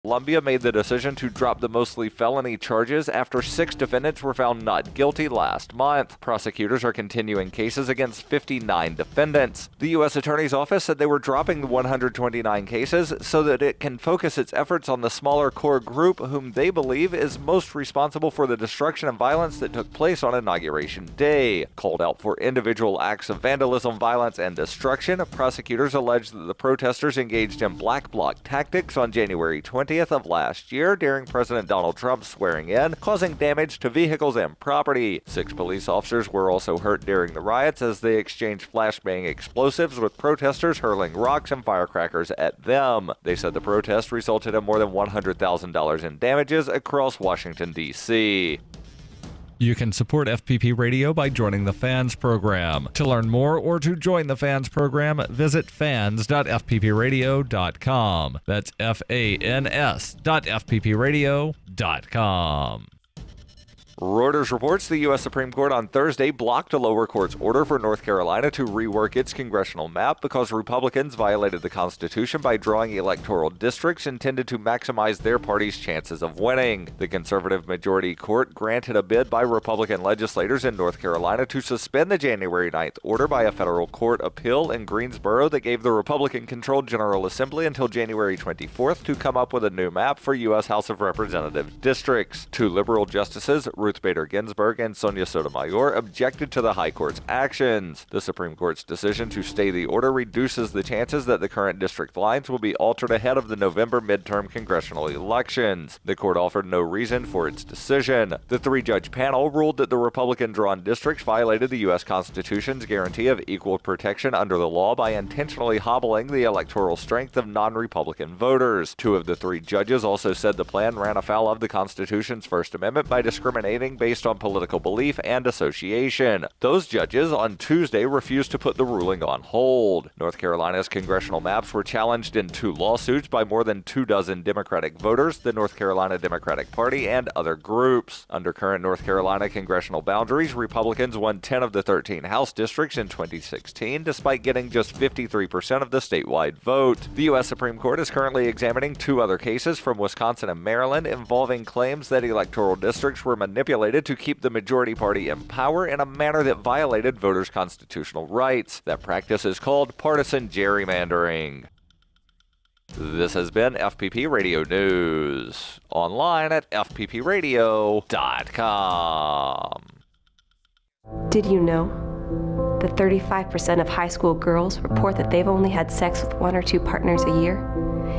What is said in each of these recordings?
Columbia made the decision to drop the mostly felony charges after 6 defendants were found not guilty last month. Prosecutors are continuing cases against 59 defendants. The U.S. Attorney's Office said they were dropping the 129 cases so that it can focus its efforts on the smaller core group whom they believe is most responsible for the destruction and violence that took place on Inauguration Day. Called out for individual acts of vandalism, violence, and destruction, prosecutors allege that the protesters engaged in black bloc tactics on January 20th of last year during President Donald Trump's swearing in, causing damage to vehicles and property. 6 police officers were also hurt during the riots as they exchanged flashbang explosives with protesters hurling rocks and firecrackers at them. They said the protest resulted in more than $100,000 in damages across Washington, D.C. You can support FPP Radio by joining the Fans program. To learn more or to join the Fans program, visit fans.fppradio.com. That's fans.fppradio.com. Reuters reports the U.S. Supreme Court on Thursday blocked a lower court's order for North Carolina to rework its congressional map because Republicans violated the Constitution by drawing electoral districts intended to maximize their party's chances of winning. The conservative majority court granted a bid by Republican legislators in North Carolina to suspend the January 9th order by a federal court appeal in Greensboro that gave the Republican-controlled General Assembly until January 24th to come up with a new map for U.S. House of Representatives districts. 2 liberal justices, Ruth Bader Ginsburg and Sonia Sotomayor, objected to the High Court's actions. The Supreme Court's decision to stay the order reduces the chances that the current district lines will be altered ahead of the November midterm congressional elections. The court offered no reason for its decision. The 3-judge panel ruled that the Republican-drawn districts violated the U.S. Constitution's guarantee of equal protection under the law by intentionally hobbling the electoral strength of non-Republican voters. 2 of the 3 judges also said the plan ran afoul of the Constitution's First Amendment by discriminating based on political belief and association. Those judges on Tuesday refused to put the ruling on hold. North Carolina's congressional maps were challenged in 2 lawsuits by more than 24 Democratic voters, the North Carolina Democratic Party, and other groups. Under current North Carolina congressional boundaries, Republicans won 10 of the 13 House districts in 2016, despite getting just 53% of the statewide vote. The U.S. Supreme Court is currently examining 2 other cases from Wisconsin and Maryland involving claims that electoral districts were manipulated to keep the majority party in power in a manner that violated voters' constitutional rights. That practice is called partisan gerrymandering. This has been FPP Radio News, online at fppradio.com. Did you know that 35% of high school girls report that they've only had sex with 1 or 2 partners a year,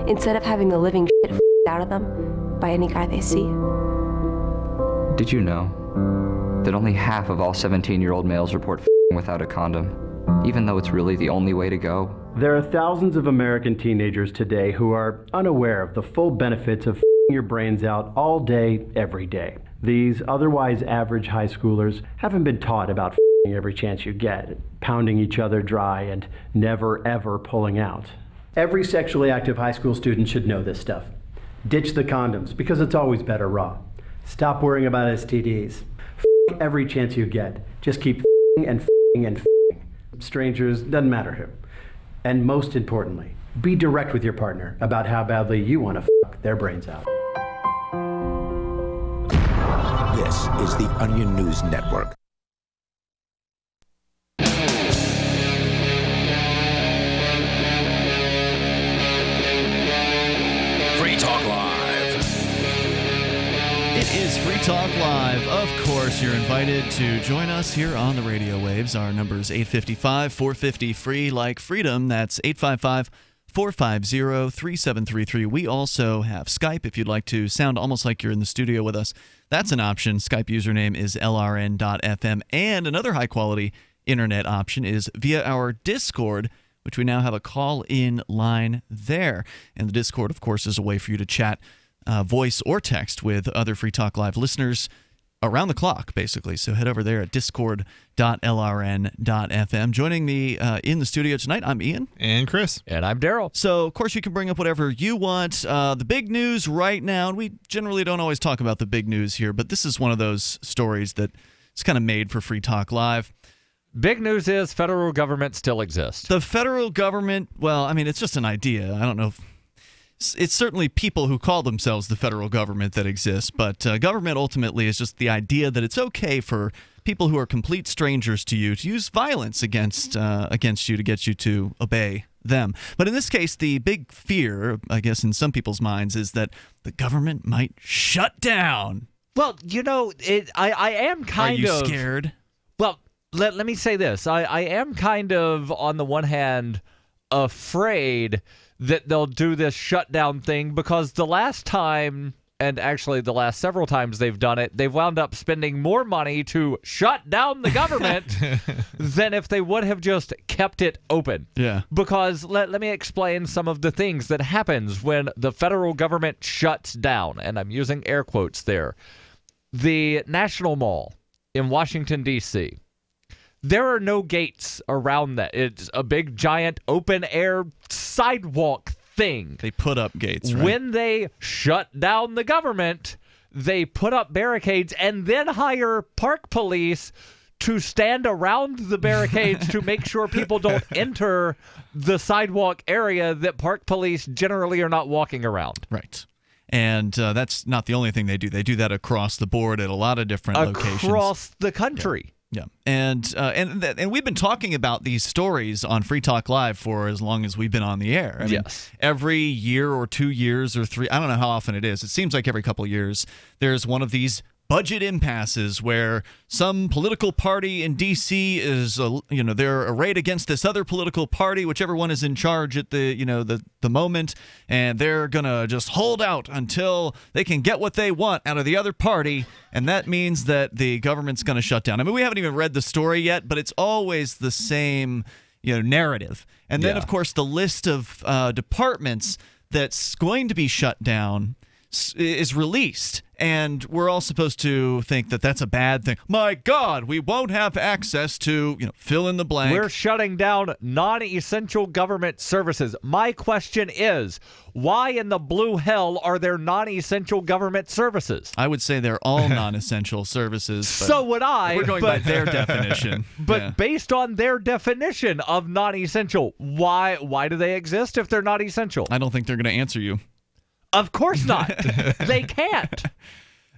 instead of having the living shit out of them by any guy they see? Did you know that only half of all 17-year-old males report without a condom, even though it's really the only way to go? There are thousands of American teenagers today who are unaware of the full benefits of your brains out all day, every day. These otherwise average high schoolers haven't been taught about every chance you get, pounding each other dry and never ever pulling out. Every sexually active high school student should know this stuff. Ditch the condoms, because it's always better raw. Stop worrying about STDs. Every chance you get. Just keep and and strangers, doesn't matter who. And most importantly, be direct with your partner about how badly you want to their brains out. This is the Onion News Network. Free Talk Live. It is Free Talk Live. Of course, you're invited to join us here on the radio waves. Our number is 855-450-FREE, like freedom. That's 855-450-3733. We also have Skype if you'd like to sound almost like you're in the studio with us. That's an option. Skype username is lrn.fm. And another high-quality internet option is via our Discord, which we now have a call-in line there. And the Discord, of course, is a way for you to chat voice or text with other Free Talk Live listeners around the clock, basically. So head over there at discord.lrn.fm. Joining me in the studio tonight, I'm Ian. And Chris. And I'm Darryl. So, of course, you can bring up whatever you want. The big news right now, and we generally don't always talk about the big news here, but this is one of those stories that is kind of made for Free Talk Live. Big news is federal government still exists. The federal government, well, I mean, it's just an idea. I don't know if it's certainly people who call themselves the federal government that exists, but government ultimately is just the idea that it's okay for people who are complete strangers to you to use violence against you to get you to obey them. But in this case, the big fear, I guess, in some people's minds is that the government might shut down. Well, I am kind of... Are you scared? Well, let me say this. I am kind of, on the one hand, afraid that they'll do this shutdown thing because the last time, and actually the last several times they've done it, they've wound up spending more money to shut down the government than if they would have just kept it open. Yeah. Because let me explain some of the things that happens when the federal government shuts down, and I'm using air quotes there. The National Mall in Washington, D.C., there are no gates around that. It's a big, giant, open-air sidewalk thing. They put up gates, right? When they shut down the government, they put up barricades and then hire park police to stand around the barricades to make sure people don't enter the sidewalk area that park police generally are not walking around. Right. And that's not the only thing they do. They do that across the board at a lot of different locations. Across the country. Yeah, and we've been talking about these stories on Free Talk Live for as long as we've been on the air. I mean, yes. Every year or 2 years or 3, I don't know how often it is. It seems like every couple of years there's one of these budget impasses where some political party in D.C. is, they're arrayed against this other political party, whichever one is in charge at the moment, and they're going to just hold out until they can get what they want out of the other party, and that means that the government's going to shut down. I mean, we haven't even read the story yet, but it's always the same, narrative. And then, of course, the list of departments that's going to be shut down is released, and we're all supposed to think that that's a bad thing. My God, we won't have access to, fill in the blank. We're shutting down non-essential government services. My question is, why in the blue hell are there non-essential government services? I would say they're all non-essential services. So would I. We're going by their definition. But based on their definition of non-essential, why do they exist if they're not essential? I don't think they're going to answer you. Of course not. They can't.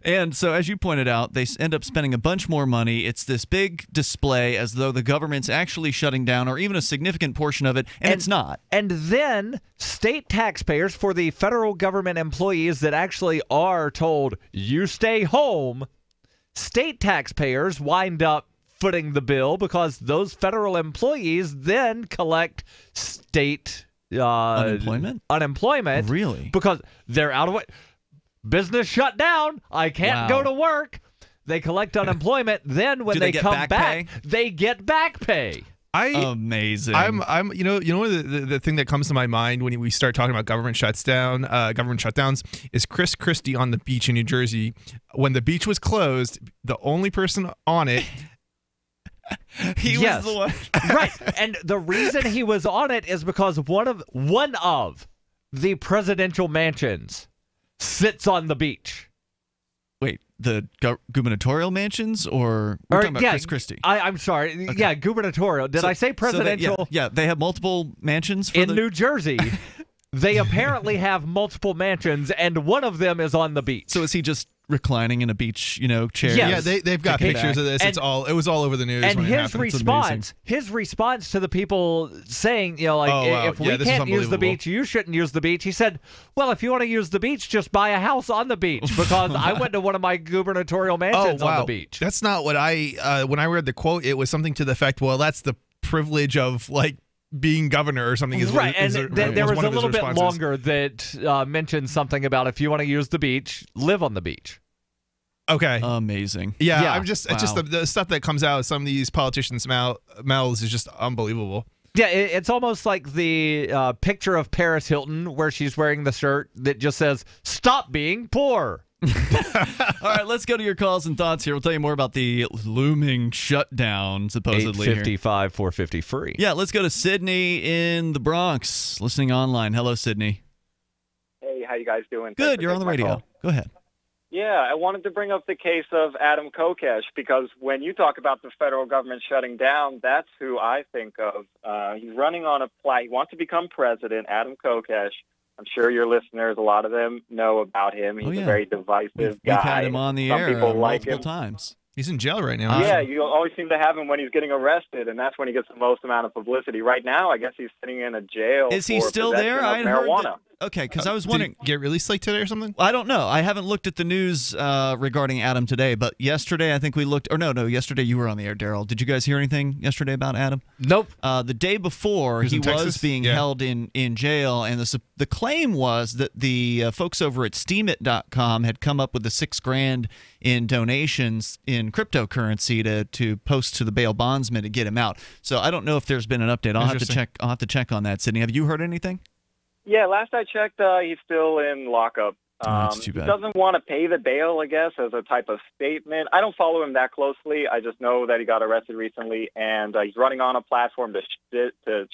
And so, as you pointed out, they end up spending a bunch more money. It's this big display as though the government's actually shutting down, or even a significant portion of it, and it's not. And then state taxpayers, for the federal government employees that actually are told, you stay home, state taxpayers wind up footing the bill because those federal employees then collect state unemployment. Really? Because they're out of it. Business shut down. I can't go to work. They collect unemployment. Then when they come back, they get back pay. Amazing. I'm the thing that comes to my mind when we start talking about government shutdowns is Chris Christie on the beach in New Jersey. When the beach was closed, the only person on it He was the one. Right. And the reason he was on it is because one of the presidential mansions sits on the beach. Wait, the gubernatorial mansions, or we're talking about Chris Christie? I'm sorry. Okay. Yeah, gubernatorial. Did I say presidential? They have multiple mansions in New Jersey. They apparently have multiple mansions, and one of them is on the beach. So is he just reclining in a beach, chair? Yes. Yeah, they've got pictures of this. It was all over the news. And when his response to the people saying, if we can't use the beach, you shouldn't use the beach. He said, well, if you want to use the beach, just buy a house on the beach, because I went to one of my gubernatorial mansions on the beach. That's not what when I read the quote, it was something to the effect, well, that's the privilege of being governor or something. Right, and there was a little bit longer that mentioned something about if you want to use the beach, live on the beach. Okay. Amazing. Yeah. I'm just, it's just the stuff that comes out of some of these politicians' mouths is just unbelievable. Yeah, it's almost like the picture of Paris Hilton where she's wearing the shirt that just says, "Stop being poor." All right, let's go to your calls and thoughts here. We'll tell you more about the looming shutdown, supposedly. 855-450 free. Yeah, let's go to Sydney in the Bronx, listening online. Hello, Sydney. Hey, how you guys doing? Good, you're on the radio. Go ahead. Yeah, I wanted to bring up the case of Adam Kokesh, because when you talk about the federal government shutting down, that's who I think of. He's running on he wants to become president, Adam Kokesh. I'm sure your listeners, a lot of them know about him. He's a very divisive guy. We've had him on the Some air people like multiple him. times. He's in jail right now. Yeah, you always seem to have him when he's getting arrested, and that's when he gets the most amount of publicity. Right now, I guess he's sitting in a jail. Is he for still possession there? of I marijuana. heard that. Okay, because I was wondering. Did he get released like today or something? I don't know. I haven't looked at the news regarding Adam today, but yesterday I think we looked. Or no, yesterday you were on the air, Darryl. Did you guys hear anything yesterday about Adam? Nope. The day before, he was being held in jail, and the claim was that the folks over at Steemit.com had come up with the $6,000 in donations in cryptocurrency to post to the bail bondsman to get him out. So I don't know if there's been an update. I'll have to check on that. Sydney, have you heard anything? Yeah, last I checked, he's still in lockup. That's too bad. He doesn't want to pay the bail, I guess, as a type of statement. I don't follow him that closely. I just know that he got arrested recently, and he's running on a platform to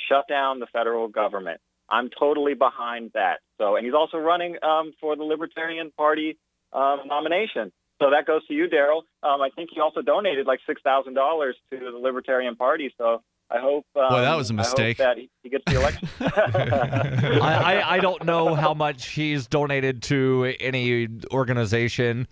shut down the federal government. I'm totally behind that. And he's also running for the Libertarian Party nomination. So that goes to you, Darryl. I think he also donated like $6,000 to the Libertarian Party. So I hope. Boy, that was a mistake. I hope that he gets the election. I don't know how much he's donated to any organization.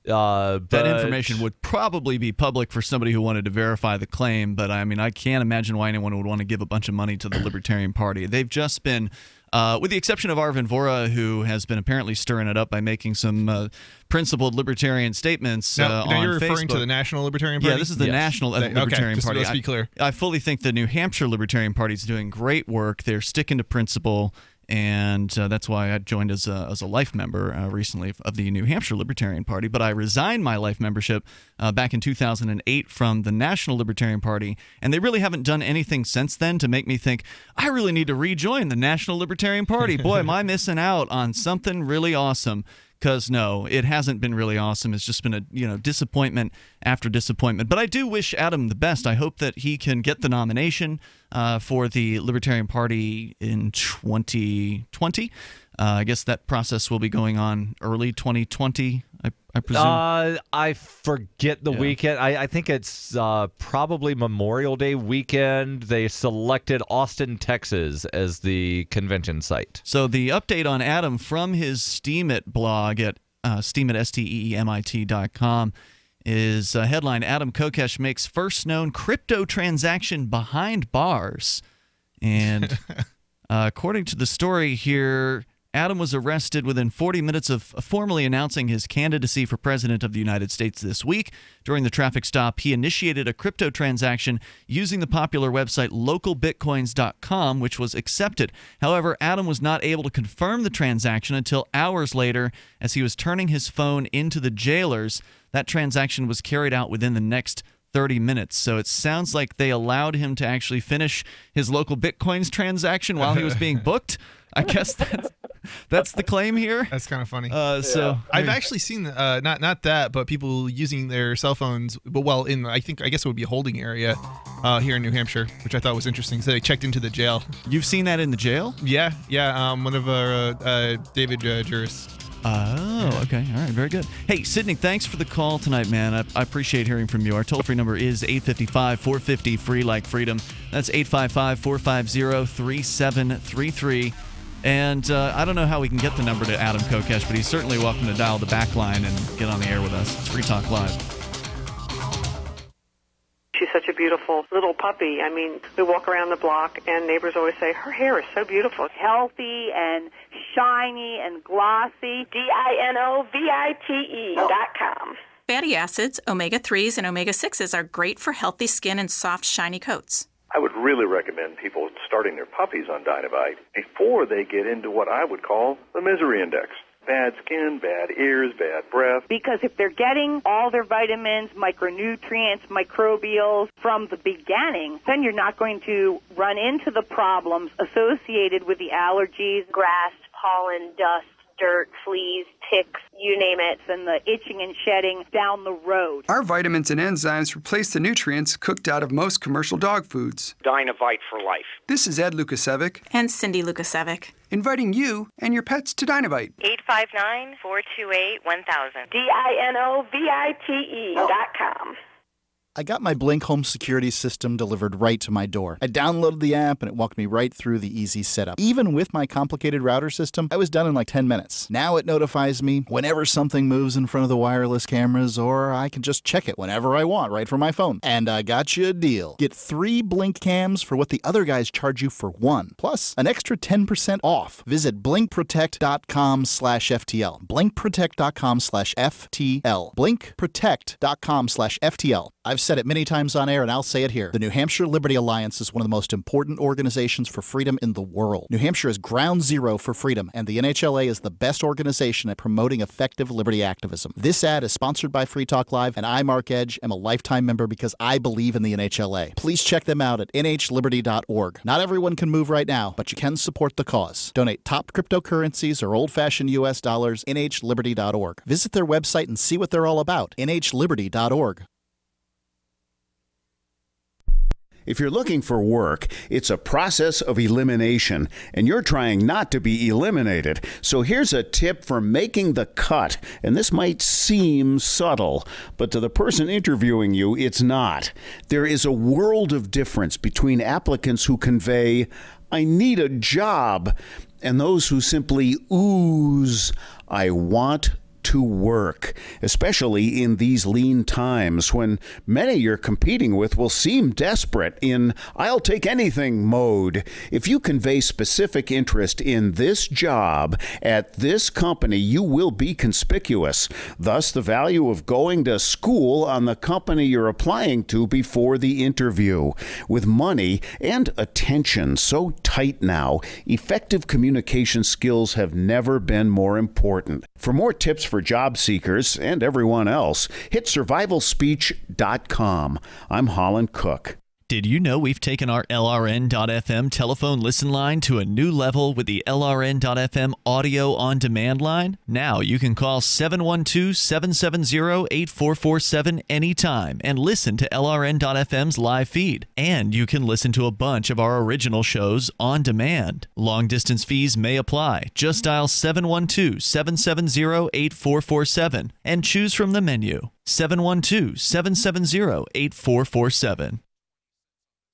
That information would probably be public for somebody who wanted to verify the claim, but I mean, I can't imagine why anyone would want to give a bunch of money to the Libertarian Party. They've just been, with the exception of Arvin Vohra, who has been apparently stirring it up by making some principled libertarian statements now on you're referring Facebook. to the National Libertarian Party? Yeah, this is the National Libertarian Party. Let's be clear. I fully think the New Hampshire Libertarian Party is doing great work. They're sticking to principle. And that's why I joined as a life member recently of the New Hampshire Libertarian Party. But I resigned my life membership back in 2008 from the National Libertarian Party, and they really haven't done anything since then to make me think I really need to rejoin the National Libertarian Party. Boy, am I missing out on something really awesome. Because no, it hasn't been really awesome. It's just been a disappointment after disappointment. But I do wish Adam the best. I hope that he can get the nomination for the Libertarian Party in 2020. I guess that process will be going on early 2020, I presume. I forget the weekend. I think it's probably Memorial Day weekend. They selected Austin, Texas as the convention site. So the update on Adam from his Steemit blog at steemit.com is headline, Adam Kokesh makes first known crypto transaction behind bars. And according to the story here, Adam was arrested within 40 minutes of formally announcing his candidacy for president of the United States this week. During the traffic stop, he initiated a crypto transaction using the popular website localbitcoins.com, which was accepted. However, Adam was not able to confirm the transaction until hours later as he was turning his phone into the jailers. That transaction was carried out within the next 30 minutes. So it sounds like they allowed him to actually finish his local Bitcoins transaction while he was being booked. I guess that's the claim here. That's kind of funny. So I've actually seen not that, but people using their cell phones. But I guess it would be a holding area here in New Hampshire, which I thought was interesting. So they checked into the jail. You've seen that in the jail? Yeah. One of our David jurists. Oh, okay. All right. Very good. Hey, Sydney, thanks for the call tonight, man. I appreciate hearing from you. Our toll-free number is 855-450-FREE like freedom. That's 855-450-3733. And I don't know how we can get the number to Adam Kokesh, but he's certainly welcome to dial the back line and get on the air with us. It's Free Talk Live. She's such a beautiful little puppy. I mean, we walk around the block, and neighbors always say, her hair is so beautiful. Healthy and shiny and glossy. DINOVITE.com. Fatty acids, omega-3s, and omega-6s are great for healthy skin and soft, shiny coats. I would really recommend people starting their puppies on Dynavite before they get into what I would call the misery index. Bad skin, bad ears, bad breath. Because if they're getting all their vitamins, micronutrients, microbials from the beginning, then you're not going to run into the problems associated with the allergies, grass, pollen, dust, dirt, fleas, ticks, you name it, and the itching and shedding down the road. Our vitamins and enzymes replace the nutrients cooked out of most commercial dog foods. Dynavite for life. This is Ed Lukasevic. And Cindy Lukasevic. Inviting you and your pets to Dynavite. 859-428-1000. DINOVITE.com. I got my Blink home security system delivered right to my door. I downloaded the app and it walked me right through the easy setup. Even with my complicated router system, I was done in like 10 minutes. Now it notifies me whenever something moves in front of the wireless cameras, or I can just check it whenever I want right from my phone. And I got you a deal. Get 3 Blink cams for what the other guys charge you for 1, plus an extra 10% off. Visit blinkprotect.com/FTL. blinkprotect.com/FTL. blinkprotect.com/FTL. I've said it many times on air, and I'll say it here. The New Hampshire Liberty Alliance is one of the most important organizations for freedom in the world. New Hampshire is ground zero for freedom, and the NHLA is the best organization at promoting effective liberty activism. This ad is sponsored by Free Talk Live, and I, Mark Edge, am a lifetime member because I believe in the NHLA. Please check them out at nhliberty.org. Not everyone can move right now, but you can support the cause. Donate top cryptocurrencies or old-fashioned U.S. dollars, nhliberty.org. Visit their website and see what they're all about, nhliberty.org. If you're looking for work, it's a process of elimination, and you're trying not to be eliminated. So here's a tip for making the cut, and this might seem subtle, but to the person interviewing you, it's not. There is a world of difference between applicants who convey, "I need a job," and those who simply ooze, "I want to work," especially in these lean times when many you're competing with will seem desperate in "I'll take anything" mode. If you convey specific interest in this job at this company, you will be conspicuous. Thus, the value of going to school on the company you're applying to before the interview. With money and attention so tight now, effective communication skills have never been more important. For more tips for job seekers and everyone else, hit survivalspeech.com. I'm Holland Cook. Did you know we've taken our LRN.FM telephone listen line to a new level with the LRN.FM audio on demand line? Now you can call 712-770-8447 anytime and listen to LRN.FM's live feed. And you can listen to a bunch of our original shows on demand. Long distance fees may apply. Just dial 712-770-8447 and choose from the menu. 712-770-8447.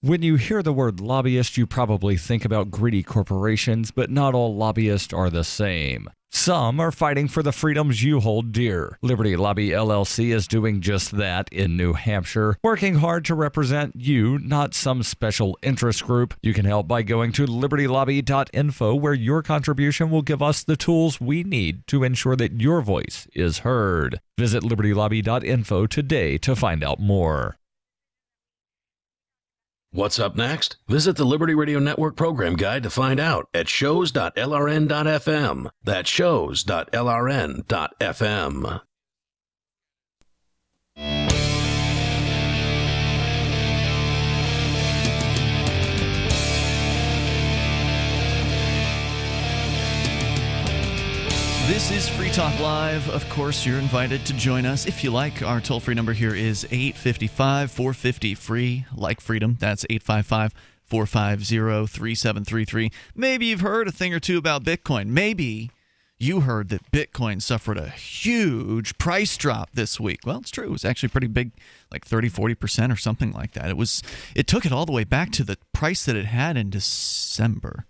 When you hear the word lobbyist, you probably think about greedy corporations, but not all lobbyists are the same. Some are fighting for the freedoms you hold dear. Liberty Lobby LLC is doing just that in New Hampshire, working hard to represent you, not some special interest group. You can help by going to libertylobby.info, where your contribution will give us the tools we need to ensure that your voice is heard. Visit libertylobby.info today to find out more. What's up next? Visit the Liberty Radio Network program guide to find out at shows.lrn.fm. That's shows.lrn.fm. This is Free Talk Live. Of course, you're invited to join us if you like. Our toll-free number here is 855-450-FREE, like freedom. That's 855-450-3733. Maybe you've heard a thing or two about Bitcoin. Maybe you heard that Bitcoin suffered a huge price drop this week. Well, it's true. It was actually pretty big, like 30-40% or something like that. It took it all the way back to the price that it had in December.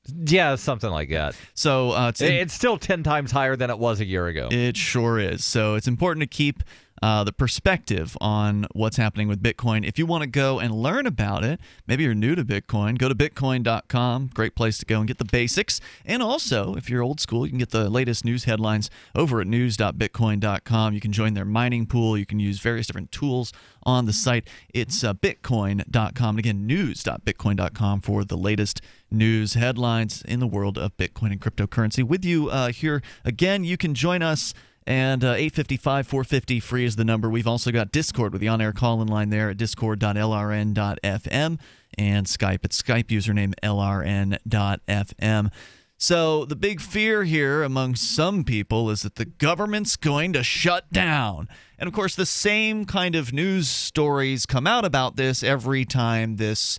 Yeah, something like that. So it's still 10 times higher than it was a year ago. It sure is. So it's important to keep the perspective on what's happening with Bitcoin. If you want to go and learn about it, maybe you're new to Bitcoin, go to bitcoin.com. Great place to go and get the basics. And also, if you're old school, you can get the latest news headlines over at news.bitcoin.com. You can join their mining pool. You can use various different tools on the site. It's bitcoin.com. And again, news.bitcoin.com for the latest news headlines in the world of Bitcoin and cryptocurrency. With you here again, you can join us. And 855-450-FREE is the number. We've also got Discord with the on-air call-in line there at discord.lrn.fm and Skype at Skype username lrn.fm. So the big fear here among some people is that the government's going to shut down. And, of course, the same kind of news stories come out about this every time this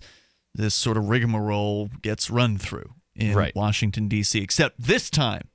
sort of rigmarole gets run through in Washington, D.C., except this time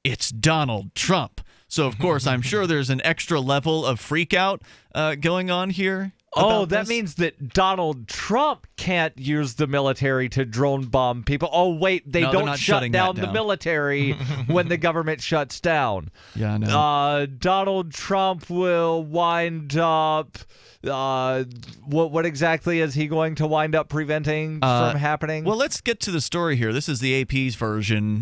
it's Donald Trump. So, of course, I'm sure there's an extra level of freak out going on here. Oh, that means that Donald Trump can't use the military to drone bomb people. Oh, wait, they don't shut down the military when the government shuts down. Yeah, I know. Donald Trump will wind up... what exactly is he going to wind up preventing from happening? Well, let's get to the story here. This is the AP's version.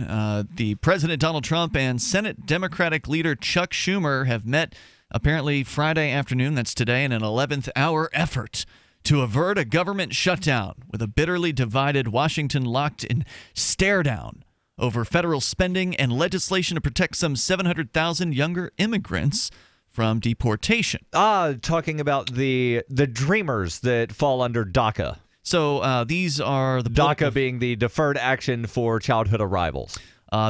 The President Donald Trump and Senate Democratic leader Chuck Schumer have met apparently Friday afternoon, that's today, in an 11th hour effort to avert a government shutdown, with a bitterly divided Washington locked in stare down over federal spending and legislation to protect some 700,000 younger immigrants from deportation. Talking about the dreamers that fall under DACA. So these are the DACA being the Deferred Action for Childhood Arrivals.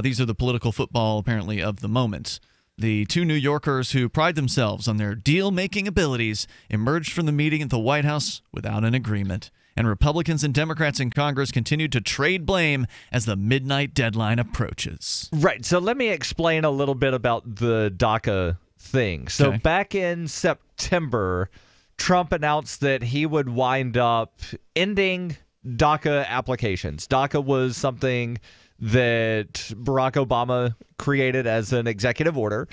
These are the political football, apparently, of the moment. The two New Yorkers who pride themselves on their deal-making abilities emerged from the meeting at the White House without an agreement, and Republicans and Democrats in Congress continued to trade blame as the midnight deadline approaches. Right, so let me explain a little bit about the DACA thing. So back in September, Trump announced that he would wind up ending DACA applications. DACA was something that Barack Obama created as an executive order,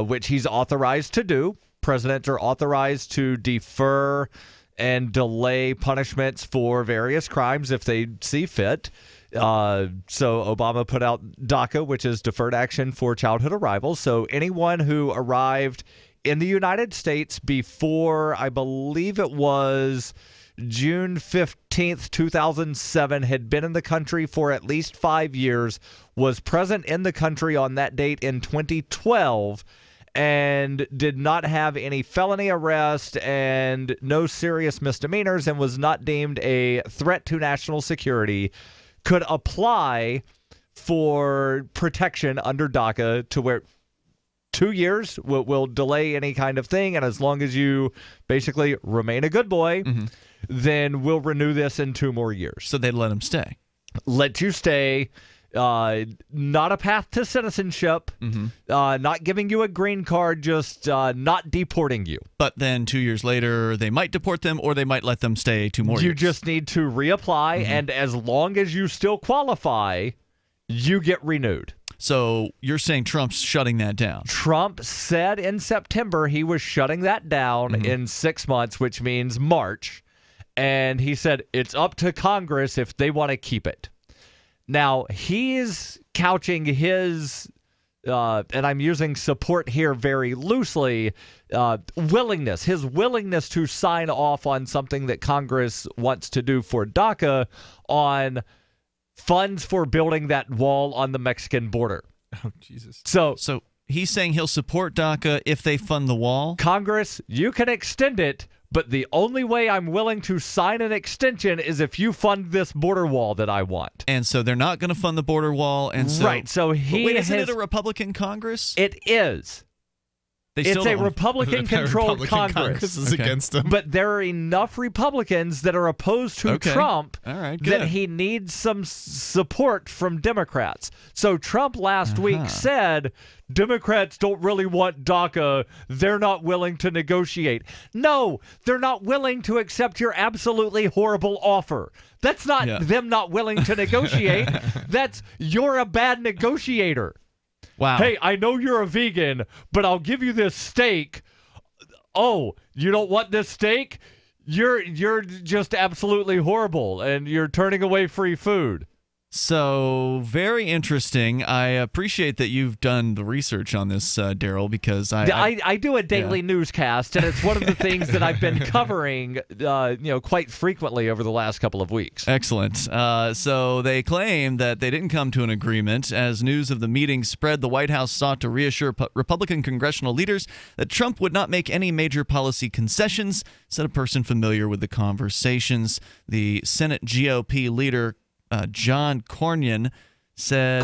which he's authorized to do. Presidents are authorized to defer and delay punishments for various crimes if they see fit. So Obama put out DACA, which is Deferred Action for Childhood Arrivals. So anyone who arrived in the United States before, I believe it was June 15th, 2007, had been in the country for at least 5 years, was present in the country on that date in 2012, and did not have any felony arrest and no serious misdemeanors, and was not deemed a threat to national security, could apply for protection under DACA, to where 2 years will delay any kind of thing, and as long as you basically remain a good boy, then we'll renew this in 2 more years. So they'd let him stay. Let you stay. Not a path to citizenship, not giving you a green card, just not deporting you. But then 2 years later, they might deport them, or they might let them stay 2 more years. You just need to reapply, and as long as you still qualify, you get renewed. So you're saying Trump's shutting that down? Trump said in September he was shutting that down in 6 months, which means March. And he said it's up to Congress if they want to keep it. Now, he's couching his, and I'm using support here very loosely, willingness, his willingness to sign off on something that Congress wants to do for DACA on funds for building that wall on the Mexican border. Oh, Jesus. So he's saying he'll support DACA if they fund the wall? Congress, you can extend it, but the only way I'm willing to sign an extension is if you fund this border wall that I want. And so they're not going to fund the border wall. And so, right. So isn't it a Republican Congress? It is. It's a Republican-controlled Congress. Congress is against him. But there are enough Republicans that are opposed to Trump that he needs some support from Democrats. So Trump last week said Democrats don't really want DACA. They're not willing to negotiate. No, they're not willing to accept your absolutely horrible offer. That's not them not willing to negotiate. That's you're a bad negotiator. Wow. Hey, I know you're a vegan, but I'll give you this steak. Oh, you don't want this steak? You're just absolutely horrible, and you're turning away free food. So, very interesting. I appreciate that you've done the research on this, Darryl, because I do a daily newscast, and it's one of the things that I've been covering quite frequently over the last couple of weeks. Excellent. So they claim that they didn't come to an agreement. As news of the meeting spread, the White House sought to reassure Republican congressional leaders that Trump would not make any major policy concessions, said a person familiar with the conversations. The Senate GOP leader John Cornyn said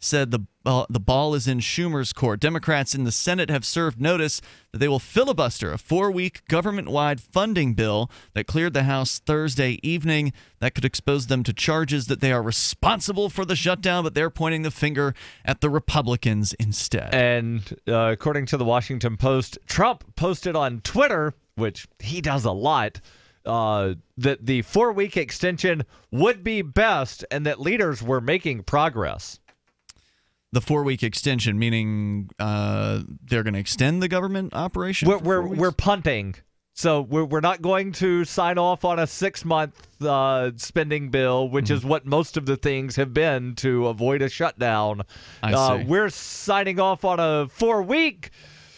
said the ball is in Schumer's court. Democrats in the Senate have served notice that they will filibuster a 4-week government-wide funding bill that cleared the House Thursday evening. That could expose them to charges that they are responsible for the shutdown, but they're pointing the finger at the Republicans instead. And according to the Washington Post, Trump posted on Twitter, which he does a lot, that the 4-week extension would be best and that leaders were making progress. The 4-week extension, meaning they're going to extend the government operation? We're punting. So we're not going to sign off on a 6-month spending bill, which is what most of the things have been to avoid a shutdown. I see. We're signing off on a 4-week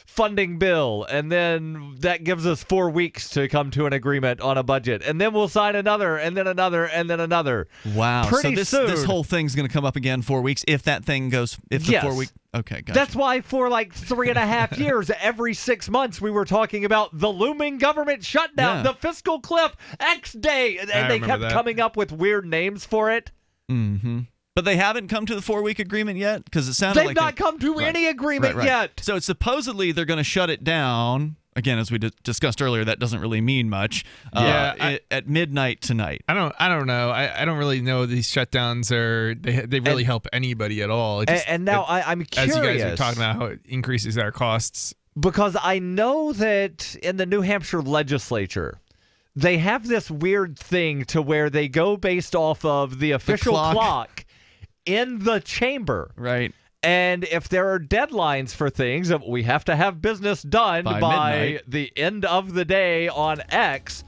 funding bill, and then that gives us 4 weeks to come to an agreement on a budget, and then we'll sign another, and then another, and then another. Wow. Pretty so this soon. whole thing's going to come up again 4 weeks if that thing goes, if the Yes. 4 week. Okay, gotcha. That's why for like 3.5 years, every 6 months, we were talking about the looming government shutdown, the fiscal cliff, X day, and they kept coming up with weird names for it. Mm-hmm. But they haven't come to the 4-week agreement yet? Because it sounded They've like not come to any agreement yet. So it's supposedly they're going to shut it down. Again, as we discussed earlier, that doesn't really mean much. At midnight tonight. I don't know. I don't really know these shutdowns they really help anybody at all. And now I'm curious. As you guys are talking about how it increases our costs. Because I know that in the New Hampshire legislature, they have this weird thing to where they go based off of the official clock in the chamber. Right. And if there are deadlines for things, we have to have business done by the end of the day on X,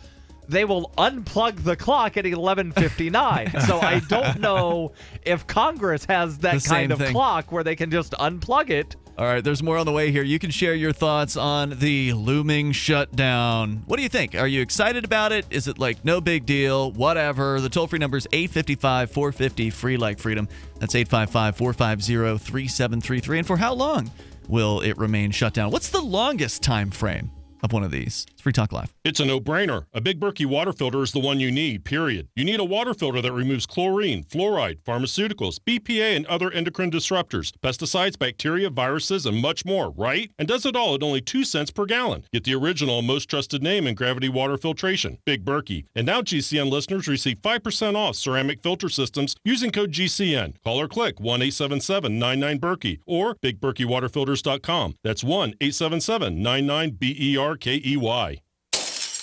they will unplug the clock at 11:59. So I don't know if Congress has that kind of clock where they can just unplug it. All right, there's more on the way here. You can share your thoughts on the looming shutdown. What do you think? Are you excited about it? Is it like no big deal? Whatever. The toll-free number is 855-450, free like freedom. That's 855-450-3733. And for how long will it remain shut down? What's the longest time frame of one of these? It's Free Talk Live. It's a no-brainer. A Big Berkey water filter is the one you need, period. You need a water filter that removes chlorine, fluoride, pharmaceuticals, BPA, and other endocrine disruptors, pesticides, bacteria, viruses, and much more, right? And does it all at only 2 cents per gallon. Get the original, most trusted name in gravity water filtration, Big Berkey. And now GCN listeners receive 5% off ceramic filter systems using code GCN. Call or click 1-877-99-BERKEY or BigBerkeyWaterFilters.com. That's 1-877-99-BERKEY.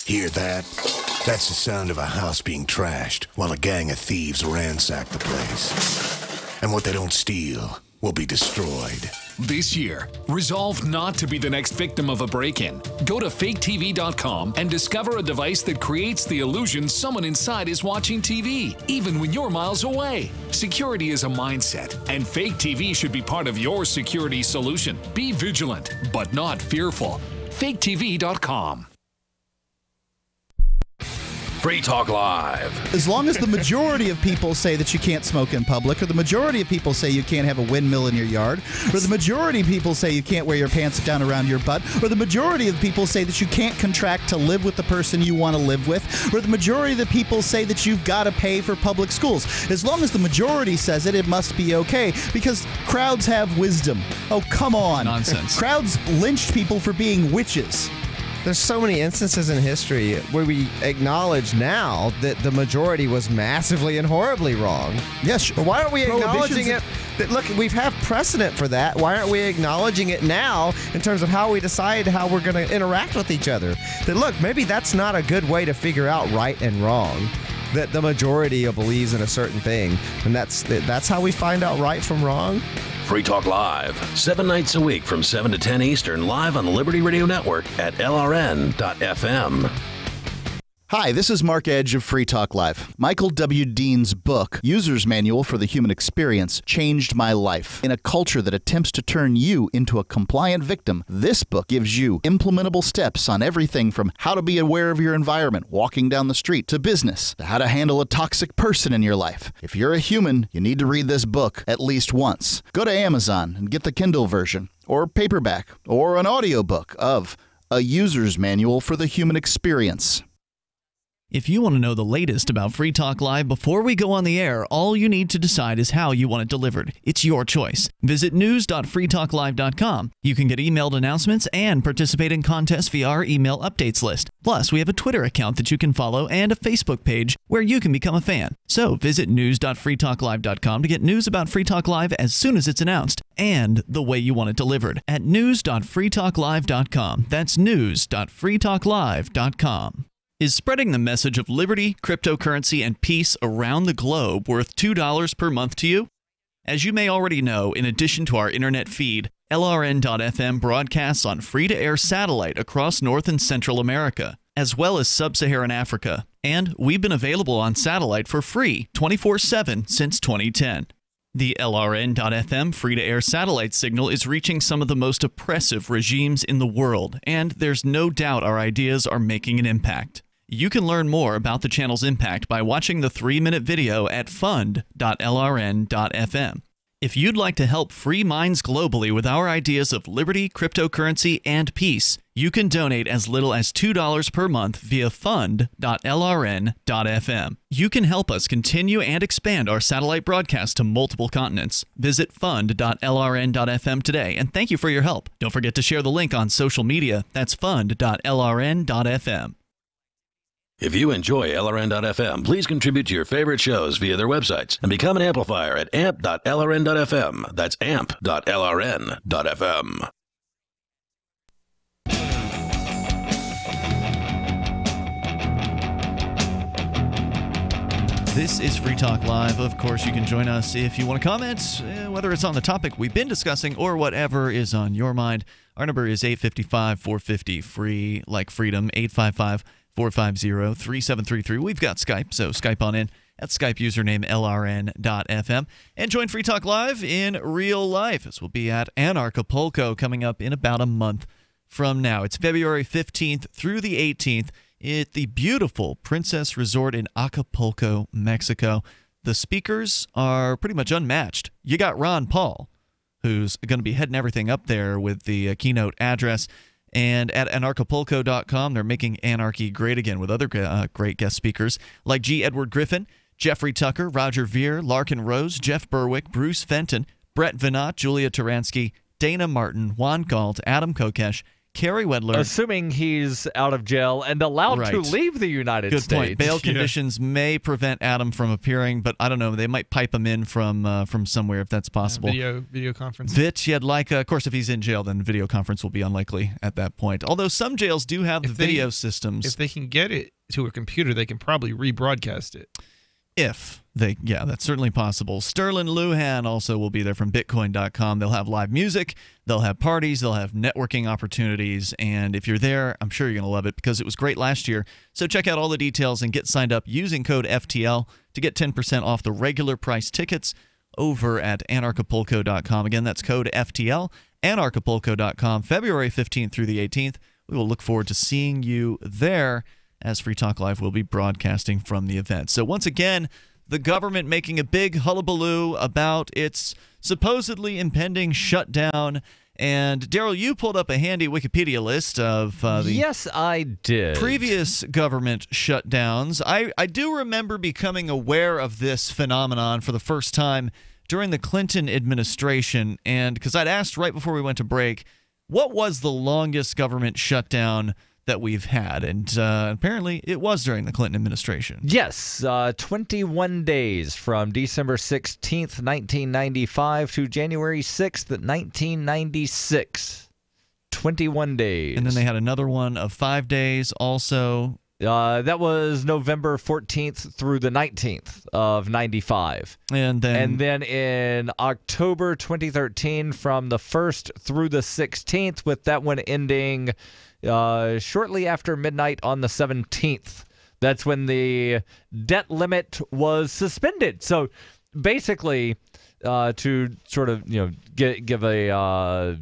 Hear that? That's the sound of a house being trashed while a gang of thieves ransack the place. And what they don't steal will be destroyed. This year, resolve not to be the next victim of a break-in. Go to faketv.com and discover a device that creates the illusion someone inside is watching TV, even when you're miles away. Security is a mindset, and Fake TV should be part of your security solution. Be vigilant, but not fearful. faketv.com. Free Talk Live. As long as the majority of people say that you can't smoke in public, or the majority of people say you can't have a windmill in your yard, or the majority of people say you can't wear your pants down around your butt, or the majority of people say that you can't contract to live with the person you want to live with, or the majority of the people say that you've got to pay for public schools. As long as the majority says it, it must be okay, because crowds have wisdom. Oh, come on. Nonsense. Crowds lynched people for being witches. There's so many instances in history where we acknowledge now that the majority was massively and horribly wrong. Yes. Why aren't we acknowledging it? Look, we have precedent for that. Why aren't we acknowledging it now in terms of how we decide how we're going to interact with each other? That, look, maybe that's not a good way to figure out right and wrong. That the majority believes in a certain thing, and that's how we find out right from wrong. Free Talk Live, 7 nights a week from 7 to 10 Eastern, live on the Liberty Radio Network at LRN.FM. Hi, this is Mark Edge of Free Talk Live. Michael W. Dean's book, User's Manual for the Human Experience, changed my life. In a culture that attempts to turn you into a compliant victim, this book gives you implementable steps on everything from how to be aware of your environment, walking down the street, to business, to how to handle a toxic person in your life. If you're a human, you need to read this book at least once. Go to Amazon and get the Kindle version, or paperback, or an audiobook of A User's Manual for the Human Experience. If you want to know the latest about Free Talk Live before we go on the air, all you need to decide is how you want it delivered. It's your choice. Visit news.freetalklive.com. You can get emailed announcements and participate in contests via our email updates list. Plus, we have a Twitter account that you can follow and a Facebook page where you can become a fan. So visit news.freetalklive.com to get news about Free Talk Live as soon as it's announced and the way you want it delivered at news.freetalklive.com. That's news.freetalklive.com. Is spreading the message of liberty, cryptocurrency, and peace around the globe worth $2 per month to you? As you may already know, in addition to our internet feed, LRN.FM broadcasts on free-to-air satellite across North and Central America, as well as Sub-Saharan Africa. And we've been available on satellite for free 24/7 since 2010. The LRN.FM free-to-air satellite signal is reaching some of the most oppressive regimes in the world, and there's no doubt our ideas are making an impact. You can learn more about the channel's impact by watching the 3-minute video at fund.lrn.fm. If you'd like to help free minds globally with our ideas of liberty, cryptocurrency, and peace, you can donate as little as $2 per month via fund.lrn.fm. You can help us continue and expand our satellite broadcast to multiple continents. Visit fund.lrn.fm today, and thank you for your help. Don't forget to share the link on social media. That's fund.lrn.fm. If you enjoy LRN.FM, please contribute to your favorite shows via their websites and become an amplifier at amp.lrn.fm. That's amp.lrn.fm. This is Free Talk Live. Of course, you can join us if you want to comment, whether it's on the topic we've been discussing or whatever is on your mind. Our number is 855-450-FREE, like freedom, 855-450-3733. We've got Skype, so Skype on in at Skype username LRN.FM. And join Free Talk Live in real life. This will be at Anarchapulco coming up in about a month from now. It's February 15th through the 18th at the beautiful Princess Resort in Acapulco, Mexico. The speakers are pretty much unmatched. You got Ron Paul, who's going to be heading everything up there with the keynote address. And at anarchapulco.com, they're making anarchy great again with other great guest speakers like G. Edward Griffin, Jeffrey Tucker, Roger Ver, Larkin Rose, Jeff Berwick, Bruce Fenton, Brett Vinot, Julia Taransky, Dana Martin, Juan Galt, Adam Kokesh, Kerry Wedler. Assuming he's out of jail and allowed to leave the United States. Good point. Bail conditions may prevent Adam from appearing, but I don't know. They might pipe him in from somewhere if that's possible. Video conference. Of course, if he's in jail, then video conference will be unlikely at that point. Although some jails do have video systems. If they can get it to a computer, they can probably rebroadcast it. That's certainly possible. Sterling Lujan also will be there from Bitcoin.com. They'll have live music, they'll have parties, they'll have networking opportunities, and if you're there, I'm sure you're going to love it because it was great last year. So check out all the details and get signed up using code FTL to get 10% off the regular price tickets over at Anarchapulco.com. Again, that's code FTL, Anarchapulco.com, February 15th through the 18th. We will look forward to seeing you there, as Free Talk Live will be broadcasting from the event. So once again, the government making a big hullabaloo about its supposedly impending shutdown. And Darryl, you pulled up a handy Wikipedia list of Yes, I did. Previous government shutdowns. I do remember becoming aware of this phenomenon for the first time during the Clinton administration, and because I'd asked right before we went to break, what was the longest government shutdown that we've had, and apparently it was during the Clinton administration. Yes, 21 days from December 16th, 1995 to January 6th, 1996. 21 days. And then they had another one of 5 days also. That was November 14th through the 19th of 95. And then in October 2013 from the 1st through the 16th, with that one ending shortly after midnight on the 17th. That's when the debt limit was suspended. So basically, to sort of give a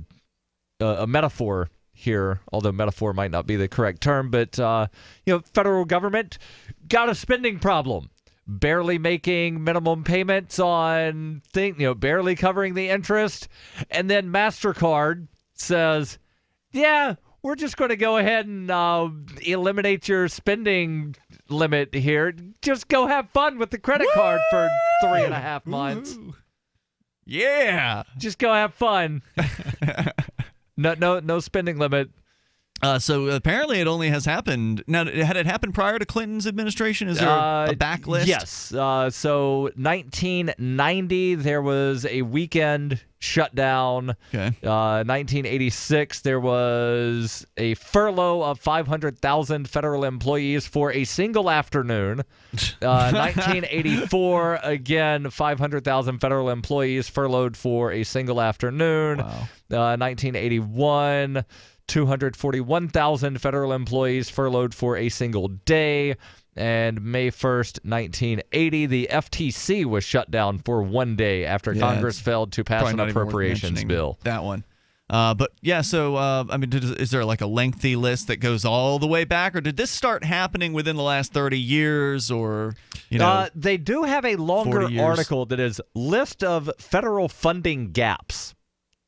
metaphor here, although metaphor might not be the correct term, but federal government got a spending problem. Barely making minimum payments on barely covering the interest, and then MasterCard says, "Yeah, we're just going to go ahead and eliminate your spending limit here. Just go have fun with the credit card for 3.5 months. Yeah. Just go have fun. No spending limit. So apparently it only has happened. Now, had it happened prior to Clinton's administration? Is there a backlist? Yes. So 1990, there was a weekend shutdown. Okay. 1986, there was a furlough of 500,000 federal employees for a single afternoon. 1984, again, 500,000 federal employees furloughed for a single afternoon. Wow. 1981, 241,000 federal employees furloughed for a single day. And May 1st, 1980, the FTC was shut down for one day after Congress failed to pass an appropriations bill. That one. But yeah, so I mean, is there like a lengthy list that goes all the way back, or did this start happening within the last 30 years, or they do have a longer article that is list of federal funding gaps.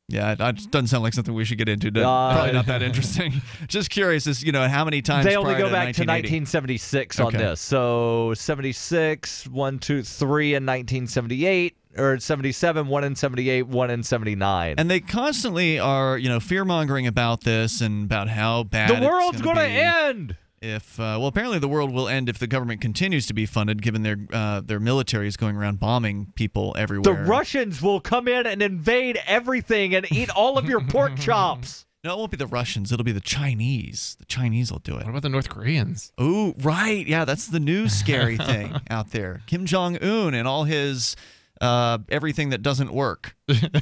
Yeah, it doesn't sound like something we should get into. Probably not that interesting. Just curious as how many times they only prior go back to 1980? 1976 on this. So 76, 1, 2, 3 in 1978, or 77, 1 in 78, 1 in 79. And they constantly are, fear-mongering about this and about how bad the world's going to end. If apparently the world will end if the government continues to be funded, given their military is going around bombing people everywhere. The Russians will come in and invade everything and eat all of your pork chops. No, it won't be the Russians. It'll be the Chinese. The Chinese will do it. What about the North Koreans? Oh, right. Yeah, that's the new scary thing out there. Kim Jong-un and all his everything that doesn't work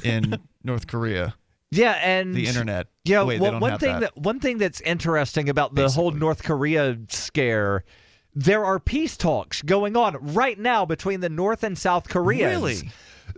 in North Korea. Yeah, and the internet. Yeah, wait, one thing that's interesting about the whole North Korea scare, there are peace talks going on right now between the North and South Koreans. Really?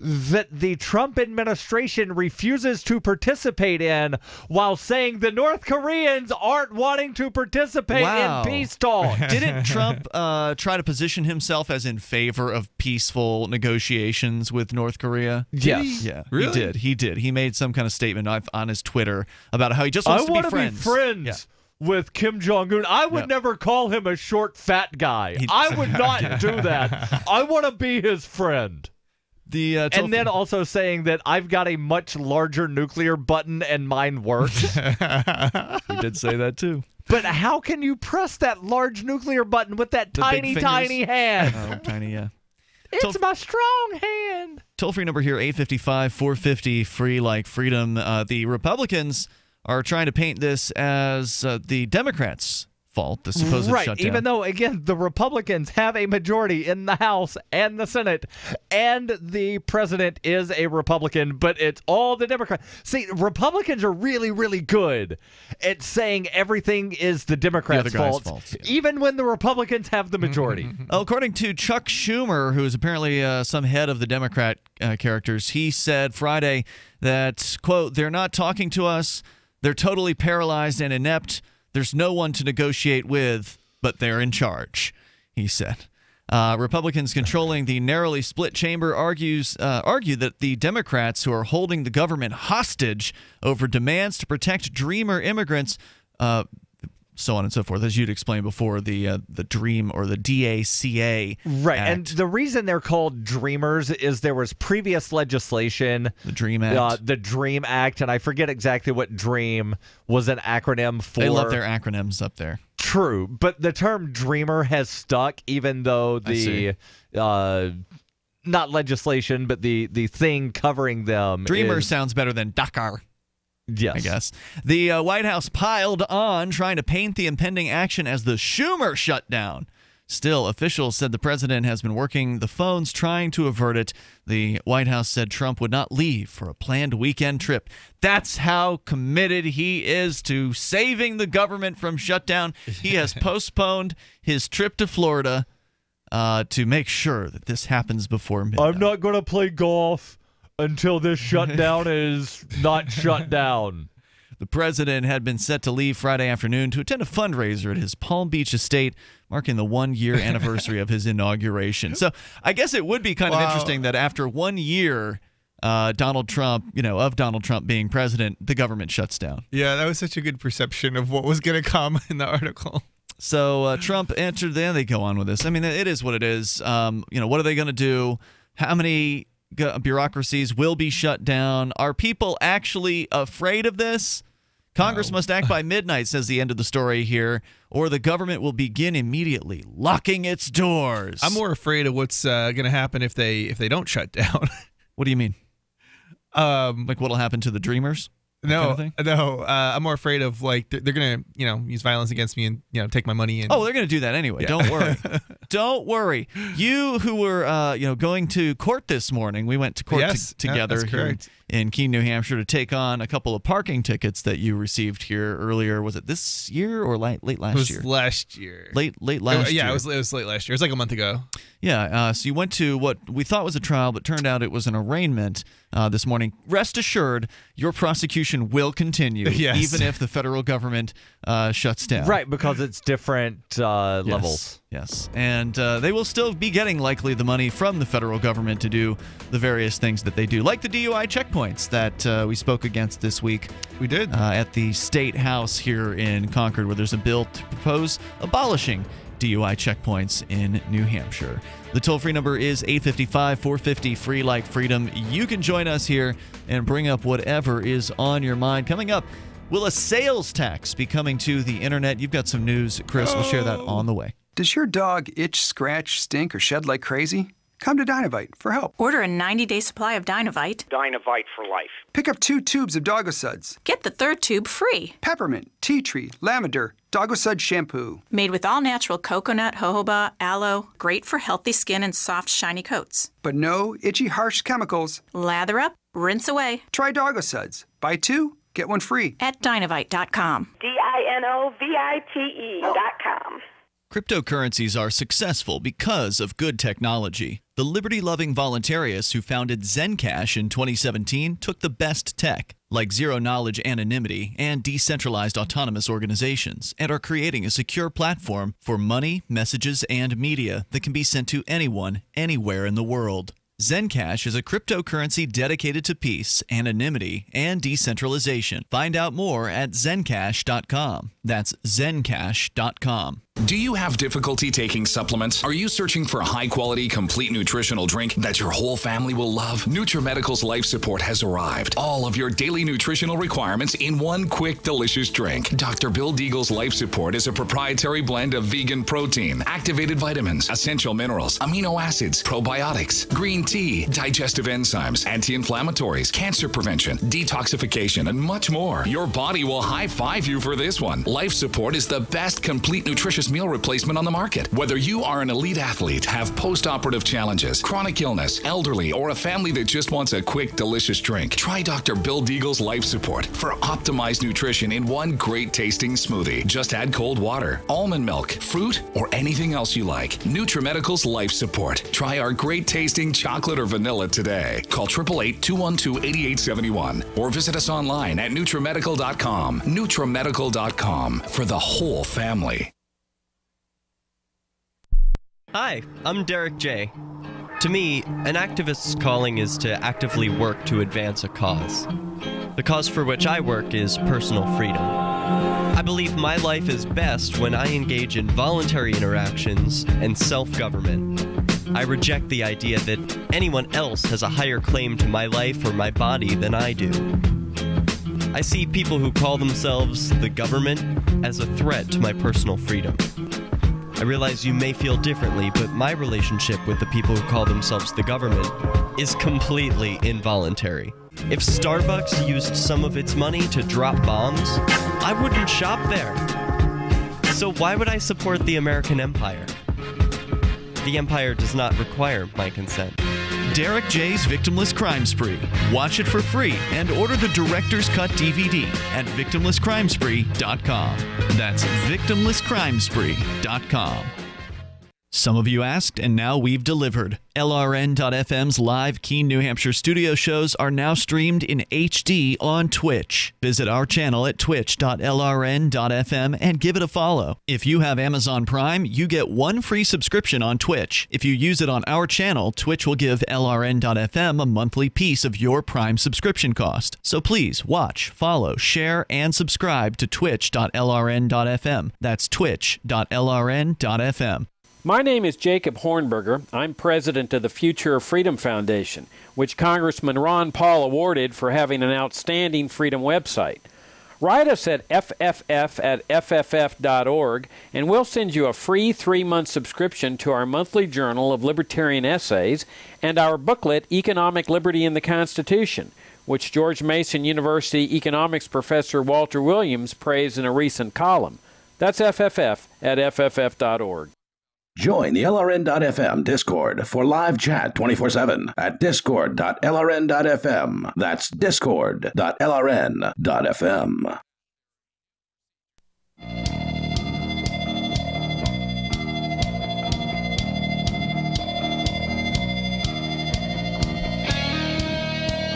That the Trump administration refuses to participate in, while saying the North Koreans aren't wanting to participate in peace talks. Didn't Trump try to position himself as in favor of peaceful negotiations with North Korea? Yes. Yeah, really? He did. He made some kind of statement on his Twitter about how he just wants to be friends. I want to be friends with Kim Jong-un. I would never call him a short, fat guy. I would not do that. I want to be his friend. And then also saying that I've got a much larger nuclear button and mine works. He did say that too. But how can you press that large nuclear button with that tiny hand? Oh, tiny, yeah. It's my strong hand. Toll-free number here, 855-450-FREE like freedom. The Republicans are trying to paint this as the Democrats' fault, the supposed shutdown. Even though, again, the Republicans have a majority in the House and the Senate, and the president is a Republican, but it's all the Democrats. See, Republicans are really, really good at saying everything is the Democrats' fault, even when the Republicans have the majority. According to Chuck Schumer, who is apparently some head of the Democrat characters, he said Friday that, quote, "They're not talking to us. They're totally paralyzed and inept. There's no one to negotiate with, but they're in charge," he said. Republicans controlling the narrowly split chamber argue that the Democrats, who are holding the government hostage over demands to protect dreamer immigrants, so on and so forth, as you'd explained before, the DREAM or the DACA Right, Act. and the reason they're called Dreamers is there was previous legislation, the DREAM Act, the DREAM Act, and I forget exactly what DREAM was an acronym for. They love their acronyms up there. True, but the term Dreamer has stuck, even though the not legislation, but the thing covering them. Dreamer sounds better than DACA. Yes. I guess. The White House piled on, trying to paint the impending action as the Schumer shutdown. Still, officials said the president has been working the phones trying to avert it. The White House said Trump would not leave for a planned weekend trip. That's how committed he is to saving the government from shutdown. He has postponed his trip to Florida to make sure that this happens before midnight. I'm not going to play golf until this shutdown is not shut down. The president had been set to leave Friday afternoon to attend a fundraiser at his Palm Beach estate, marking the 1-year anniversary of his inauguration. So I guess it would be kind of interesting that after 1 year, Donald Trump, of Donald Trump being president, the government shuts down. Yeah, that was such a good perception of what was going to come in the article. So Trump answered, then they go on with this. I mean, it is what it is. What are they going to do? How many bureaucracies will be shut down? Are people actually afraid of this? Congress must act by midnight, says the end of the story here, or the government will begin immediately locking its doors. I'm more afraid of what's going to happen if they don't shut down. What do you mean? Like what'll happen to the Dreamers? No, kind of no. I'm more afraid of they're gonna use violence against me and take my money. And they're gonna do that anyway. Yeah. Don't worry. Don't worry. You who were going to court this morning, we went to court together here in Keene, New Hampshire, to take on a couple of parking tickets that you received here earlier. Was it this year or late last year? It was last year. Late last year. Yeah, it was late last year. It was like a month ago. Yeah. So you went to what we thought was a trial, but turned out it was an arraignment this morning. Rest assured, your prosecution will continue, even if the federal government shuts down. Right, because it's different levels. Yes. And they will still be getting likely the money from the federal government to do the various things that they do, like the DUI checkpoints that we spoke against this week. We did. At the State House here in Concord, where there's a bill to propose abolishing DUI checkpoints in New Hampshire. The toll-free number is 855-450-FREE like freedom. You can join us here and bring up whatever is on your mind. Coming up, will a sales tax be coming to the internet? You've got some news, Chris. We'll share that on the way. Does your dog itch, scratch, stink, or shed like crazy? Come to Dynavite for help. Order a 90-day supply of Dynavite. Dynavite for life. Pick up 2 tubes of Doggo Suds. Get the 3rd tube free. Peppermint, tea tree, lavender, Doggo Sud shampoo. Made with all-natural coconut, jojoba, aloe. Great for healthy skin and soft, shiny coats. But no itchy, harsh chemicals. Lather up, rinse away. Try Doggo Suds. Buy 2, get 1 free. At Dynavite.com. DINOVITE.com. Cryptocurrencies are successful because of good technology. The liberty-loving voluntarists who founded Zencash in 2017 took the best tech, like zero-knowledge anonymity and decentralized autonomous organizations, and are creating a secure platform for money, messages, and media that can be sent to anyone, anywhere in the world. Zencash is a cryptocurrency dedicated to peace, anonymity, and decentralization. Find out more at Zencash.com. That's Zencash.com. Do you have difficulty taking supplements? Are you searching for a high-quality, complete nutritional drink that your whole family will love? NutriMedical's Life Support has arrived. All of your daily nutritional requirements in one quick, delicious drink. Dr. Bill Deagle's Life Support is a proprietary blend of vegan protein, activated vitamins, essential minerals, amino acids, probiotics, green tea, digestive enzymes, anti-inflammatories, cancer prevention, detoxification, and much more. Your body will high-five you for this one. Life Support is the best complete nutritious meal replacement on the market. Whether you are an elite athlete, have post-operative challenges, chronic illness, elderly, or a family that just wants a quick, delicious drink, try Dr. Bill Deagle's Life Support for optimized nutrition in one great tasting smoothie. Just add cold water, almond milk, fruit, or anything else you like. NutriMedical's Life Support. Try our great tasting chocolate or vanilla today. Call 888-212-8871 or visit us online at NutriMedical.com. NutriMedical.com for the whole family. Hi, I'm Derek J. To me, an activist's calling is to actively work to advance a cause. The cause for which I work is personal freedom. I believe my life is best when I engage in voluntary interactions and self-government. I reject the idea that anyone else has a higher claim to my life or my body than I do. I see people who call themselves the government as a threat to my personal freedom. I realize you may feel differently, but my relationship with the people who call themselves the government is completely involuntary. If Starbucks used some of its money to drop bombs, I wouldn't shop there. So why would I support the American empire? The empire does not require my consent. Derek J's Victimless Crime Spree. Watch it for free and order the Director's Cut DVD at victimlesscrimespree.com. That's victimlesscrimespree.com. Some of you asked, and now we've delivered. LRN.FM's live Keene, New Hampshire studio shows are now streamed in HD on Twitch. Visit our channel at twitch.lrn.fm and give it a follow. If you have Amazon Prime, you get one free subscription on Twitch. If you use it on our channel, Twitch will give LRN.FM a monthly piece of your Prime subscription cost. So please watch, follow, share, and subscribe to twitch.lrn.fm. That's twitch.lrn.fm. My name is Jacob Hornberger. I'm president of the Future of Freedom Foundation, which Congressman Ron Paul awarded for having an outstanding freedom website. Write us at fff@fff.org, and we'll send you a free 3-month subscription to our monthly journal of libertarian essays and our booklet, Economic Liberty in the Constitution, which George Mason University economics professor Walter Williams praised in a recent column. That's fff@fff.org. Join the LRN.FM Discord for live chat 24/7 at discord.lrn.fm. That's discord.lrn.fm.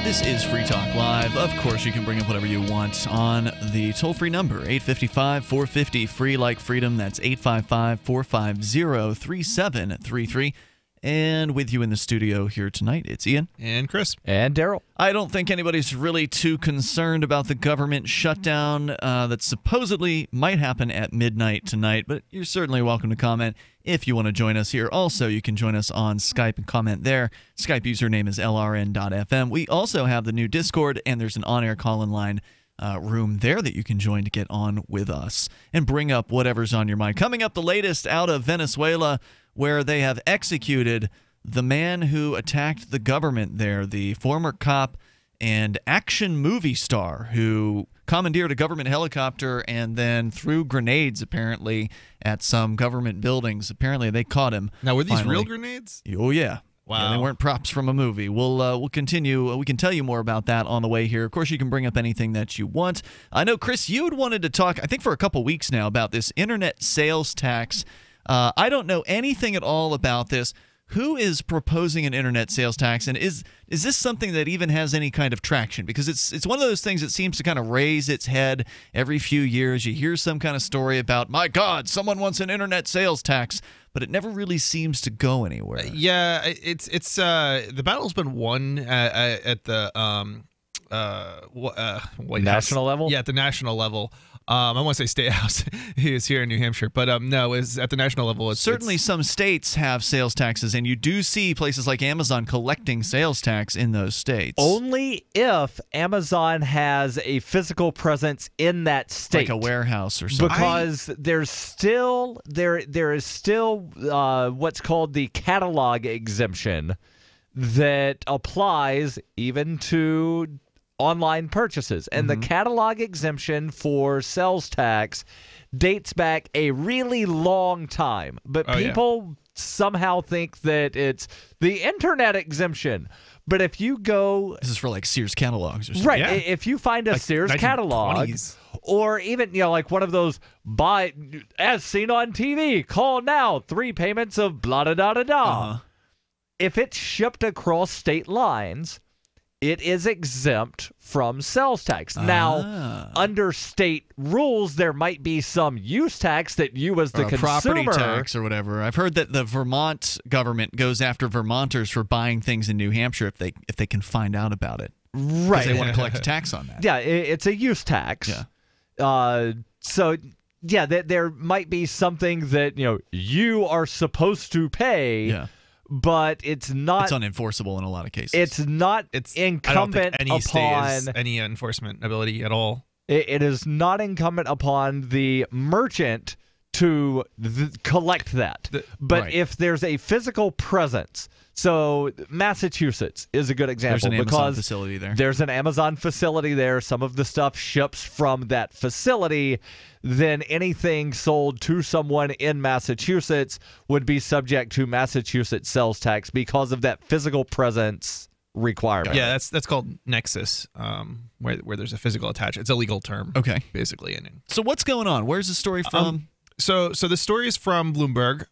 This is Free Talk Live. Of course, you can bring up whatever you want on the toll-free number, 855-450-FREE like freedom. That's 855-450-3733. And with you in the studio here tonight, it's Ian. And Chris. And Darryl. I don't think anybody's really too concerned about the government shutdown that supposedly might happen at midnight tonight, but you're certainly welcome to comment if you want to join us here. Also, you can join us on Skype and comment there. Skype username is lrn.fm. We also have the new Discord, and there's an on-air call-in line room there that you can join to get on with us and bring up whatever's on your mind. Coming up, the latest out of Venezuela, where they have executed the man who attacked the government there, the former cop and action movie star who commandeered a government helicopter and then threw grenades, apparently, at some government buildings. Apparently, they caught him. Now, were these finally. real grenades? Oh, yeah. Wow. Yeah, they weren't props from a movie. We'll continue. We can tell you more about that on the way here. Of course, you can bring up anything that you want. I know, Chris, you had wanted to talk, I think for a couple weeks now, about this internet sales tax. I don't know anything at all about this. Who is proposing an internet sales tax, and is this something that even has any kind of traction? Because it's one of those things that seems to kind of raise its head every few years. You hear some kind of story about, my God, someone wants an internet sales tax, but it never really seems to go anywhere. Yeah, it's the battle's been won at the White national House. level. Yeah, at the national level. I want to say State House. He is here in New Hampshire, but no, it's at the national level. Certainly, some states have sales taxes, and you do see places like Amazon collecting sales tax in those states. Only if Amazon has a physical presence in that state, like a warehouse or something. Because there is still what's called the catalog exemption that applies even to online purchases, and the catalog exemption for sales tax dates back a really long time, but people somehow think that it's the internet exemption. But if you go, this is for like Sears catalogs or something, right? Yeah. If you find a like Sears catalog, or even like one of those buy as seen on TV, call now, 3 payments of blah da da da da. If it's shipped across state lines, it is exempt from sales tax. Now, under state rules, there might be some use tax that you as the consumer... property tax or whatever. I've heard that the Vermont government goes after Vermonters for buying things in New Hampshire if they can find out about it. Right. Because they want to collect a tax on that. Yeah, it's a use tax. Yeah. So, yeah, there might be something that, you are supposed to pay... Yeah. But it's not. It's unenforceable in a lot of cases. It's not incumbent I don't think any upon state has any enforcement ability at all. It is not incumbent upon the merchant to collect that. But if there's a physical presence, so Massachusetts is a good example. There's an because Amazon facility there. There's an Amazon facility there. Some of the stuff ships from that facility. Then anything sold to someone in Massachusetts would be subject to Massachusetts sales tax because of that physical presence requirement. Yeah, that's called nexus, where there's a physical attachment. It's a legal term. Okay. Basically. So what's going on? Where's the story from? So the story is from Bloomberg,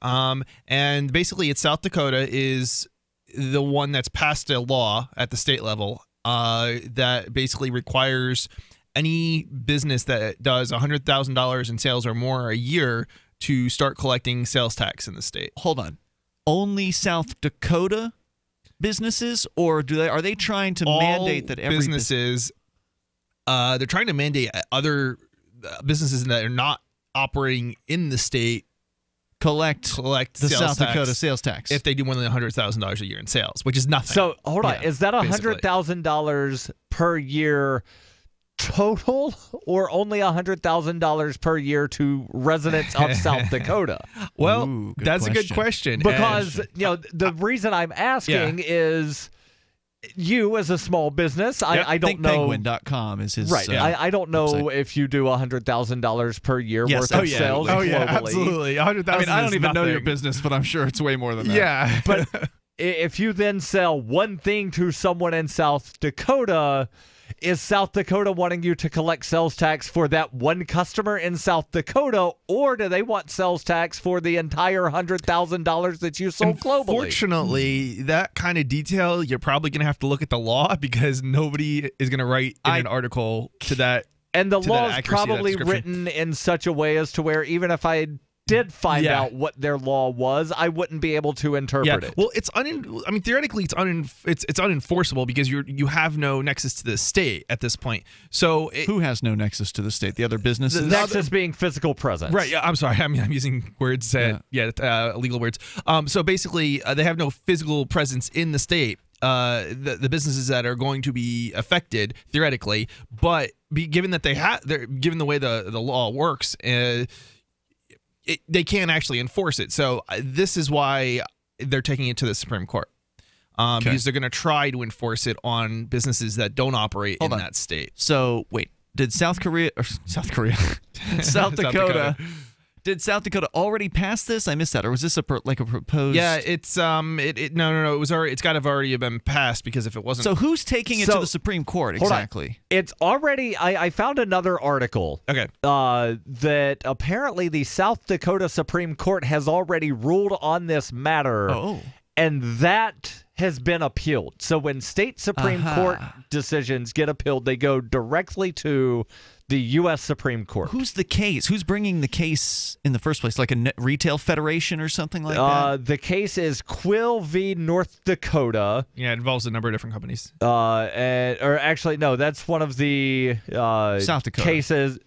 and basically it's South Dakota is the one that's passed a law at the state level that basically requires any business that does $100,000 in sales or more a year to start collecting sales tax in the state. Hold on. Only South Dakota businesses, or are they trying to mandate that every businesses? They're trying to mandate other businesses that are not operating in the state collect the South Dakota sales tax if they do more than $100,000 a year in sales, which is nothing. So hold on, is that $100,000 per year total, or only $100,000 per year to residents of South Dakota? Well, that's a good question. Because the reason I'm asking is, you as a small business, I don't know. Penguin.com is his right. I don't know website. If you do $100,000 per year worth of sales globally. Absolutely. $100,000. I mean, I don't even know your nothing. business, but I'm sure it's way more than that. Yeah, but if you then sell one thing to someone in South Dakota, is South Dakota wanting you to collect sales tax for that one customer in South Dakota, or do they want sales tax for the entire $100,000 that you sold globally? Fortunately, that kind of detail, you're probably going to have to look at the law, because nobody is going to write in an article to that. And the law is accuracy, probably written in such a way as to where even if I did find out what their law was, I wouldn't be able to interpret it. Well, theoretically, it's unenforceable because you have no nexus to the state at this point. So who has no nexus to the state? The other businesses. The nexus being physical presence. Right. Yeah. I'm sorry. I'm using words. Legal words. So basically, they have no physical presence in the state. The businesses that are going to be affected theoretically, but given that given the way the law works. They can't actually enforce it. So this is why they're taking it to the Supreme Court, because they're going to try to enforce it on businesses that don't operate in that state. So wait, did South Dakota, did South Dakota already pass this? I missed that, or was this a proposed? Yeah, it's no. It was already. It's got to have already been passed, because if it wasn't, so who's taking it to the Supreme Court exactly? It's already. I found another article. Okay. That apparently the South Dakota Supreme Court has already ruled on this matter. Oh. And that has been appealed. So when state Supreme Court decisions get appealed, they go directly to the U.S. Supreme Court. Who's the case? Who's bringing the case in the first place? Like a retail federation or something like that? The case is Quill v. North Dakota. Yeah, it involves a number of different companies. Or actually, no, that's one of the South Dakota cases.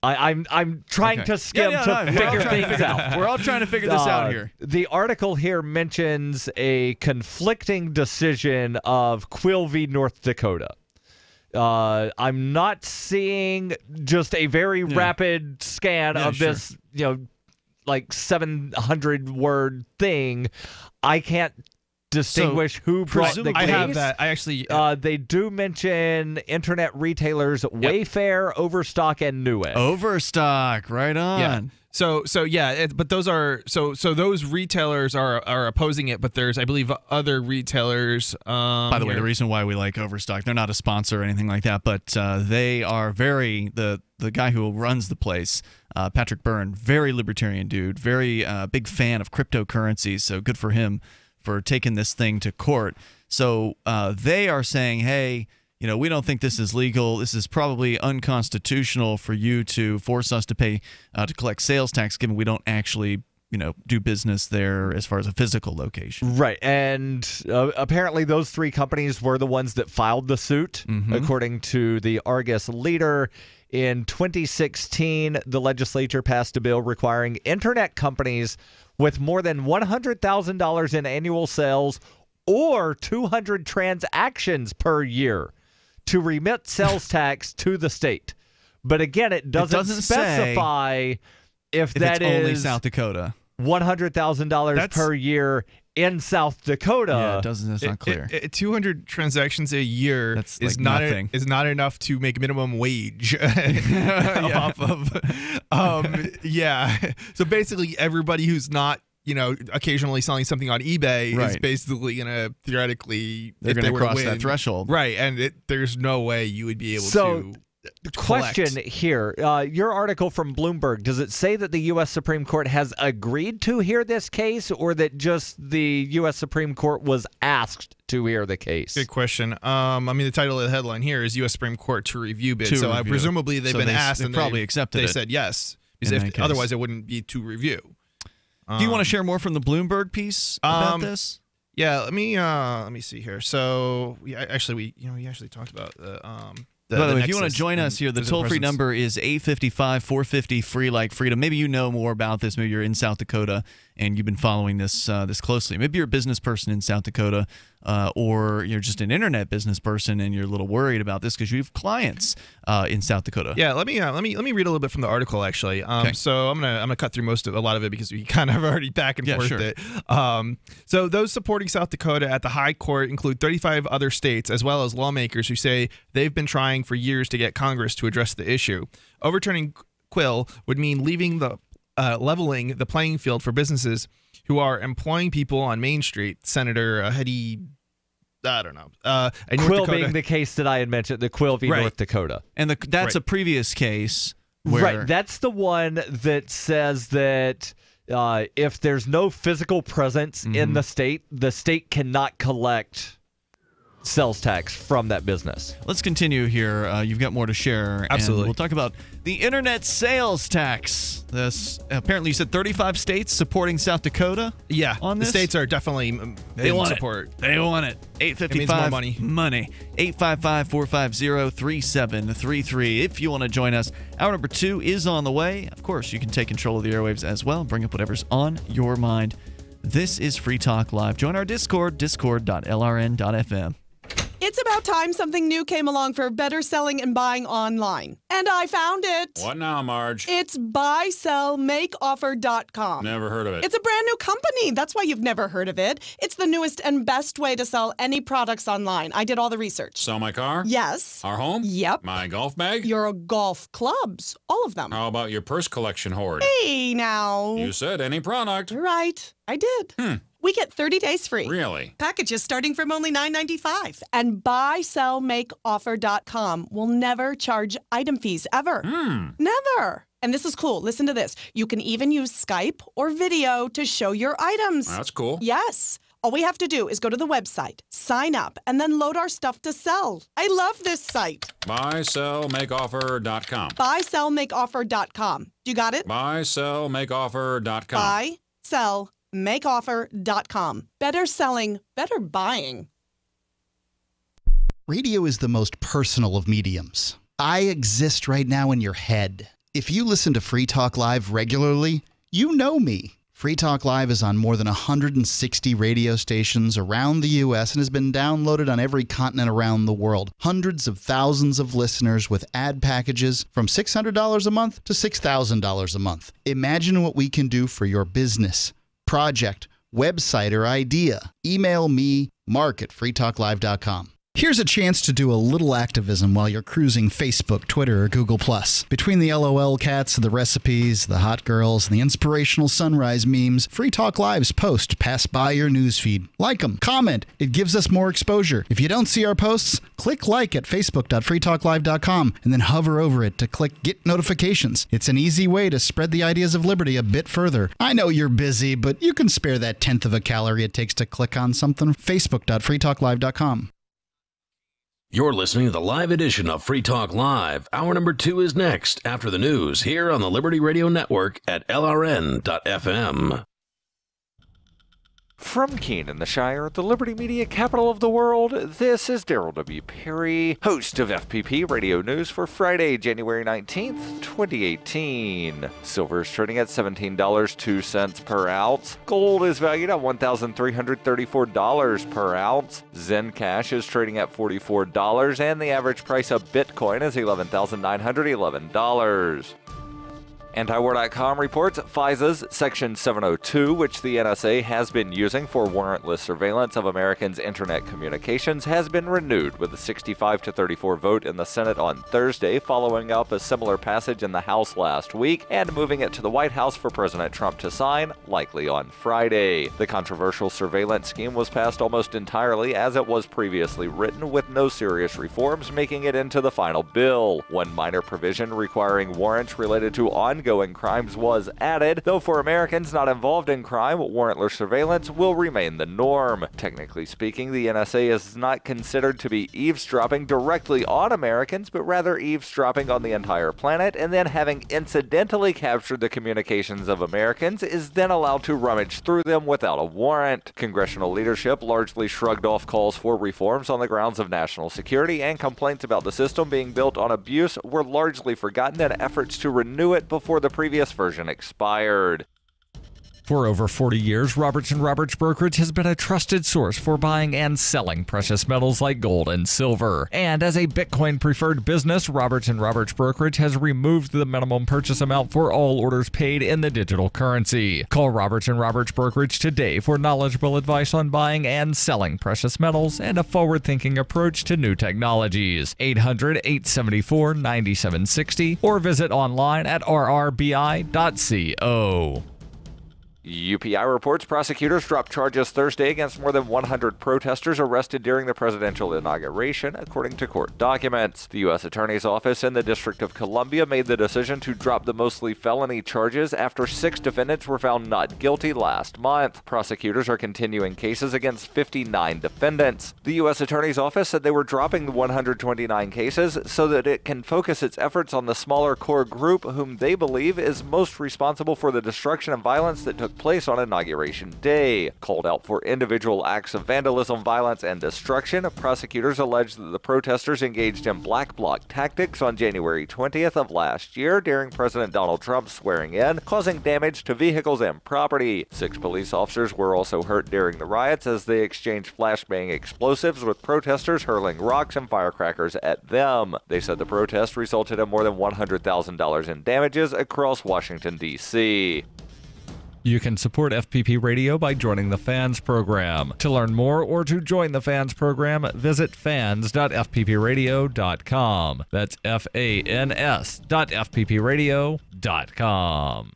I'm trying to skim to figure things out. We're all trying to figure this out here. The article here mentions a conflicting decision of Quill v. North Dakota. I'm not seeing just a very rapid scan of this, like 700-word thing. I can't distinguish who brought the case. I have that. I actually. They do mention internet retailers Wayfair, Overstock, and Newegg. Overstock, right on. Yeah. But those are those retailers are opposing it, but there's, I believe, other retailers. By the way, the reason why we like Overstock, they're not a sponsor or anything like that, but they are the guy who runs the place, Patrick Byrne, very libertarian dude, very big fan of cryptocurrencies. So good for him for taking this thing to court. So they are saying, hey, we don't think this is legal. This is probably unconstitutional for you to force us to pay to collect sales tax, given we don't actually, do business there as far as a physical location. Right. And apparently those three companies were the ones that filed the suit, according to the Argus Leader. In 2016, the legislature passed a bill requiring internet companies with more than $100,000 in annual sales or 200 transactions per year to remit sales tax to the state. But again, it doesn't specify if that is only South Dakota. $100,000 per year in South Dakota. Yeah, it doesn't. That's not clear. 200 transactions a year is not enough to make minimum wage off of. So basically, everybody who's not occasionally selling something on eBay is basically going to theoretically they're going to cross that threshold, right? And there's no way you would be able to. Question here. Your article from Bloomberg, does it say that the U.S. Supreme Court has agreed to hear this case, or that just the U.S. Supreme Court was asked to hear the case? Good question. The title of the headline here is U.S. Supreme Court to review bid. Presumably they've been asked and probably accepted it. They said yes. Because otherwise it wouldn't be to review. Do you want to share more from the Bloomberg piece about this? Yeah, let me see here. So we actually talked about By the way, if you want to join us here, the toll-free number is 855-450-FREE like freedom. Maybe you know more about this. Maybe you're in South Dakota and you've been following this closely. Maybe you're a business person in South Dakota, or you're just an internet business person and you're a little worried about this because you have clients in South Dakota. Yeah, let me read a little bit from the article actually. So I'm gonna cut through a lot of it because we kind of already back and forth it. So those supporting South Dakota at the High Court include 35 other states as well as lawmakers who say they've been trying for years to get Congress to address the issue. Overturning Quill would mean leveling the playing field for businesses who are employing people on Main Street. Senator Quill being the case that I had mentioned, the Quill v. North Dakota. And that's a previous case. Where that's the one that says that if there's no physical presence in the state cannot collect sales tax from that business. Let's continue here. You've got more to share. Absolutely. And we'll talk about the internet sales tax. This apparently you said 35 states supporting South Dakota. Yeah, on this. The states are definitely they want support. It. They want it. 855 money. 855-450-3733. If you want to join us, hour number 2 is on the way. Of course, you can take control of the airwaves as well. Bring up whatever's on your mind. This is Free Talk Live. Join our Discord, discord.lrn.fm. It's about time something new came along for better selling and buying online. And I found it. What now, Marge? It's buysellmakeoffer.com. Never heard of it. It's a brand new company. That's why you've never heard of it. It's the newest and best way to sell any products online. I did all the research. Sell my car? Yes. Our home? Yep. My golf bag? Your golf clubs. All of them. How about your purse collection hoard? Hey, now. You said any product. Right. I did. We get 30 days free. Really? Packages starting from only $9.95. And buysellmakeoffer.com will never charge item fees, ever. Never. And this is cool. Listen to this. You can even use Skype or video to show your items. That's cool. Yes. All we have to do is go to the website, sign up, and then load our stuff to sell. I love this site. Buysellmakeoffer.com. Buysellmakeoffer.com. You got it? Buysellmakeoffer.com. Buysellmakeoffer.com. Better selling, better buying. Radio is the most personal of mediums. I exist right now in your head. If you listen to Free Talk Live regularly, you know me. Free Talk Live is on more than 160 radio stations around the U.S. and has been downloaded on every continent around the world. Hundreds of thousands of listeners with ad packages from $600 a month to $6,000 a month. Imagine what we can do for your business, project, website, or idea. Email me, mark@freetalklive.com. Here's a chance to do a little activism while you're cruising Facebook, Twitter, or Google+. Between the LOL cats, the recipes, the hot girls, and the inspirational sunrise memes, Free Talk Live's posts pass by your newsfeed. Like them, comment. It gives us more exposure. If you don't see our posts, click like at facebook.freetalklive.com and then hover over it to click Get Notifications. It's an easy way to spread the ideas of liberty a bit further. I know you're busy, but you can spare that 1/10 of a calorie it takes to click on something. facebook.freetalklive.com. You're listening to the live edition of Free Talk Live. Hour number 2 is next after the news here on the Liberty Radio Network at LRN.FM. From Keene in the Shire, the Liberty Media capital of the world, this is Darryl W. Perry, host of FPP Radio News for Friday, January 19th, 2018. Silver is trading at $17.02 per ounce. Gold is valued at $1,334 per ounce. Zen Cash is trading at $44, and the average price of Bitcoin is $11,911. Antiwar.com reports FISA's Section 702, which the NSA has been using for warrantless surveillance of Americans' internet communications, has been renewed with a 65-34 vote in the Senate on Thursday, following up a similar passage in the House last week and moving it to the White House for President Trump to sign, likely on Friday. The controversial surveillance scheme was passed almost entirely as it was previously written, with no serious reforms making it into the final bill. One minor provision requiring warrants related to ongoing crimes was added, though for Americans not involved in crime, warrantless surveillance will remain the norm. Technically speaking, the NSA is not considered to be eavesdropping directly on Americans, but rather eavesdropping on the entire planet, and then having incidentally captured the communications of Americans is then allowed to rummage through them without a warrant. Congressional leadership largely shrugged off calls for reforms on the grounds of national security, and complaints about the system being built on abuse were largely forgotten in efforts to renew it before the previous version expired. For over 40 years, Roberts & Roberts Brokerage has been a trusted source for buying and selling precious metals like gold and silver. And as a Bitcoin-preferred business, Roberts & Roberts Brokerage has removed the minimum purchase amount for all orders paid in the digital currency. Call Roberts & Roberts Brokerage today for knowledgeable advice on buying and selling precious metals and a forward-thinking approach to new technologies. 800-874-9760 or visit online at rrbi.co. UPI reports prosecutors dropped charges Thursday against more than 100 protesters arrested during the presidential inauguration, according to court documents. The U.S. Attorney's Office in the District of Columbia made the decision to drop the mostly felony charges after 6 defendants were found not guilty last month. Prosecutors are continuing cases against 59 defendants. The U.S. Attorney's Office said they were dropping the 129 cases so that it can focus its efforts on the smaller core group whom they believe is most responsible for the destruction and violence that took place on Inauguration Day. Called out for individual acts of vandalism, violence, and destruction, prosecutors allege that the protesters engaged in black bloc tactics on January 20th of last year during President Donald Trump's swearing in, causing damage to vehicles and property. 6 police officers were also hurt during the riots as they exchanged flashbang explosives with protesters hurling rocks and firecrackers at them. They said the protest resulted in more than $100,000 in damages across Washington, D.C. You can support FPP Radio by joining the Fans program. To learn more or to join the Fans program, visit fans.fppradio.com. That's fans.fppradio.com.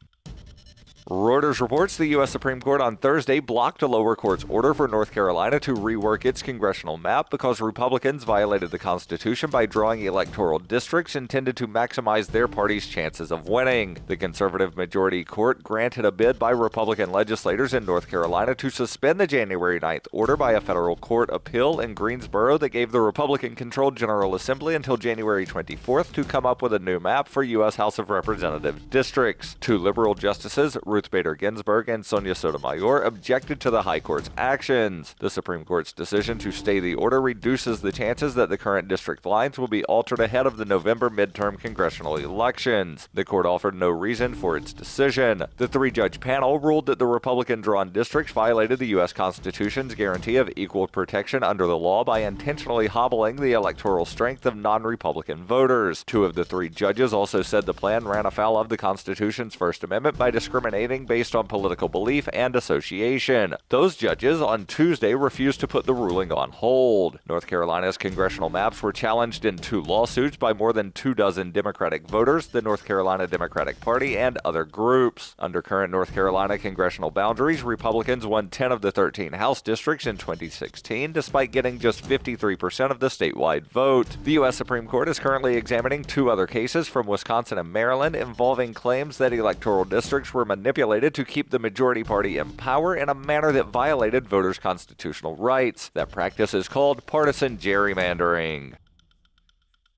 Reuters reports the U.S. Supreme Court on Thursday blocked a lower court's order for North Carolina to rework its congressional map because Republicans violated the Constitution by drawing electoral districts intended to maximize their party's chances of winning. The conservative majority court granted a bid by Republican legislators in North Carolina to suspend the January 9th order by a federal court appeal in Greensboro that gave the Republican-controlled General Assembly until January 24th to come up with a new map for U.S. House of Representatives districts. 2 liberal justices, Ruth Bader Ginsburg and Sonia Sotomayor, objected to the High Court's actions. The Supreme Court's decision to stay the order reduces the chances that the current district lines will be altered ahead of the November midterm congressional elections. The court offered no reason for its decision. The 3-judge panel ruled that the Republican-drawn districts violated the U.S. Constitution's guarantee of equal protection under the law by intentionally hobbling the electoral strength of non-Republican voters. 2 of the 3 judges also said the plan ran afoul of the Constitution's First Amendment by discriminating based on political belief and association. Those judges on Tuesday refused to put the ruling on hold. North Carolina's congressional maps were challenged in 2 lawsuits by more than 24 Democratic voters, the North Carolina Democratic Party, and other groups. Under current North Carolina congressional boundaries, Republicans won 10 of the 13 House districts in 2016, despite getting just 53% of the statewide vote. The U.S. Supreme Court is currently examining 2 other cases from Wisconsin and Maryland involving claims that electoral districts were manipulated to keep the majority party in power in a manner that violated voters' constitutional rights. That practice is called partisan gerrymandering.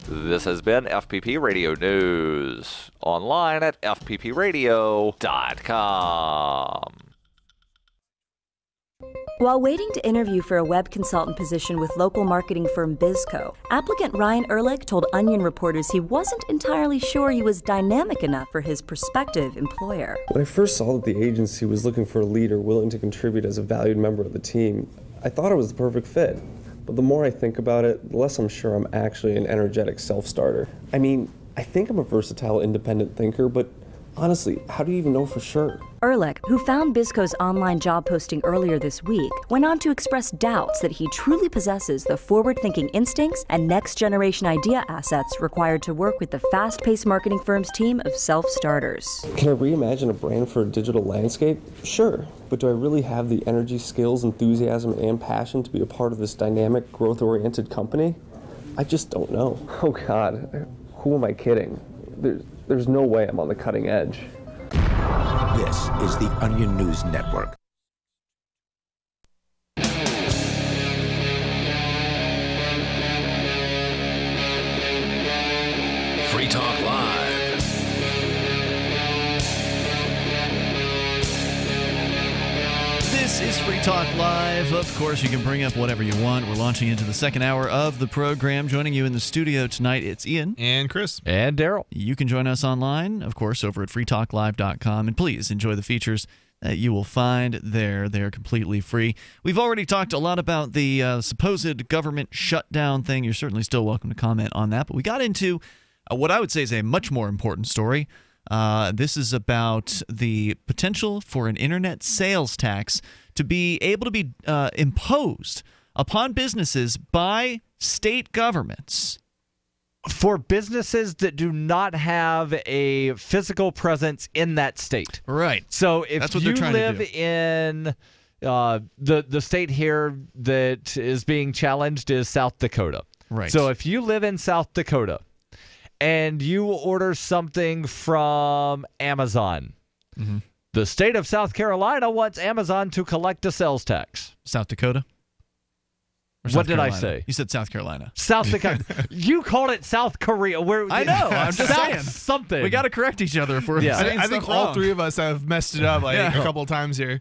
This has been FPP Radio News. Online at fppradio.com. While waiting to interview for a web consultant position with local marketing firm Bizco, applicant Ryan Ehrlich told Onion reporters he wasn't entirely sure he was dynamic enough for his prospective employer. When I first saw that the agency was looking for a leader willing to contribute as a valued member of the team, I thought it was the perfect fit. But the more I think about it, the less I'm sure I'm actually an energetic self-starter. I mean, I think I'm a versatile independent thinker, but Honestly, how do you even know for sure? Ehrlich, who found Bisco's online job posting earlier this week, went on to express doubts that he truly possesses the forward-thinking instincts and next-generation idea assets required to work with the fast-paced marketing firm's team of self-starters. Can I reimagine a brand for a digital landscape? Sure, but do I really have the energy, skills, enthusiasm, and passion to be a part of this dynamic, growth-oriented company? I just don't know. Oh God, who am I kidding? There's no way I'm on the cutting edge. This is the Onion News Network. Free Talk Live. This is Free Talk Live. Of course, you can bring up whatever you want. We're launching into the second hour of the program. Joining you in the studio tonight, it's Ian. And Chris. And Darryl. You can join us online, of course, over at freetalklive.com. And please enjoy the features that you will find there. They're completely free. We've already talked a lot about the supposed government shutdown thing. You're certainly still welcome to comment on that. But we got into what I would say is a much more important story. This is about the potential for an internet sales tax to be able to be imposed upon businesses by state governments. For businesses that do not have a physical presence in that state. Right. So if That's what you they're trying to live do. in the state here that is being challenged is South Dakota. Right. So if you live in South Dakota and you order something from Amazon, the state of South Carolina wants Amazon to collect a sales tax. South Dakota? Or What South did I Carolina? say? You said South Carolina. South Dakota. You called it South Korea. I know. I'm just South saying. something. We got to correct each other if we're saying I think stuff all wrong. three of us have messed it up a couple of times here.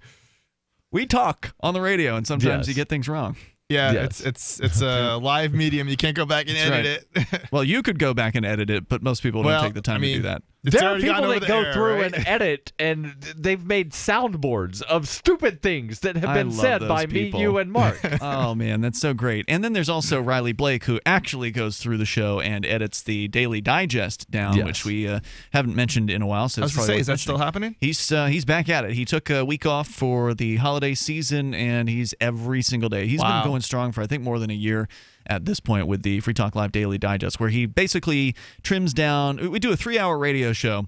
We talk on the radio, and sometimes you get things wrong. Yeah, Yes. it's a live medium. You can't go back and edit it. Well, you could go back and edit it, but most people don't take the time to do that. It's There are already gone people over that the go air, through right? and edit, and they've made soundboards of stupid things that have I been love said those by people. me, you, and Mark. Oh, man, that's so great. And then there's also Riley Blake, who actually goes through the show and edits the Daily Digest down, Yes. which we haven't mentioned in a while. So I was it's going to probably say, is that worth still happening? He's back at it. He took a week off for the holiday season, and he's every single day. He's been going strong for, I think, more than a year at this point with the Free Talk Live Daily Digest, where he basically trims down. We do a 3-hour radio show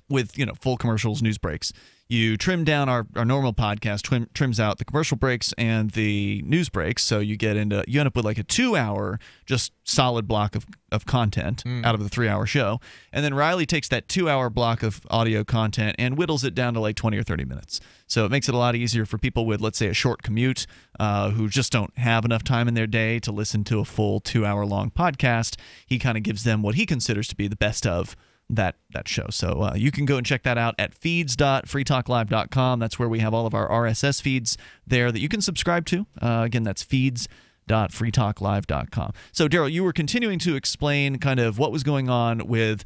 with full commercials, news breaks. You trim down our normal podcast, trims out the commercial breaks and the news breaks, so you end up with like a 2-hour just solid block of content out of the 3-hour show. And then Riley takes that 2-hour block of audio content and whittles it down to like 20 or 30 minutes. So it makes it a lot easier for people with, let's say, a short commute who just don't have enough time in their day to listen to a full 2-hour-long podcast. He kind of gives them what he considers to be the best of that show. So you can go and check that out at feeds.freetalklive.com. That's where we have all of our RSS feeds there that you can subscribe to. Again, that's feeds.freetalklive.com. So, Darryl, you were continuing to explain kind of what was going on with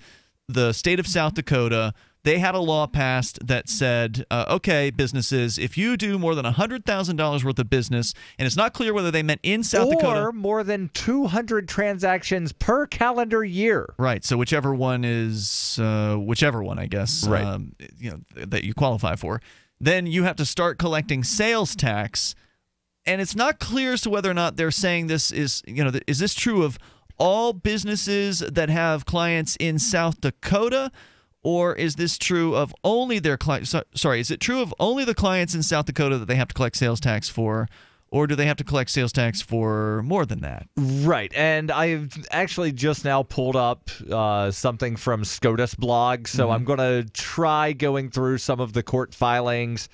the state of South Dakota. They had a law passed that said, okay, businesses, if you do more than $100,000 worth of business, and it's not clear whether they meant in South Dakota. Or more than 200 transactions per calendar year. Right. So whichever one, I guess, Right. That you qualify for, then you have to start collecting sales tax. And it's not clear as to whether or not they're saying this is, is this true of all businesses that have clients in South Dakota? Or is this true of only their clients? Sorry, is it true of only the clients in South Dakota that they have to collect sales tax for? Or do they have to collect sales tax for more than that? Right. And I've actually just now pulled up something from SCOTUS blog. So I'm going to try going through some of the court filings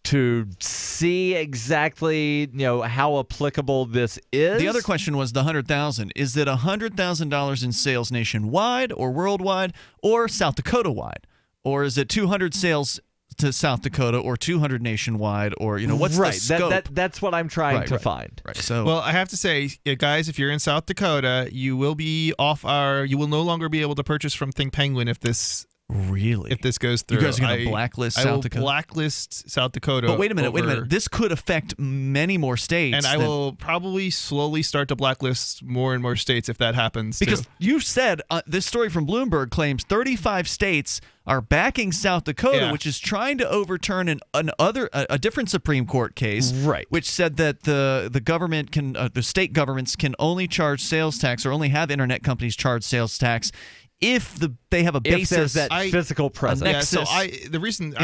to see exactly, how applicable this is. The other question was the $100,000. Is it $100,000 in sales nationwide or worldwide or South Dakota wide? Or is it 200 sales to South Dakota or 200 nationwide, or what's the scope? That's what I'm trying to find. Right. So, well, I have to say, guys, if you're in South Dakota, you will be you will no longer be able to purchase from Think Penguin if this Really? If this goes through. You guys are going to blacklist South Dakota? I will blacklist South Dakota. But wait a minute. This could affect many more states. And I will probably slowly start to blacklist more and more states if that happens. Because you said this story from Bloomberg claims 35 states are backing South Dakota, which is trying to overturn a different Supreme Court case, right? Which said that the government can, the state governments can only charge sales tax or only have internet companies charge sales tax if they have a basis, that physical presence. Yeah, so the reason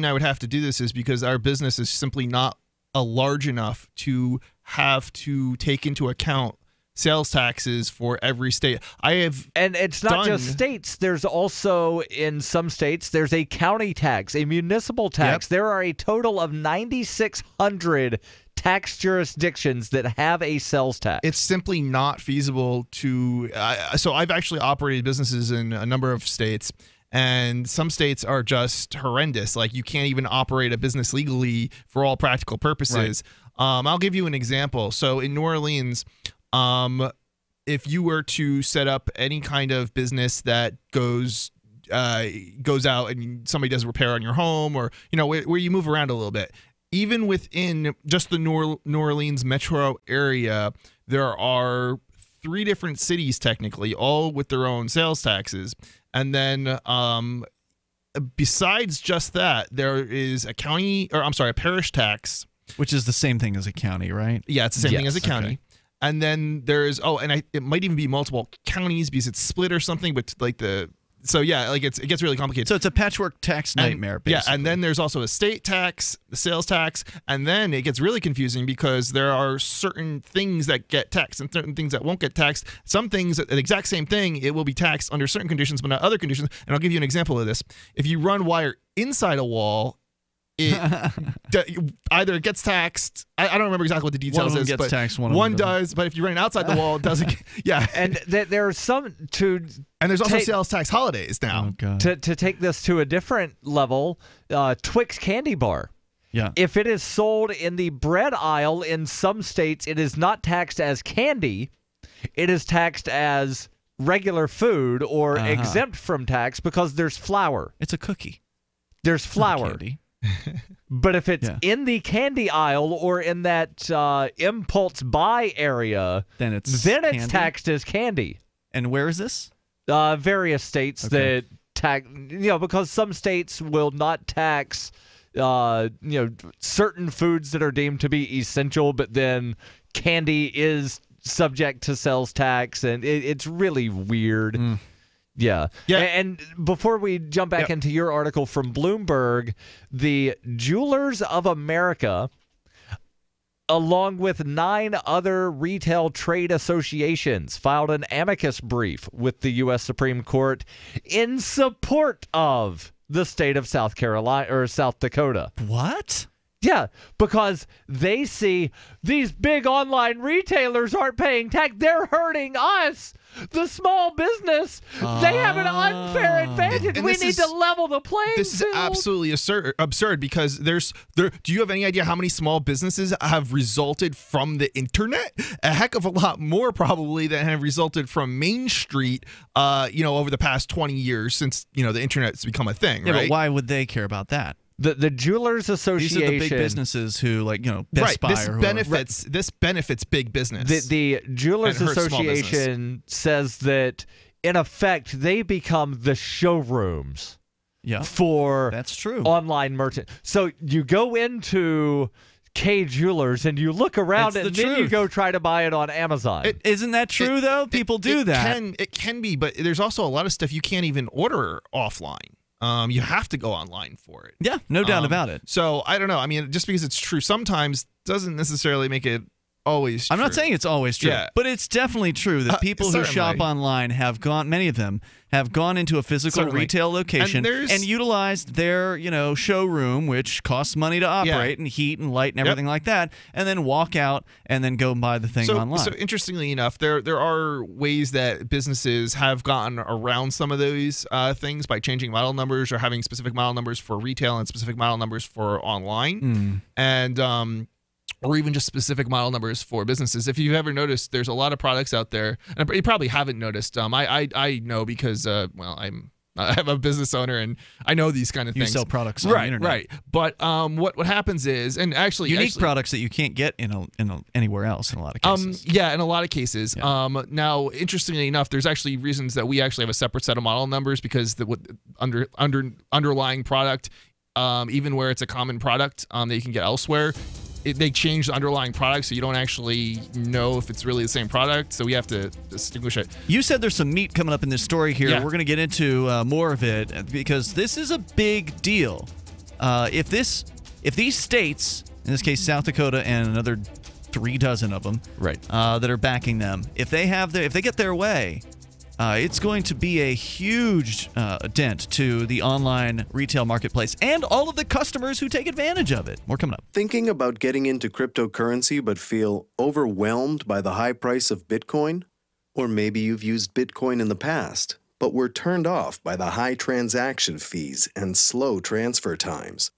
I would have to do this is because our business is simply not large enough to have to take into account sales taxes for every state. And it's not just states. There's also, in some states, there's a county tax, a municipal tax. Yep. There are a total of 9,600 tax jurisdictions that have a sales tax. It's simply not feasible to. So I've actually operated businesses in a number of states, and some states are just horrendous. Like you can't even operate a business legally for all practical purposes. Right. I'll give you an example. So in New Orleans, if you were to set up any kind of business that goes out and somebody does a repair on your home, or where you move around a little bit. Even within just the New Orleans metro area, there are 3 different cities technically, all with their own sales taxes. And then besides just that, there is a parish tax. Which is the same thing as a county, right? Yeah, it's the same thing as a county. Okay. And then there's, it might even be multiple counties because it's split or something, but it gets really complicated. So it's a patchwork tax nightmare, basically. Yeah, and then there's also a state tax, the sales tax, and then it gets really confusing because there are certain things that get taxed and certain things that won't get taxed. Some things, the exact same thing, it will be taxed under certain conditions, but not other conditions. And I'll give you an example of this. If you run wire inside a wall, either it gets taxed. I don't remember exactly what the details one is. Gets but taxed, one does. But if you run it outside the wall, it doesn't. Yeah, and there are some and there's also sales tax holidays now. To take this to a different level, Twix candy bar. Yeah. If it is sold in the bread aisle in some states, it is not taxed as candy. It is taxed as regular food or exempt from tax because there's flour. It's a cookie. There's flour. Candy. But if it's in the candy aisle or in that impulse buy area, then it's taxed as candy. And where is this? Various states that tax, because some states will not tax, certain foods that are deemed to be essential, but then candy is subject to sales tax, and it's really weird. Yeah. And before we jump back into your article from Bloomberg, the Jewelers of America, along with 9 other retail trade associations, filed an amicus brief with the U.S. Supreme Court in support of the state of South Dakota. What? Yeah, because they see these big online retailers aren't paying tax. They're hurting us, the small business. They have an unfair advantage. We need to level the playing field. This is absolutely absurd because do you have any idea how many small businesses have resulted from the internet? A heck of a lot more probably than have resulted from Main Street, over the past 20 years since, the internet's become a thing, yeah, right? But why would they care about that? The Jewelers Association. These are the big businesses who, Best Buy or whoever. This benefits big business. The Jewelers Association says that, in effect, they become the showrooms for that's true. Online merchants. So you go into K Jewelers and you look around and then you go try to buy it on Amazon. Isn't that true, though? People do that. It can be, but there's also a lot of stuff you can't even order offline. You have to go online for it. Yeah, no doubt about it. So I don't know. I mean, just because it's true sometimes doesn't necessarily make it always true. I'm not saying it's always true, but it's definitely true that people who shop online many of them have gone into a physical retail location and utilized their, showroom, which costs money to operate and heat and light and everything like that, and then walk out and then go buy the thing online. So interestingly enough, there are ways that businesses have gotten around some of those things by changing model numbers or having specific model numbers for retail and specific model numbers for online. And or even just specific model numbers for businesses. If you've ever noticed, there's a lot of products out there, and you probably haven't noticed. I know because I'm I'm a business owner, and I know these kind of things. You sell products on the internet. Right. But what happens is, and actually unique products that you can't get anywhere else in a lot of cases. Yeah, in a lot of cases. Yeah. Now, interestingly enough, there's actually reasons that we actually have a separate set of model numbers because the underlying product, even where it's a common product that you can get elsewhere, they change the underlying product, so you don't actually know if it's really the same product. So we have to distinguish it. You said there's some meat coming up in this story here. Yeah. We're going to get into more of it because this is a big deal. If these states, in this case South Dakota and another 36 of them, right, that are backing them, if they get their way, it's going to be a huge dent to the online retail marketplace and all of the customers who take advantage of it. More coming up. Thinking about getting into cryptocurrency but feel overwhelmed by the high price of Bitcoin? Or maybe you've used Bitcoin in the past, but were turned off by the high transaction fees and slow transfer times.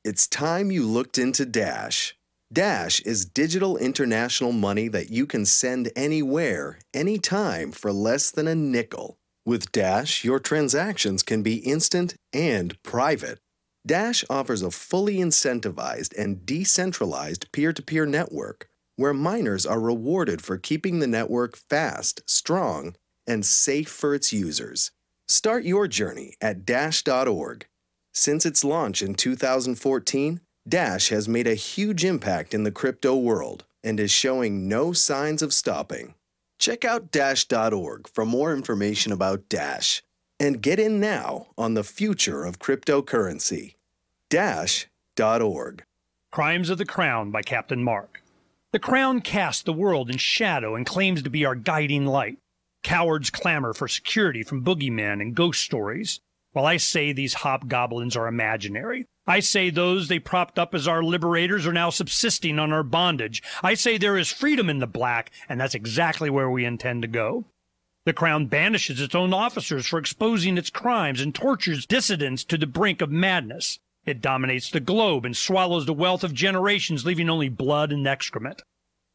It's time you looked into Dash. Dash is digital international money that you can send anywhere, anytime for less than a nickel. With Dash, your transactions can be instant and private. Dash offers a fully incentivized and decentralized peer-to-peer network where miners are rewarded for keeping the network fast, strong, and safe for its users. Start your journey at Dash.org. Since its launch in 2014, Dash has made a huge impact in the crypto world and is showing no signs of stopping. Check out Dash.org for more information about Dash and get in now on the future of cryptocurrency. Dash.org. Crimes of the Crown by Captain Mark. The Crown casts the world in shadow and claims to be our guiding light. Cowards clamor for security from boogeymen and ghost stories, while I say these hobgoblins are imaginary. I say those they propped up as our liberators are now subsisting on our bondage. I say there is freedom in the black, and that's exactly where we intend to go. The Crown banishes its own officers for exposing its crimes and tortures dissidents to the brink of madness. It dominates the globe and swallows the wealth of generations, leaving only blood and excrement.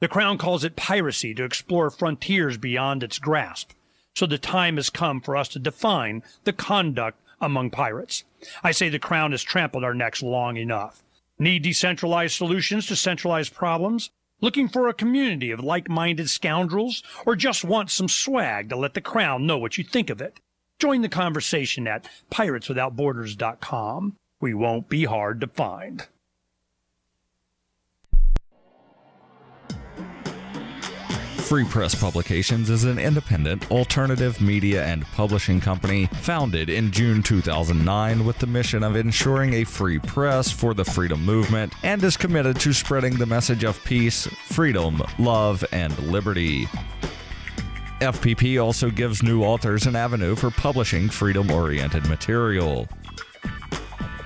The Crown calls it piracy to explore frontiers beyond its grasp. So the time has come for us to define the conduct among pirates. I say the Crown has trampled our necks long enough. Need decentralized solutions to centralized problems? Looking for a community of like-minded scoundrels? Or just want some swag to let the Crown know what you think of it? Join the conversation at pirateswithoutborders.com. We won't be hard to find. Free Press Publications is an independent, alternative media and publishing company founded in June 2009 with the mission of ensuring a free press for the freedom movement and is committed to spreading the message of peace, freedom, love, and liberty. FPP also gives new authors an avenue for publishing freedom-oriented material.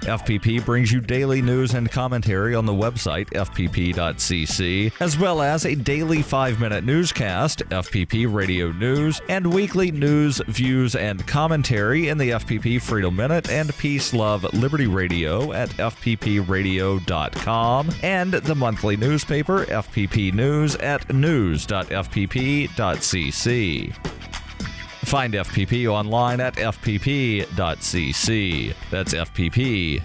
FPP brings you daily news and commentary on the website fpp.cc, as well as a daily 5-minute newscast, FPP Radio News, and weekly news, views, and commentary in the FPP Freedom Minute and Peace, Love, Liberty Radio at fppradio.com, and the monthly newspaper FPP News at news.fpp.cc. Find FPP online at fpp.cc. That's fpp.cc,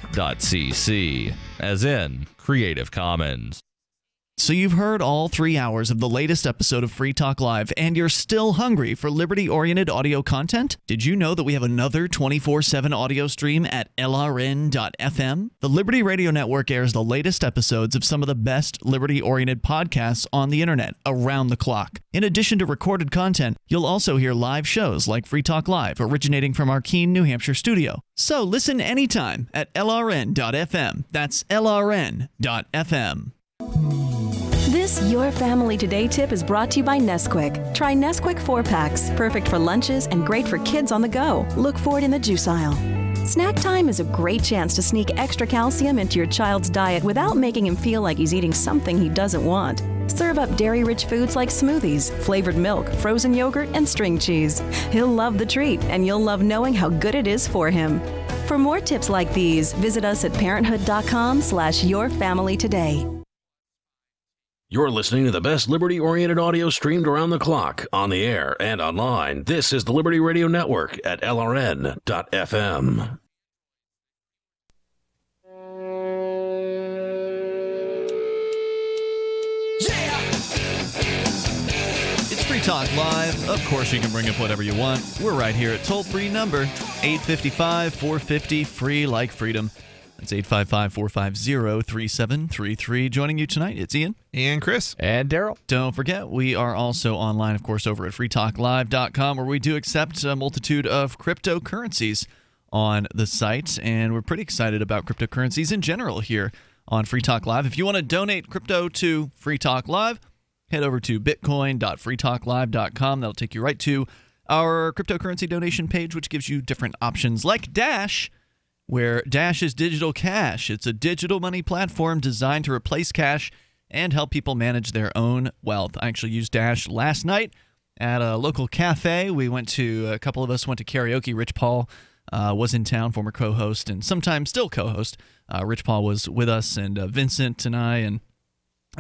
as in Creative Commons. So you've heard all 3 hours of the latest episode of Free Talk Live, and you're still hungry for liberty-oriented audio content? Did you know that we have another 24/7 audio stream at LRN.FM? The Liberty Radio Network airs the latest episodes of some of the best liberty-oriented podcasts on the internet around the clock. In addition to recorded content, you'll also hear live shows like Free Talk Live, originating from our Keene, New Hampshire studio. So listen anytime at LRN.FM. That's LRN.FM. This Your Family Today tip is brought to you by Nesquik. Try Nesquik 4-packs, perfect for lunches and great for kids on the go. Look for it in the juice aisle. Snack time is a great chance to sneak extra calcium into your child's diet without making him feel like he's eating something he doesn't want. Serve up dairy-rich foods like smoothies, flavored milk, frozen yogurt, and string cheese. He'll love the treat, and you'll love knowing how good it is for him. For more tips like these, visit us at parenthood.com/yourfamilytoday. You're listening to the best liberty-oriented audio streamed around the clock, on the air, and online. This is the Liberty Radio Network at LRN.FM. It's Free Talk Live. Of course, you can bring up whatever you want. We're right here at toll-free number 855-450-FREE like freedom. That's 855-450-3733. Joining you tonight, it's Ian. And Chris. And Darryl. Don't forget, we are also online, of course, over at freetalklive.com, where we do accept a multitude of cryptocurrencies on the site. And we're pretty excited about cryptocurrencies in general here on Free Talk Live. If you want to donate crypto to Free Talk Live, head over to bitcoin.freetalklive.com. That'll take you right to our cryptocurrency donation page, which gives you different options like Dash, where Dash is digital cash. It's a digital money platform designed to replace cash and help people manage their own wealth. I actually used Dash last night at a local cafe. A couple of us went to karaoke. Rich Paul was in town, former co-host and sometimes still co-host. Rich Paul was with us, and Vincent and I and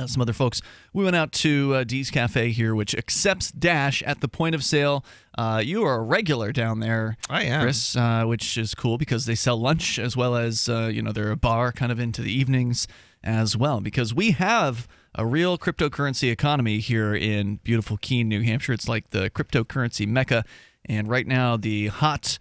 some other folks. We went out to Dee's Cafe here, which accepts Dash at the point of sale. You are a regular down there, I am, Chris, which is cool because they sell lunch as well as, they're a bar kind of into the evenings as well, because we have a real cryptocurrency economy here in beautiful Keene, New Hampshire. It's like the cryptocurrency mecca, and right now the hot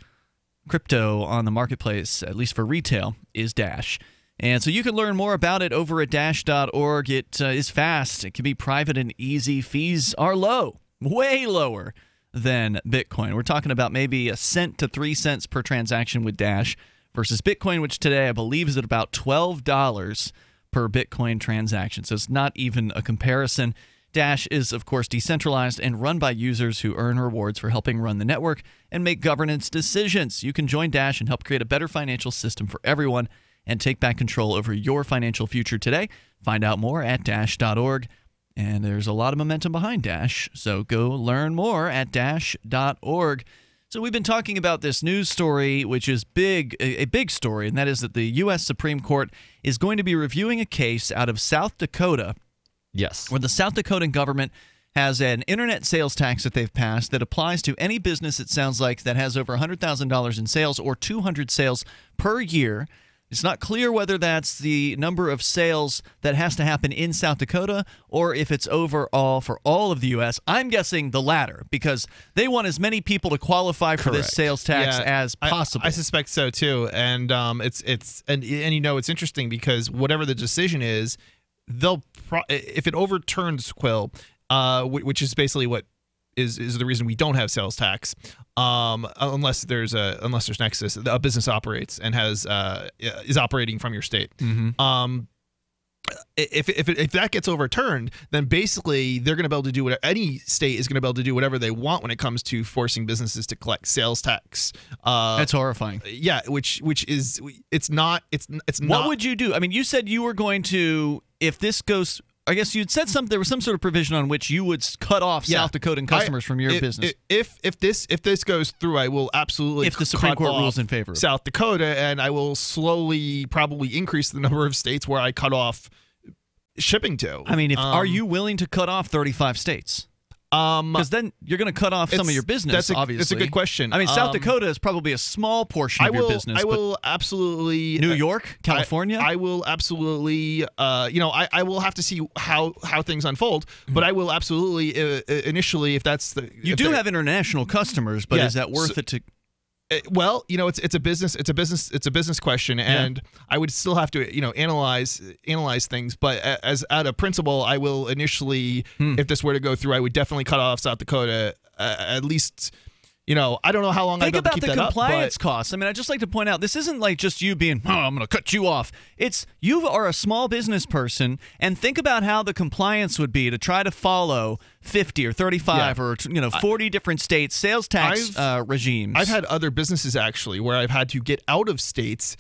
crypto on the marketplace, at least for retail, is Dash. And so you can learn more about it over at dash.org. It is fast. It can be private and easy. Fees are low, way lower than Bitcoin. We're talking about maybe 1 cent to 3 cents per transaction with Dash versus Bitcoin, which today I believe is at about $12 per Bitcoin transaction. So it's not even a comparison. Dash is, of course, decentralized and run by users who earn rewards for helping run the network and make governance decisions. You can join Dash and help create a better financial system for everyone and take back control over your financial future today. Find out more at dash.org. And there's a lot of momentum behind Dash, so go learn more at dash.org. So we've been talking about this news story, which is a big story, and that is that the U.S. Supreme Court is going to be reviewing a case out of South Dakota. Yes. Where the South Dakotan government has an internet sales tax that they've passed that applies to any business, it sounds like, that has over $100,000 in sales or 200 sales per year. It's not clear whether that's the number of sales that has to happen in South Dakota or if it's overall for all of the U.S. I'm guessing the latter, because they want as many people to qualify for this sales tax as possible. I suspect so too, and it's interesting because whatever the decision is, if it overturns Quill, which is basically what is the reason we don't have sales tax, unless there's nexus, a business operates and is operating from your state. Mm-hmm. If that gets overturned, then basically they're going to be able to do what any state is going to be able to do whatever they want when it comes to forcing businesses to collect sales tax. That's horrifying. Yeah, which is it's not. What would you do? I mean, you said you were going to, if this goes. I guess you'd said there was some sort of provision on which you would cut off South Dakotan customers from your business. If this goes through, I will absolutely. If the Supreme Court rules in favor of South Dakota, and I will slowly probably increase the number of states where I cut off shipping to. I mean, are you willing to cut off 35 states? Because then you're going to cut off some of your business, obviously. That's a good question. I mean, South Dakota is probably a small portion of your business. I will absolutely. New York, California? I will absolutely, I will have to see how things unfold, but I will absolutely, initially, if that's the. You do have international customers, but is that worth it to. Well, it's a business question, and I would still have to analyze things. But as out of principle, I will initially, if this were to go through, I would definitely cut off South Dakota. At least, I don't know how long I'd be able to keep that up. Think about the compliance costs. I mean, I'd just like to point out, this isn't like just you being, I'm going to cut you off. It's you are a small business person, and think about how the compliance would be to try to follow 50 or 35 or 40 different states' sales tax regimes. I've had other businesses actually where I've had to get out of states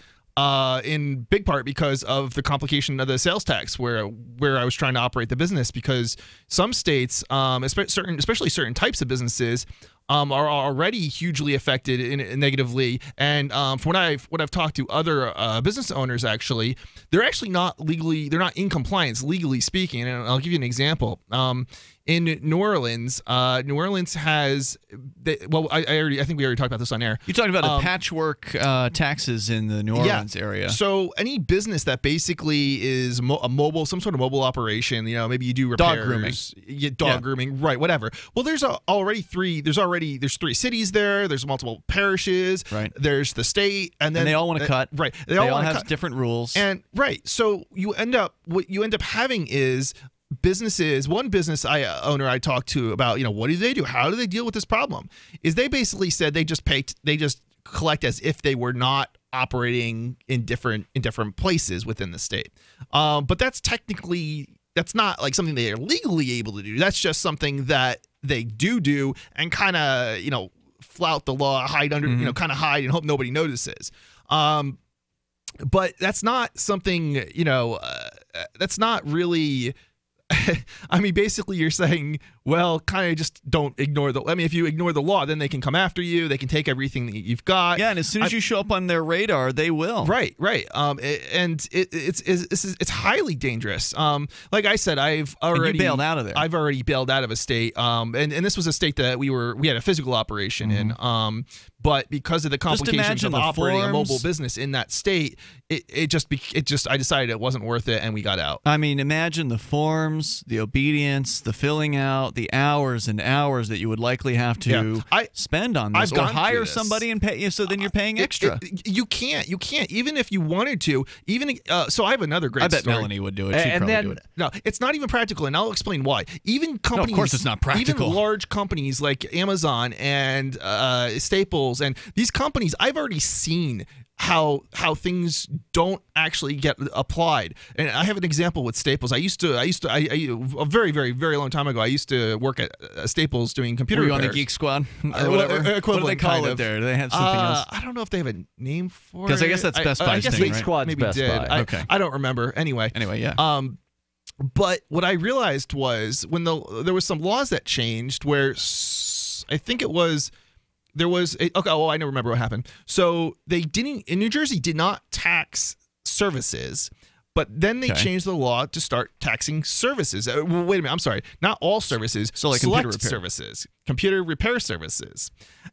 in big part because of the complication of the sales tax, where I was trying to operate the business, because some states, especially certain types of businesses, are already hugely affected negatively. And from what I've talked to other business owners, actually, they're not in compliance legally speaking. And I'll give you an example. In New Orleans has, I think we already talked about this on air. You talked about a patchwork taxes in the New Orleans area. So any business that basically is some sort of mobile operation, maybe you do repairs, dog grooming, right? Whatever. Well, there's three cities there. There's multiple parishes. Right. There's the state, and then they all want to cut. Right. They all have different rules. And right. So what you end up having is businesses. One business owner I talked to about, what do they do? How do they deal with this problem? Is they basically said they just collect as if they were not operating in different places within the state. But that's not like something they are legally able to do. That's just something that they do and kind of, flout the law, hide under, kind of hide and hope nobody notices. But that's not something, that's not really. I mean, basically, you're saying, well, kind of just don't ignore if you ignore the law, then they can come after you. They can take everything that you've got. Yeah, and as soon as you show up on their radar, they will. Right. And it's highly dangerous. Like I said, I've already bailed out of there. I've already bailed out of a state. And this was a state that we had a physical operation in. But because of the complications of operating a mobile business in that state, I decided it wasn't worth it, and we got out. I mean, imagine the forms, the obedience, the filling out, the hours and hours that you would likely have to spend on this, or hire somebody and pay. So then you're paying extra. You can't. Even if you wanted to. So I have another great story. I bet Melanie would do it. She'd probably do it. No, it's not even practical, and I'll explain why. Even companies, of course, it's not practical. Even large companies like Amazon and Staples. And these companies, I've already seen how things don't actually get applied. And I have an example with Staples. I a very, very, very long time ago, I used to work at Staples doing computer repairs. Were you on the Geek Squad or whatever? What do they call it there? Do they have something else? I don't know if they have a name for it. Because I guess that's Best Buy's thing, right? Geek Squad's Maybe Best Buy. Okay. I don't remember. Anyway, yeah. But what I realized was when there was some laws that changed where I think it was I don't remember what happened. So in New Jersey did not tax services, but then they changed the law to start taxing services. Wait a minute, I'm sorry, not all services. So like select computer repair services, computer repair services.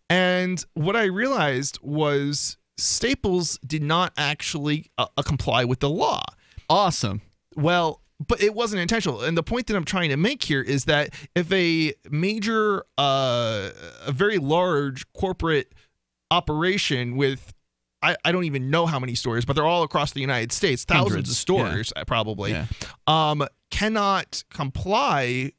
And what I realized was Staples did not actually comply with the law. Awesome. Well, but it wasn't intentional. And the point that I'm trying to make here is that if a major, a very large corporate operation with, I don't even know how many stores, but they're all across the United States, thousands of stores probably, cannot comply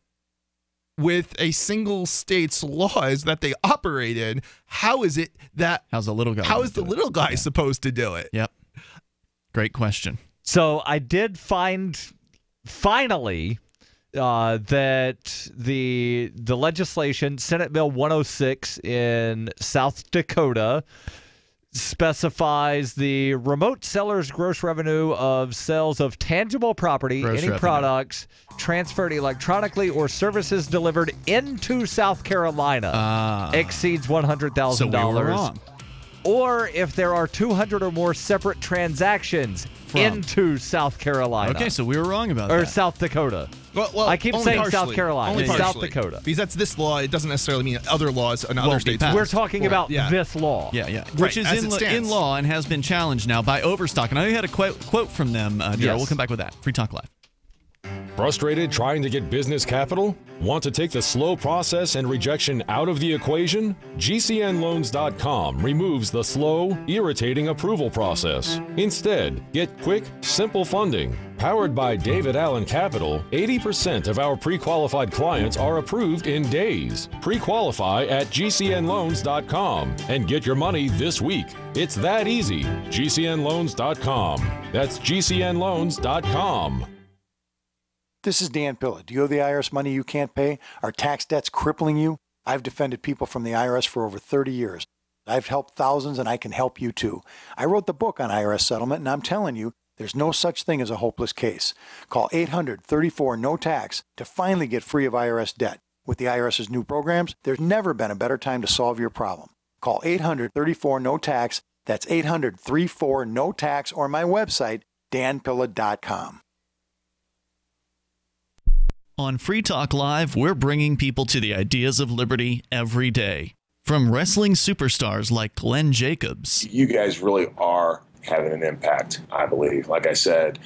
with a single state's laws that they operate in, how is it that how's the little guy supposed to do it? Yep. Great question. So I did find finally that the legislation, Senate Bill 106 in South Dakota, specifies the remote seller's gross revenue of sales of tangible property, products transferred electronically or services delivered into South Carolina exceeds $100,000. So we were wrong. Or if there are 200 or more separate transactions into South Carolina. Okay, so we were wrong about that. Or South Dakota. Well, I keep saying partially. South Carolina. Only It's South partially. Dakota. Because that's this law. It doesn't necessarily mean other laws in other states. We're talking about this law. Yeah. Which is in law and has been challenged now by Overstock. And I had a quote from them, Darryl. Yes. We'll come back with that. Free Talk Live. Frustrated trying to get business capital? Want to take the slow process and rejection out of the equation? GCNloans.com removes the slow, irritating approval process. Instead, get quick, simple funding. Powered by David Allen Capital, 80% of our pre-qualified clients are approved in days. Pre-qualify at GCNloans.com and get your money this week. It's that easy. GCNloans.com. That's GCNloans.com. This is Dan Pilla. Do you owe the IRS money you can't pay? Are tax debts crippling you? I've defended people from the IRS for over 30 years. I've helped thousands, and I can help you too. I wrote the book on IRS settlement, and I'm telling you, there's no such thing as a hopeless case. Call 800-34-NO-TAX to finally get free of IRS debt. With the IRS's new programs, there's never been a better time to solve your problem. Call 800-34-NO-TAX. That's 800-34-NO-TAX, or my website, danpilla.com. On Free Talk Live, we're bringing people to the ideas of liberty every day. From wrestling superstars like Glenn Jacobs. You guys really are having an impact, I believe. Like I said,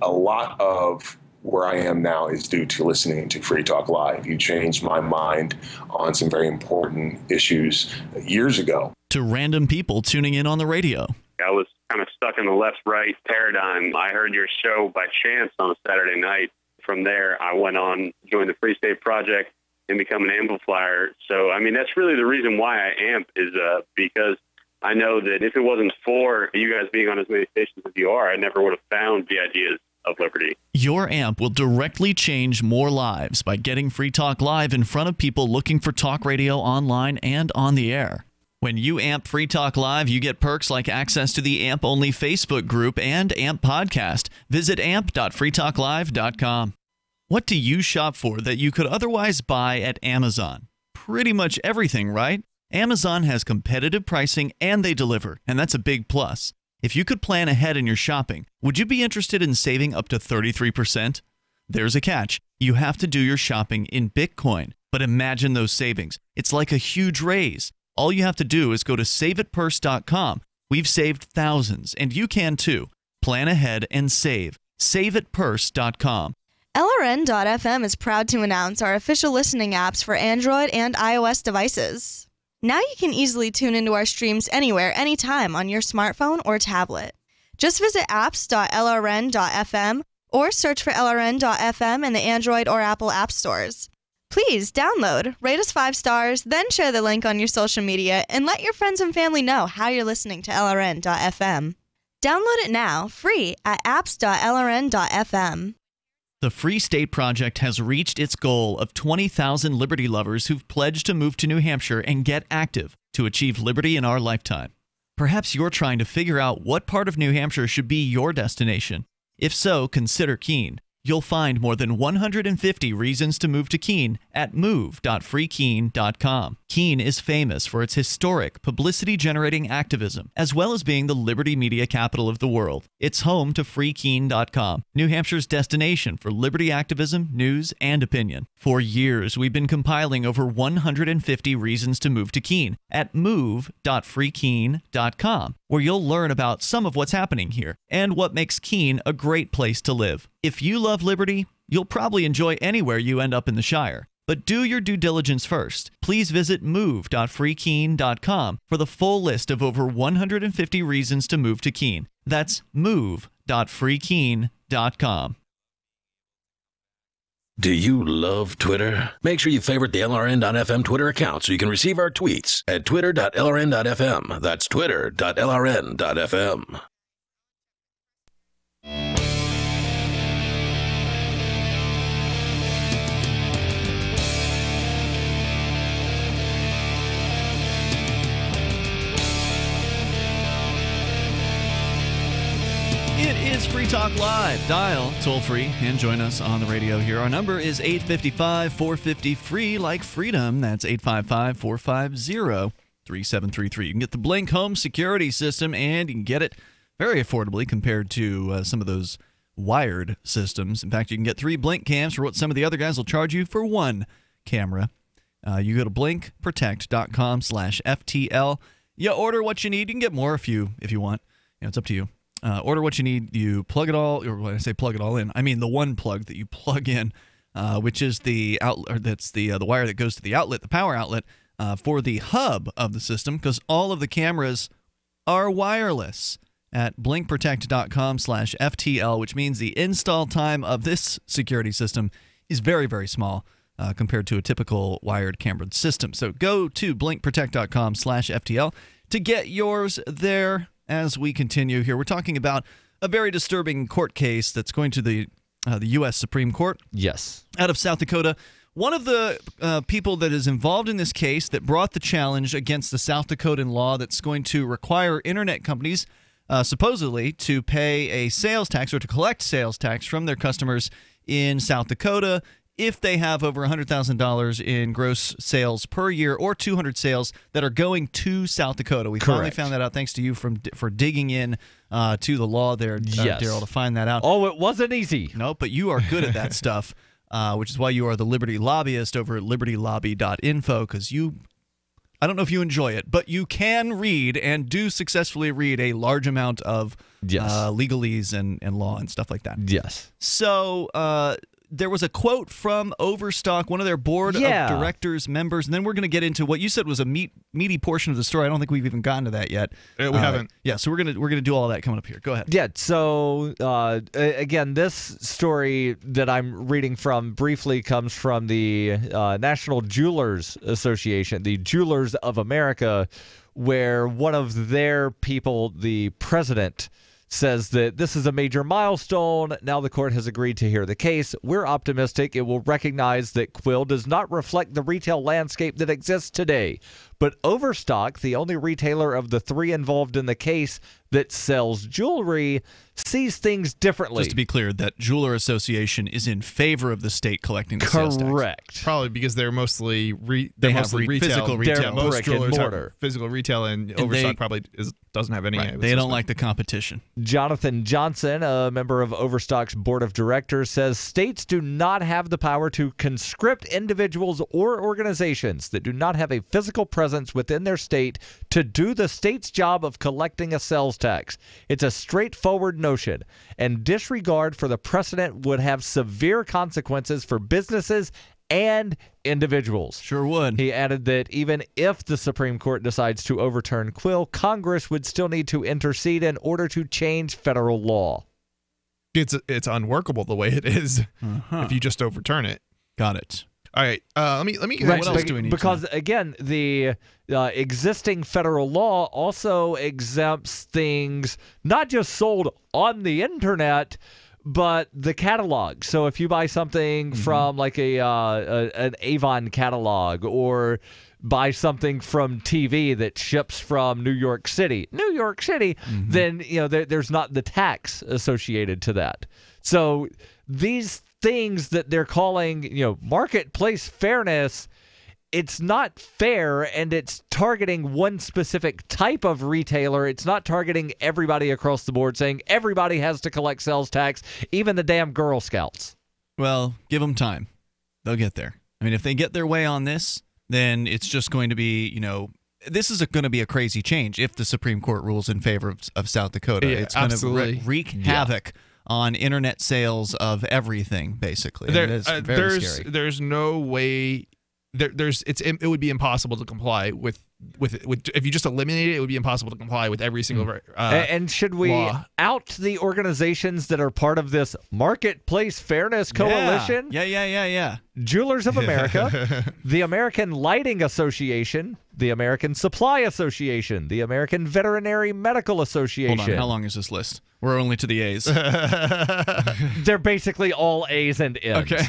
a lot of where I am now is due to listening to Free Talk Live. You changed my mind on some very important issues years ago. To random people tuning in on the radio. I was kind of stuck in the left-right paradigm. I heard your show by chance on a Saturday night. From there, I went on, joined the Free State Project, and become an amplifier. So, I mean, that's really the reason why I amp is because I know that if it wasn't for you guys being on as many stations as you are, I never would have found the ideas of liberty. Your amp will directly change more lives by getting Free Talk Live in front of people looking for talk radio online and on the air. When you amp Free Talk Live, you get perks like access to the AMP-only Facebook group and AMP podcast. Visit amp.freetalklive.com. What do you shop for that you could otherwise buy at Amazon? Pretty much everything, right? Amazon has competitive pricing and they deliver, and that's a big plus. If you could plan ahead in your shopping, would you be interested in saving up to 33%? There's a catch. You have to do your shopping in Bitcoin. But imagine those savings. It's like a huge raise. All you have to do is go to saveatpurse.com. We've saved thousands, and you can too. Plan ahead and save. Saveatpurse.com. LRN.FM is proud to announce our official listening apps for Android and iOS devices. Now you can easily tune into our streams anywhere, anytime on your smartphone or tablet. Just visit apps.lrn.fm or search for LRN.FM in the Android or Apple app stores. Please download, rate us 5 stars, then share the link on your social media and let your friends and family know how you're listening to LRN.FM. Download it now, free at apps.lrn.fm. The Free State Project has reached its goal of 20,000 liberty lovers who've pledged to move to New Hampshire and get active to achieve liberty in our lifetime. Perhaps you're trying to figure out what part of New Hampshire should be your destination. If so, consider Keene. You'll find more than 150 reasons to move to Keene at move.freekeene.com. Keene is famous for its historic, publicity-generating activism, as well as being the liberty media capital of the world. It's home to freekeene.com, New Hampshire's destination for liberty activism, news, and opinion. For years, we've been compiling over 150 reasons to move to Keene at move.freekeene.com, where you'll learn about some of what's happening here and what makes Keene a great place to live. If you love liberty, you'll probably enjoy anywhere you end up in the Shire. But do your due diligence first. Please visit move.freekeene.com for the full list of over 150 reasons to move to Keene. That's move.freekeene.com. Do you love Twitter? Make sure you favorite the LRN.FM Twitter account so you can receive our tweets at twitter.lrn.fm. That's twitter.lrn.fm. It is Free Talk Live. Dial toll free and join us on the radio here. Our number is 855-450-FREE, like freedom. That's 855-450-3733. You can get the Blink home security system, and you can get it very affordably compared to some of those wired systems. In fact, you can get 3 Blink cams for what some of the other guys will charge you for 1 camera. You go to blinkprotect.com/FTL. You order what you need. You can get more if you want. It's up to you. Order what you need. You plug it all, or when I say plug it all in, I mean the one plug that you plug in, which is the outlet, or that's the wire that goes to the outlet, the power outlet for the hub of the system, because all of the cameras are wireless at blinkprotect.com/FTL, which means the install time of this security system is very, very small compared to a typical wired camera system. So go to blinkprotect.com/FTL to get yours there. As we continue here, we're talking about a very disturbing court case that's going to the U.S. Supreme Court. Yes. Out of South Dakota. One of the people that is involved in this case that brought the challenge against the South Dakotan law that's going to require internet companies supposedly to pay a sales tax or to collect sales tax from their customers in South Dakota if they have over $100,000 in gross sales per year or 200 sales that are going to South Dakota. We finally found that out thanks to you for digging in to the law there, Darryl, to find that out. Oh, it wasn't easy. No, but you are good at that stuff, which is why you are the Liberty Lobbyist over at libertylobby.info, because I don't know if you enjoy it, but you can read and do successfully read a large amount of legalese and law and stuff like that. Yes. So there was a quote from Overstock, one of their board of directors members, and then we're going to get into what you said was a meaty portion of the story. I don't think we've even gotten to that yet. We haven't. Yeah, so we're gonna do all that coming up here. Go ahead. Yeah. So again, this story that I'm reading from briefly comes from the National Jewelers Association, the Jewelers of America, where one of their people, the president, says that this is a major milestone. Now the court has agreed to hear the case. We're optimistic it will recognize that Quill does not reflect the retail landscape that exists today. But Overstock, the only retailer of the three involved in the case that sells jewelry, sees things differently. Just to be clear, that Jeweler Association is in favor of the state collecting the sales tax. Correct. Probably because they're mostly physical retail. Most jewelers have physical retail, and Overstock probably doesn't have any. They don't like the competition. Jonathan Johnson, a member of Overstock's board of directors, says states do not have the power to conscript individuals or organizations that do not have a physical presence within their state to do the state's job of collecting a sales tax. It's a straightforward notion, and disregard for the precedent would have severe consequences for businesses and individuals. Sure would. He added that even if the Supreme Court decides to overturn Quill, Congress would still need to intercede in order to change federal law. It's unworkable the way it is if you just overturn it. Got it. All right. Let me. Right, what else do we need? Because again, the existing federal law also exempts things not just sold on the internet, but the catalog. So if you buy something from like an Avon catalog, or buy something from TV that ships from New York City, then there's not the tax associated to that. So these things that they're calling, marketplace fairness, it's not fair, and it's targeting one specific type of retailer. It's not targeting everybody across the board, saying everybody has to collect sales tax, even the damn Girl Scouts. Well, give them time. They'll get there. I mean, if they get their way on this, then it's just going to be, this is going to be a crazy change if the Supreme Court rules in favor of South Dakota. Yeah, it's going to wreak havoc on internet sales of everything, basically. It's very scary. There's no way. It would be impossible to comply with if you just eliminate it. It would be impossible to comply with every single and should we law. Out the organizations that are part of this Marketplace Fairness Coalition? Yeah. Jewelers of America, the American Lighting Association, the American Supply Association, the American Veterinary Medical Association. Hold on, how long is this list? We're only to the A's. They're basically all A's and N's. Okay.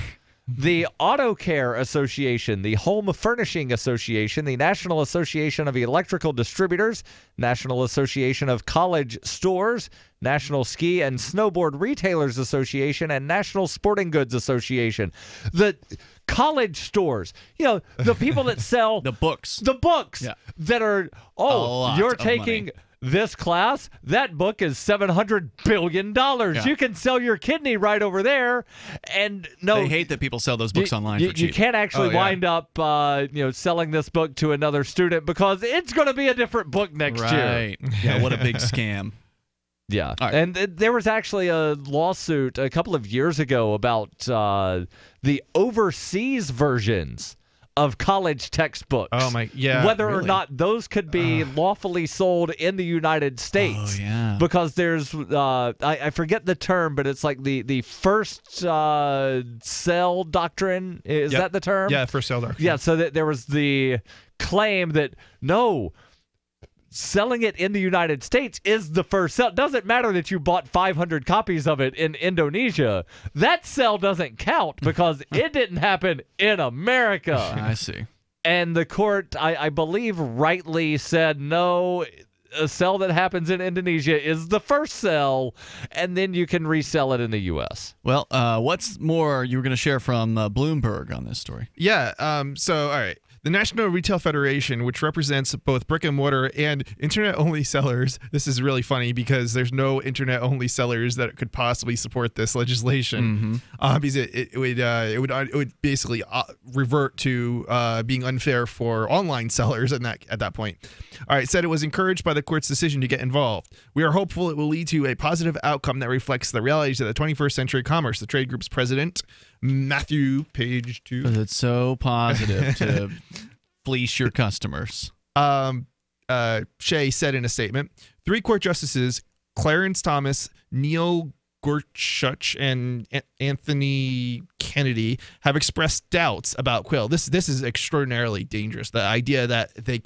The Auto Care Association, the Home Furnishing Association, the National Association of Electrical Distributors, National Association of College Stores, National Ski and Snowboard Retailers Association, and National Sporting Goods Association. The college stores, the people that sell the books that are, you're taking this class, that book is $700 billion. Yeah. You can sell your kidney right over there. And no, they hate that people sell those books online for cheap. You can't actually wind up, selling this book to another student because it's going to be a different book next year. Right. Yeah, what a big scam. Yeah. Right. And there was actually a lawsuit a couple of years ago about the overseas versions of college textbooks. Oh my, yeah. Whether or not those could be lawfully sold in the United States. Oh yeah. Because there's I forget the term, but it's like the first sale doctrine. Is that the term? Yeah, first sale doctrine. Yeah. So there was the claim that no, selling it in the United States is the first sale. It doesn't matter that you bought 500 copies of it in Indonesia. That sale doesn't count because it didn't happen in America. I see. And the court, I believe, rightly said, no, a sale that happens in Indonesia is the first sale, and then you can resell it in the U.S. Well, what's more you were going to share from Bloomberg on this story? Yeah. So, all right. The National Retail Federation, which represents both brick and mortar and internet-only sellers. This is really funny because there's no internet-only sellers that could possibly support this legislation, because it would basically revert to being unfair for online sellers at that point. All right, said it was encouraged by the court's decision to get involved. We are hopeful it will lead to a positive outcome that reflects the realities of the 21st century commerce. The trade group's president, Matthew, page 2. It's so positive to fleece your customers. Shea said in a statement, 3 court justices, Clarence Thomas, Neil Gorsuch, and Anthony Kennedy, have expressed doubts about Quill. This is extraordinarily dangerous. The idea that the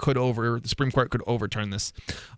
Supreme Court could overturn this.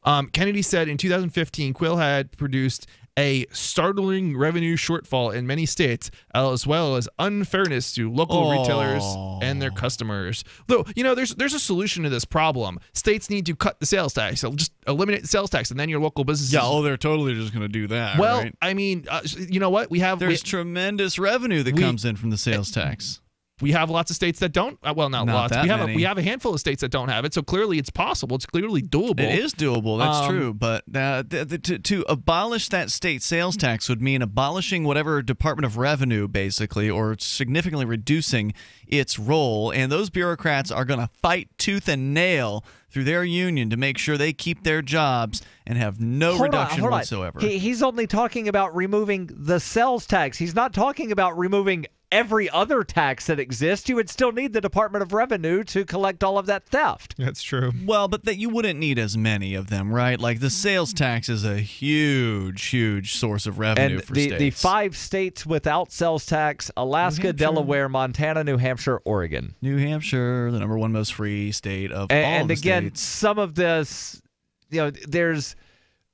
Kennedy said in 2015, Quill had produced a startling revenue shortfall in many states, as well as unfairness to local retailers and their customers. Though, there's a solution to this problem. States need to cut the sales tax. So just eliminate the sales tax, and then your local businesses. Yeah, they're totally just going to do that. Well, right? I mean, you know what? There's tremendous revenue that comes in from the sales tax. We have lots of states that don't. Well, not lots. We have a handful of states that don't have it. So clearly, it's possible. It's clearly doable. It is doable. That's true. But to abolish that state sales tax would mean abolishing whatever Department of Revenue, basically, or significantly reducing its role. And those bureaucrats are going to fight tooth and nail through their union to make sure they keep their jobs and have no reduction whatsoever. He's only talking about removing the sales tax. He's not talking about removing every other tax that exists. You would still need the Department of Revenue to collect all of that theft. That's true. Well, but that you wouldn't need as many of them, right? Like the sales tax is a huge source of revenue for states. The 5 states without sales tax: Alaska, Delaware, Montana, New Hampshire, Oregon. New Hampshire, the number 1 most free state of all and the again, states. some of this, there's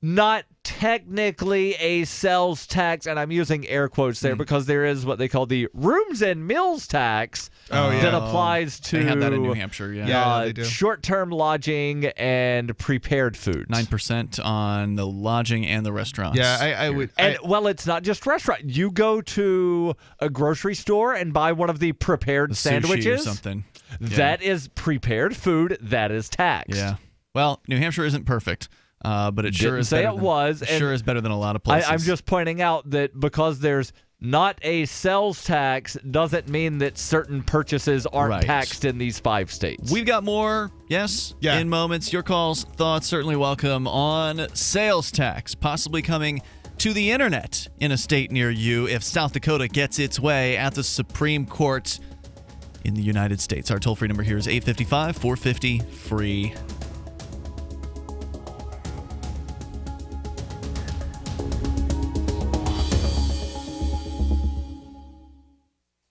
not technically a sales tax, and I'm using air quotes there because there is what they call the rooms and meals tax that applies to. They have that in New Hampshire, short-term lodging and prepared foods. 9% on the lodging and the restaurants. Yeah, I would. And it's not just restaurant. You go to a grocery store and buy one of the prepared sandwiches. Sushi or something. That is prepared food. That is taxed. Yeah. Well, New Hampshire isn't perfect. But it sure is better than a lot of places. I'm just pointing out that because there's not a sales tax doesn't mean that certain purchases aren't taxed in these 5 states. We've got more, in moments. Your calls, thoughts, certainly welcome on sales tax, possibly coming to the internet in a state near you if South Dakota gets its way at the Supreme Court in the United States. Our toll-free number here is 855-450-FREE.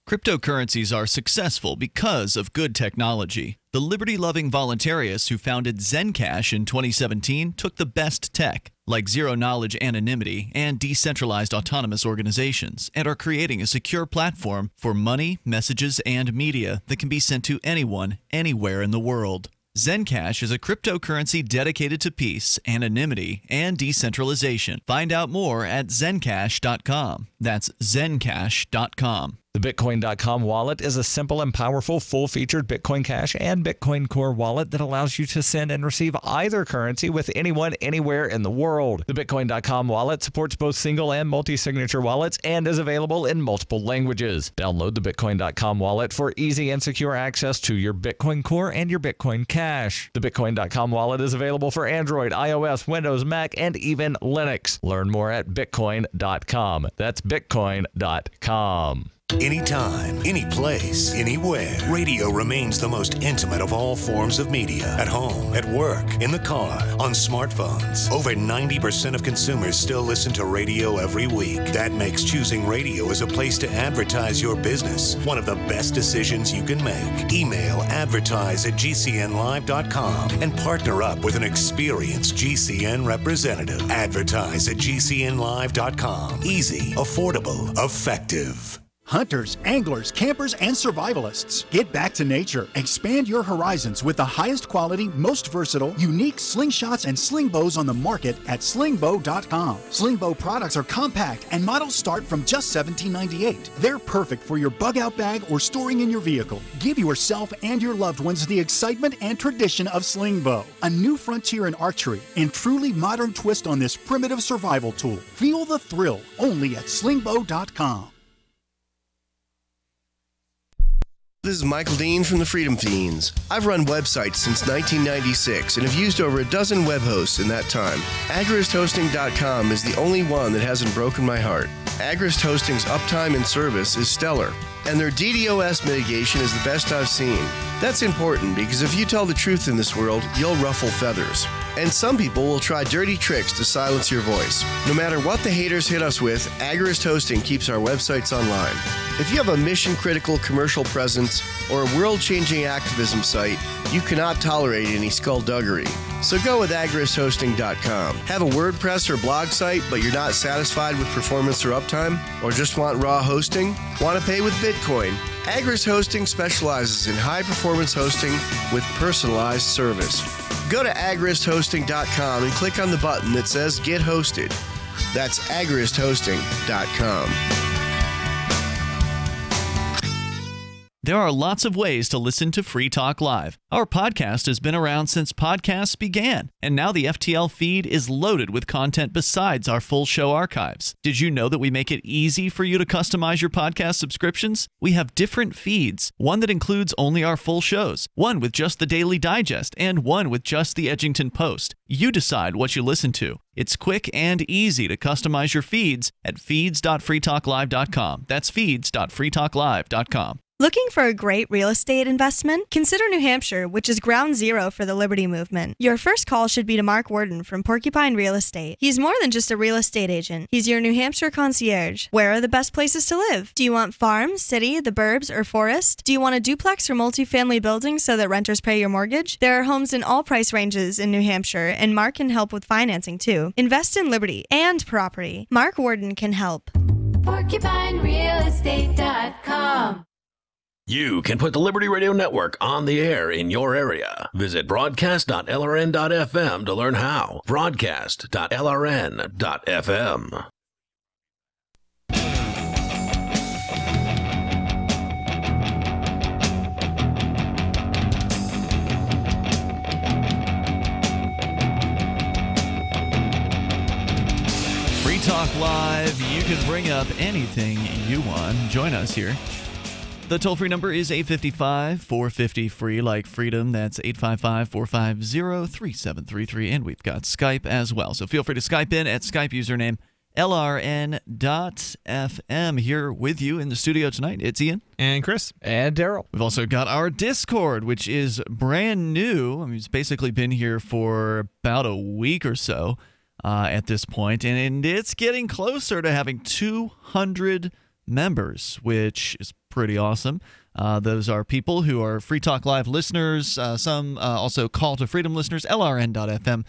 Cryptocurrencies are successful because of good technology. The liberty-loving voluntarists who founded Zencash in 2017 took the best tech, like zero-knowledge anonymity and decentralized autonomous organizations, and are creating a secure platform for money, messages, and media that can be sent to anyone, anywhere in the world. Zencash is a cryptocurrency dedicated to peace, anonymity, and decentralization. Find out more at zencash.com. That's zencash.com. The Bitcoin.com wallet is a simple and powerful full-featured Bitcoin Cash and Bitcoin Core wallet that allows you to send and receive either currency with anyone, anywhere in the world. The Bitcoin.com wallet supports both single and multi-signature wallets and is available in multiple languages. Download the Bitcoin.com wallet for easy and secure access to your Bitcoin Core and your Bitcoin Cash. The Bitcoin.com wallet is available for Android, iOS, Windows, Mac, and even Linux. Learn more at Bitcoin.com. That's Bitcoin.com. Anytime, any place, anywhere, radio remains the most intimate of all forms of media. At home, at work, in the car, on smartphones. Over 90% of consumers still listen to radio every week. That makes choosing radio as a place to advertise your business one of the best decisions you can make. Email advertise@gcnlive.com and partner up with an experienced GCN representative. Advertise@gcnlive.com. Easy, affordable, effective. Hunters, anglers, campers, and survivalists. Get back to nature. Expand your horizons with the highest quality, most versatile, unique slingshots and sling bows on the market at slingbow.com. Slingbow products are compact and models start from just $17.98. They're perfect for your bug out bag or storing in your vehicle. Give yourself and your loved ones the excitement and tradition of Slingbow, a new frontier in archery and truly modern twist on this primitive survival tool. Feel the thrill only at slingbow.com. This is Michael Dean from the Freedom Fiends. I've run websites since 1996 and have used over a dozen web hosts in that time. AgristHosting.com is the only one that hasn't broken my heart. Agrist Hosting's uptime and service is stellar, and their DDoS mitigation is the best I've seen. That's important because if you tell the truth in this world, you'll ruffle feathers. And some people will try dirty tricks to silence your voice. No matter what the haters hit us with, Agrist Hosting keeps our websites online. If you have a mission-critical commercial presence or a world-changing activism site, you cannot tolerate any skullduggery. So go with AgristHosting.com. Have a WordPress or blog site, but you're not satisfied with performance or uptime? Or just want raw hosting? Want to pay with Bitcoin? Agrist Hosting specializes in high-performance hosting with personalized service. Go to AgristHosting.com and click on the button that says Get Hosted. That's AgristHosting.com. There are lots of ways to listen to Free Talk Live. Our podcast has been around since podcasts began, and now the FTL feed is loaded with content besides our full show archives. Did you know that we make it easy for you to customize your podcast subscriptions? We have different feeds, one that includes only our full shows, one with just the Daily Digest, and one with just the Edgington Post. You decide what you listen to. It's quick and easy to customize your feeds at feeds.freetalklive.com. That's feeds.freetalklive.com. Looking for a great real estate investment? Consider New Hampshire, which is ground zero for the Liberty Movement. Your first call should be to Mark Worden from Porcupine Real Estate. He's more than just a real estate agent. He's your New Hampshire concierge. Where are the best places to live? Do you want farm, city, the burbs, or forest? Do you want a duplex or multifamily building so that renters pay your mortgage? There are homes in all price ranges in New Hampshire, and Mark can help with financing too. Invest in liberty and property. Mark Worden can help. PorcupineRealEstate.com. You can put the Liberty Radio Network on the air in your area. Visit broadcast.lrn.fm to learn how. Broadcast.lrn.fm. Free Talk Live. You can bring up anything you want. Join us here. The toll-free number is 855-450-FREE, like freedom. That's 855-450-3733. And we've got Skype as well. So feel free to Skype in at Skype username LRN.FM. Here with you in the studio tonight, it's Ian. And Chris. And Darryl. We've also got our Discord, which is brand new. I mean, it's basically been here for about a week or so at this point. And it's getting closer to having 200 members, which is pretty awesome. Those are people who are Free Talk Live listeners, some also Call to Freedom listeners. LRN.FM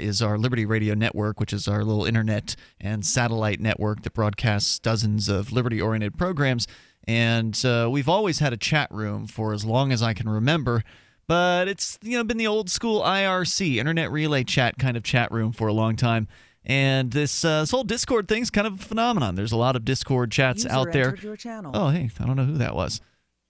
is our Liberty Radio Network, which is our little internet and satellite network that broadcasts dozens of liberty-oriented programs. And we've always had a chat room for as long as I can remember, but it's been the old school IRC, Internet Relay Chat kind of chat room for a long time. And this whole Discord thing's kind of a phenomenon. There's a lot of Discord chats out there. Your channel. Oh, hey, I don't know who that was.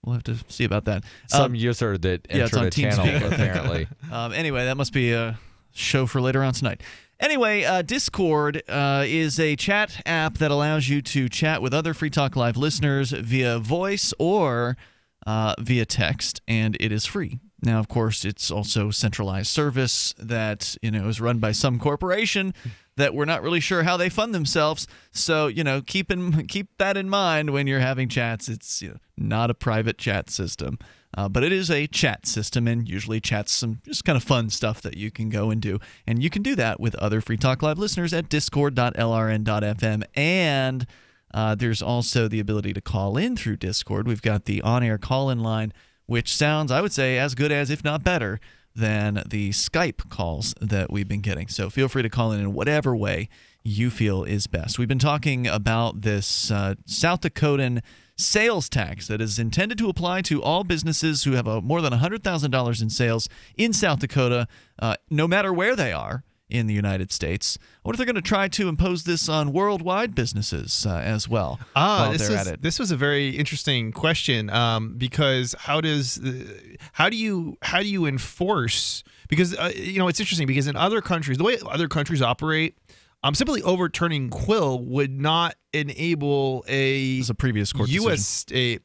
We'll have to see about that. Some user that entered a channel, apparently. Anyway, that must be a show for later on tonight. Anyway, Discord is a chat app that allows you to chat with other Free Talk Live listeners via voice or via text, and it is free. Now, of course, it's also centralized service that is run by some corporation that we're not really sure how they fund themselves. So, keep that in mind when you're having chats. It's not a private chat system, but it is a chat system, and usually chats some just kind of fun stuff that you can go and do. And you can do that with other Free Talk Live listeners at discord.lrn.fm. And there's also the ability to call in through Discord. We've got the on-air call-in line, which sounds, I would say, as good as, if not better, than the Skype calls that we've been getting. So feel free to call in whatever way you feel is best. We've been talking about this South Dakotan sales tax that is intended to apply to all businesses who have more than $100,000 in sales in South Dakota, no matter where they are in the United States. I wonder if they're going to try to impose this on worldwide businesses as well while they're at it. This was a very interesting question because how do you enforce? Because it's interesting because in other countries, the way other countries operate, simply overturning Quill would not enable a previous court U.S. decision. state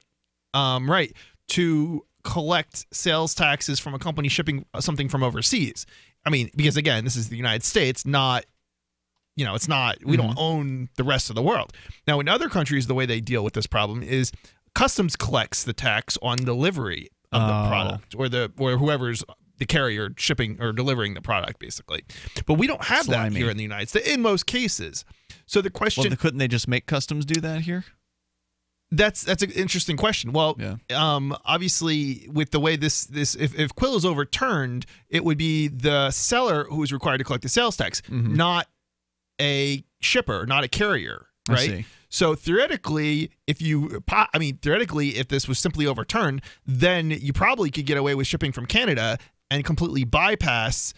right to collect sales taxes from a company shipping something from overseas. I mean, because again, this is the United States, not, it's not, we don't own the rest of the world. Now, in other countries, the way they deal with this problem is customs collects the tax on delivery of the product or whoever's the carrier shipping or delivering the product, basically. But we don't have that here in the United States in most cases. So the question... Well, couldn't they just make customs do that here? That's an interesting question. Well, obviously, with the way this if Quill is overturned, it would be the seller who is required to collect the sales tax, not a shipper, not a carrier, right? I see. So theoretically, if this was simply overturned, then you probably could get away with shipping from Canada and completely bypass.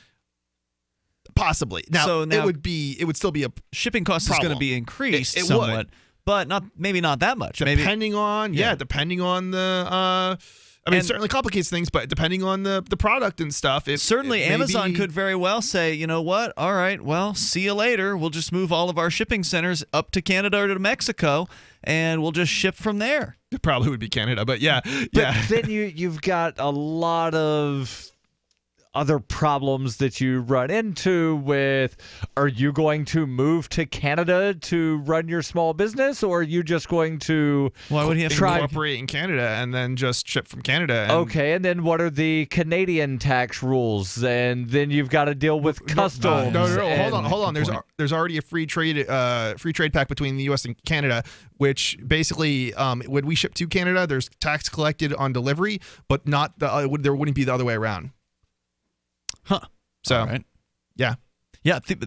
Possibly. Now it would still be a shipping cost problem. Is going to be increased it somewhat. Would. But maybe not that much. Depending on the it certainly complicates things, but depending on the product and stuff, certainly Amazon could very well say, you know what? All right, well, see you later. We'll just move all of our shipping centers up to Canada or to Mexico, and we'll just ship from there. It probably would be Canada, but yeah. But then you've got a lot of other problems that you run into with, are you going to move to Canada to run your small business, or are you just going to incorporate in Canada and then just ship from Canada? Okay, and then what are the Canadian tax rules? And then you've got to deal with customs. No, hold on. There's already a free trade pact between the U.S. and Canada, which basically when we ship to Canada, there's tax collected on delivery, but not there wouldn't be the other way around. Huh. So, right. Yeah.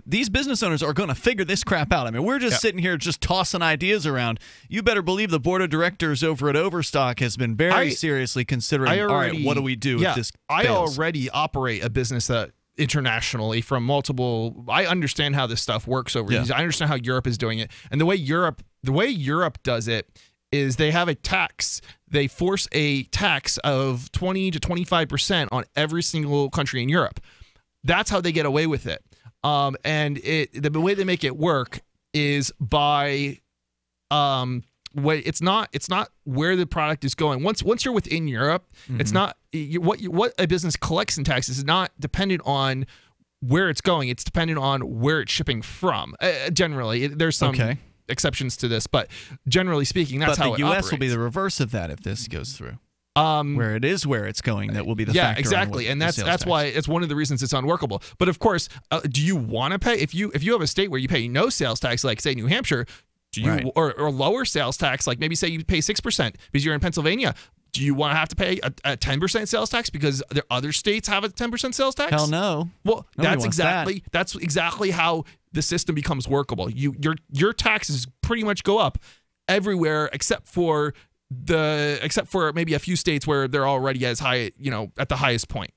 These business owners are going to figure this crap out. I mean, we're just sitting here just tossing ideas around. You better believe the board of directors over at Overstock has been very seriously considering, all right, what do we do if this fails? I already operate a business internationally from multiple. I understand how this stuff works overseas. I understand how Europe is doing it. And the way Europe does it is they have a tax. They force a tax of 20 to 25% on every single country in Europe. That's how they get away with it. And the way they make it work is by it's not where the product is going. Once you're within Europe, it's not what a business collects in taxes is not dependent on where it's going. It's dependent on where it's shipping from. Generally, there's some exceptions to this, but generally speaking, that's how it operates. But the U.S. will be the reverse of that if this goes through. Where it's going, that will be the factor. Yeah, exactly, and that's why it's one of the reasons it's unworkable. But of course, do you want to pay if you have a state where you pay no sales tax, like say New Hampshire? Do you or lower sales tax, like maybe say you pay 6% because you're in Pennsylvania? Do you want to have to pay a 10% sales tax because other states have a 10% sales tax? Hell no. Well, that's exactly how the system becomes workable. Your taxes pretty much go up everywhere except for maybe a few states where they're already as high, at the highest point.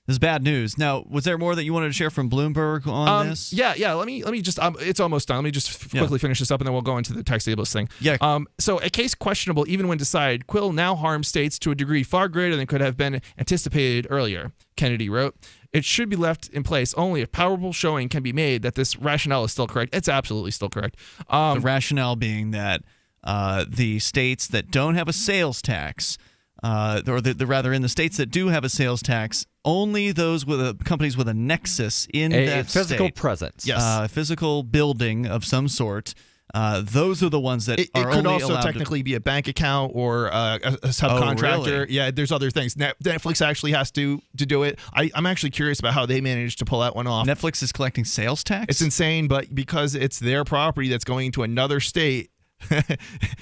This is bad news. Now, was there more that you wanted to share from Bloomberg on this? Yeah. Let me just. It's almost done. Let me just quickly finish this up, and then we'll go into the tax tables thing. Yeah. So, a case questionable even when decided, Quill now harms states to a degree far greater than could have been anticipated earlier. Kennedy wrote, "It should be left in place only if powerful showing can be made that this rationale is still correct." It's absolutely still correct. The rationale being that the states that don't have a sales tax, rather in the states that do have a sales tax, only those with companies with a nexus in that physical state, presence, physical building of some sort. Those are the ones that it could also technically be a bank account or a subcontractor. Oh, really? Yeah, there's other things. Netflix actually has to do it. I'm actually curious about how they managed to pull that one off. Netflix is collecting sales tax? It's insane, but because it's their property that's going to another state,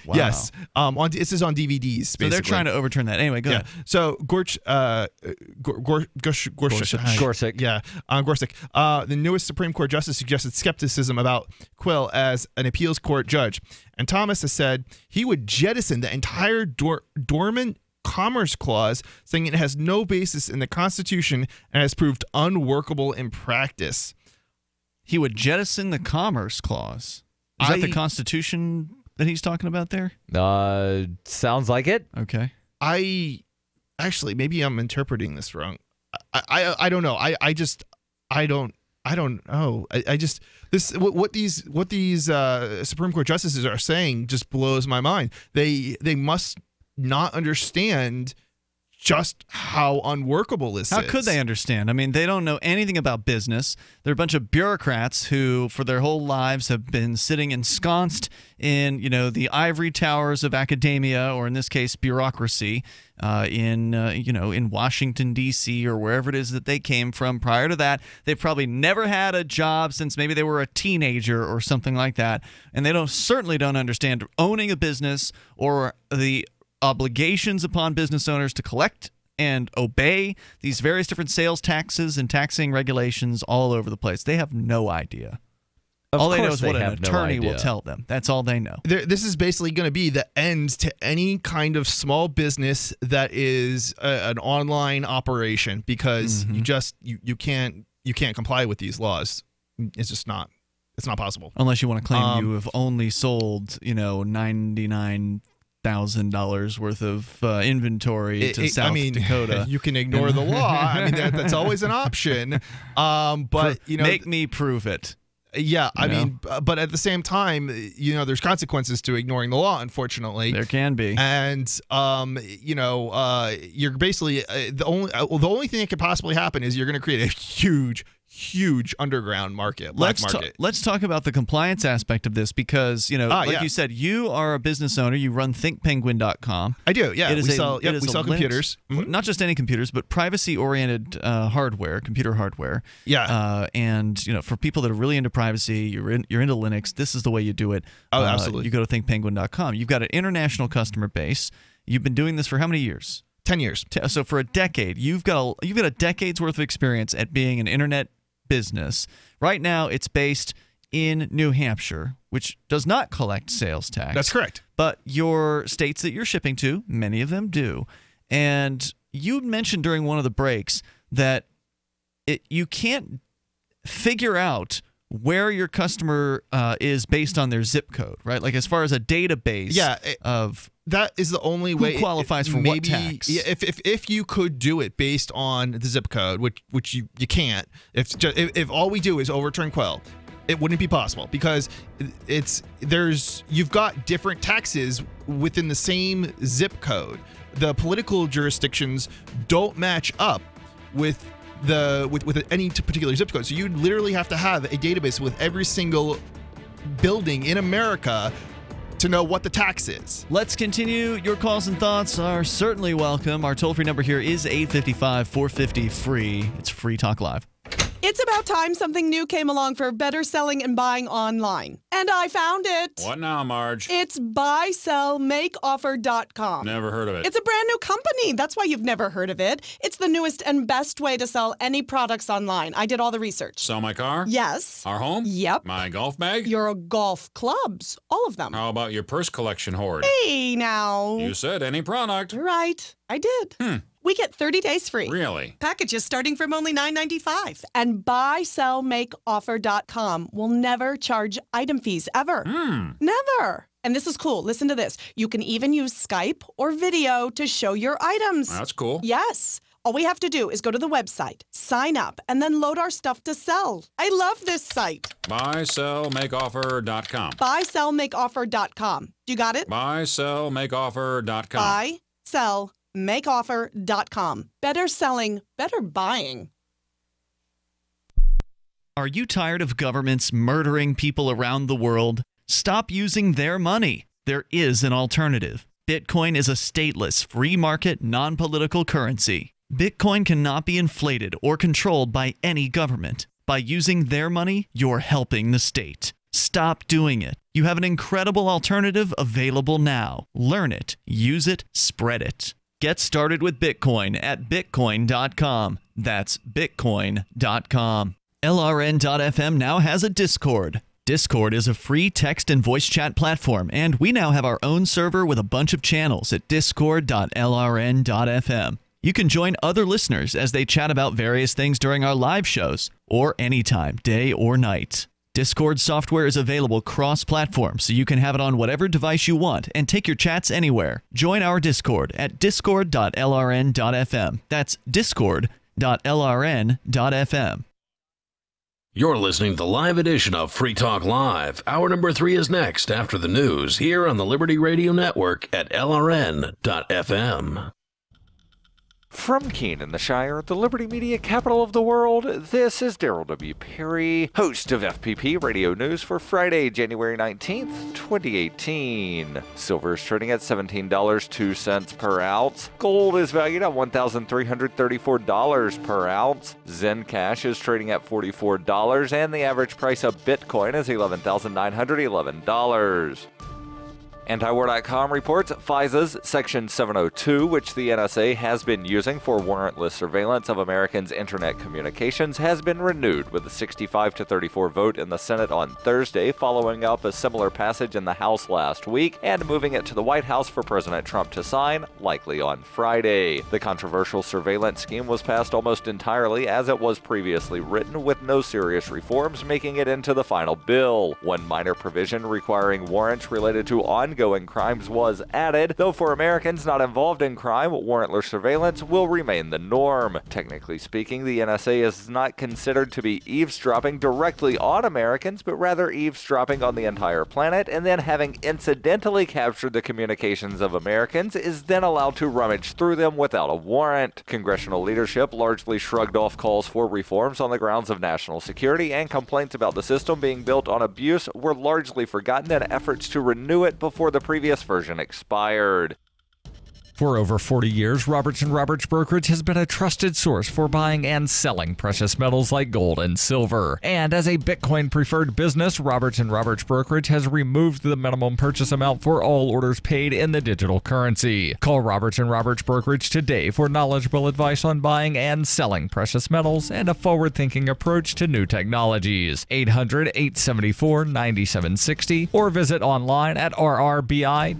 Wow. Yes. This is on DVDs, basically. So they're trying to overturn that. Anyway, go ahead. So Gorsuch. Yeah, Gorsuch. The newest Supreme Court justice suggested skepticism about Quill as an appeals court judge. And Thomas has said he would jettison the entire dormant Commerce Clause, saying it has no basis in the Constitution and has proved unworkable in practice. He would jettison the Commerce Clause. Is that the Constitution that he's talking about there? Sounds like it. Okay. Actually, maybe I'm interpreting this wrong. I don't know. I don't know. What these Supreme Court justices are saying just blows my mind. They must not understand just how unworkable this is. How could they understand? I mean, they don't know anything about business. They're a bunch of bureaucrats who, for their whole lives, have been sitting ensconced in, the ivory towers of academia, or in this case, bureaucracy, in Washington, D.C., or wherever it is that they came from. Prior to that, they've probably never had a job since maybe they were a teenager or something like that. And they certainly don't understand owning a business or the obligations upon business owners to collect and obey these various different sales taxes and taxing regulations all over the place. They have no idea. All they know is what an attorney will tell them. That's all they know. This is basically going to be the end to any kind of small business that is an online operation, because you can't comply with these laws. It's just not. It's not possible. Unless you want to claim you have only sold, $99,000 worth of inventory to South Dakota. You can ignore the law. I mean, that's always an option. But make me prove it. Yeah, but at the same time, there's consequences to ignoring the law. Unfortunately, there can be. And you're basically the only thing that could possibly happen is you're going to create a huge underground market, black market. Let's talk about the compliance aspect of this, because you said, you are a business owner. You run thinkpenguin.com. I do. Yeah, we sell computers. Not just any computers, but privacy-oriented hardware, computer hardware. Yeah. And for people that are really into privacy, you're into Linux, this is the way you do it. Oh, absolutely. You go to thinkpenguin.com. You've got an international customer base. You've been doing this for how many years? 10 years. So for a decade, you've got a decade's worth of experience at being an internet business. Right now, it's based in New Hampshire, which does not collect sales tax. That's correct. But your states that you're shipping to, many of them do. And you mentioned during one of the breaks that you can't figure out where your customer is based on their zip code, right? Like as far as a database of that is the only way who qualifies for what tax. Yeah, if you could do it based on the zip code, which you can't. If all we do is overturn Quill, it wouldn't be possible, because you've got different taxes within the same zip code. The political jurisdictions don't match up with any particular zip code. So you literally have to have a database with every single building in America to know what the tax is. Let's continue. Your calls and thoughts are certainly welcome. Our toll-free number here is 855-450-FREE. It's Free Talk Live. It's about time something new came along for better selling and buying online. And I found it. What now, Marge? It's buysellmakeoffer.com. Never heard of it. It's a brand new company. That's why you've never heard of it. It's the newest and best way to sell any products online. I did all the research. Sell my car? Yes. Our home? Yep. My golf bag? Your golf clubs. All of them. How about your purse collection hoard? Hey, now. You said any product. Right. I did. We get 30 days free. Really? Packages starting from only $9.95. And buysellmakeoffer.com will never charge item fees, ever. Never. And this is cool. Listen to this. You can even use Skype or video to show your items. That's cool. Yes. All we have to do is go to the website, sign up, and then load our stuff to sell. I love this site. Buysellmakeoffer.com. Buysellmakeoffer.com. You got it? Buysellmakeoffer.com. Buysellmakeoffer.com. Better selling, better buying. Are you tired of governments murdering people around the world? Stop using their money. There is an alternative. Bitcoin is a stateless, free market, non-political currency. Bitcoin cannot be inflated or controlled by any government. By using their money, you're helping the state. Stop doing it. You have an incredible alternative available now. Learn it, use it, spread it. Get started with Bitcoin at Bitcoin.com. That's Bitcoin.com. LRN.FM now has a Discord. Discord is a free text and voice chat platform, and we now have our own server with a bunch of channels at discord.lrn.fm. You can join other listeners as they chat about various things during our live shows, or anytime, day or night. Discord software is available cross-platform, so you can have it on whatever device you want and take your chats anywhere. Join our Discord at discord.lrn.fm. That's discord.lrn.fm. You're listening to the live edition of Free Talk Live. Hour number 3 is next after the news here on the Liberty Radio Network at LRN.FM. From Keene in the Shire, the Liberty Media capital of the world, this is Darryl W. Perry, host of FPP Radio News for Friday, January 19th, 2018. Silver is trading at $17.02 per ounce. Gold is valued at $1,334 per ounce. Zen Cash is trading at $44, and the average price of Bitcoin is $11,911. Antiwar.com reports FISA's Section 702, which the NSA has been using for warrantless surveillance of Americans' internet communications, has been renewed with a 65-34 vote in the Senate on Thursday, following up a similar passage in the House last week and moving it to the White House for President Trump to sign, likely on Friday. The controversial surveillance scheme was passed almost entirely as it was previously written, with no serious reforms making it into the final bill. One minor provision requiring warrants related to ongoing crimes was added, though for Americans not involved in crime, warrantless surveillance will remain the norm. Technically speaking, the NSA is not considered to be eavesdropping directly on Americans, but rather eavesdropping on the entire planet, and then having incidentally captured the communications of Americans is then allowed to rummage through them without a warrant. Congressional leadership largely shrugged off calls for reforms on the grounds of national security, and complaints about the system being built on abuse were largely forgotten in efforts to renew it before the previous version expired. For over 40 years, Roberts & Roberts Brokerage has been a trusted source for buying and selling precious metals like gold and silver. And as a Bitcoin-preferred business, Roberts & Roberts Brokerage has removed the minimum purchase amount for all orders paid in the digital currency. Call Roberts & Roberts Brokerage today for knowledgeable advice on buying and selling precious metals and a forward-thinking approach to new technologies. 800-874-9760 or visit online at rrbi.co.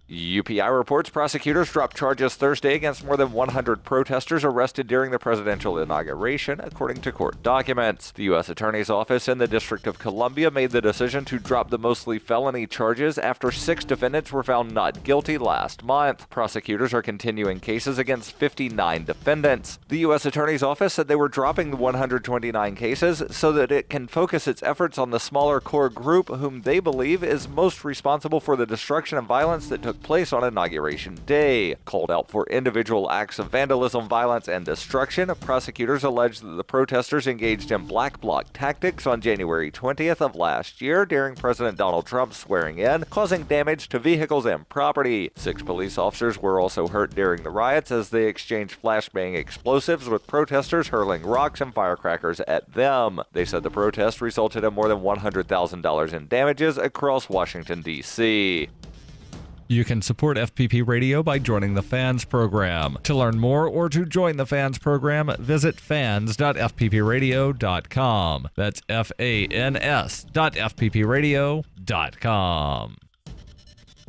UPI reports prosecutors dropped charges Thursday against more than 100 protesters arrested during the presidential inauguration, according to court documents. The U.S. Attorney's Office in the District of Columbia made the decision to drop the mostly felony charges after 6 defendants were found not guilty last month. Prosecutors are continuing cases against 59 defendants. The U.S. Attorney's Office said they were dropping the 129 cases so that it can focus its efforts on the smaller core group whom they believe is most responsible for the destruction and violence that took place on Inauguration Day. Called out for individual acts of vandalism, violence, and destruction, prosecutors allege that the protesters engaged in black bloc tactics on January 20th of last year during President Donald Trump's swearing in, causing damage to vehicles and property. 6 police officers were also hurt during the riots as they exchanged flashbang explosives with protesters hurling rocks and firecrackers at them. They said the protest resulted in more than $100,000 in damages across Washington, D.C. You can support FPP Radio by joining the Fans program. To learn more or to join the Fans program, visit fans.fppradio.com. That's fans.fppradio.com.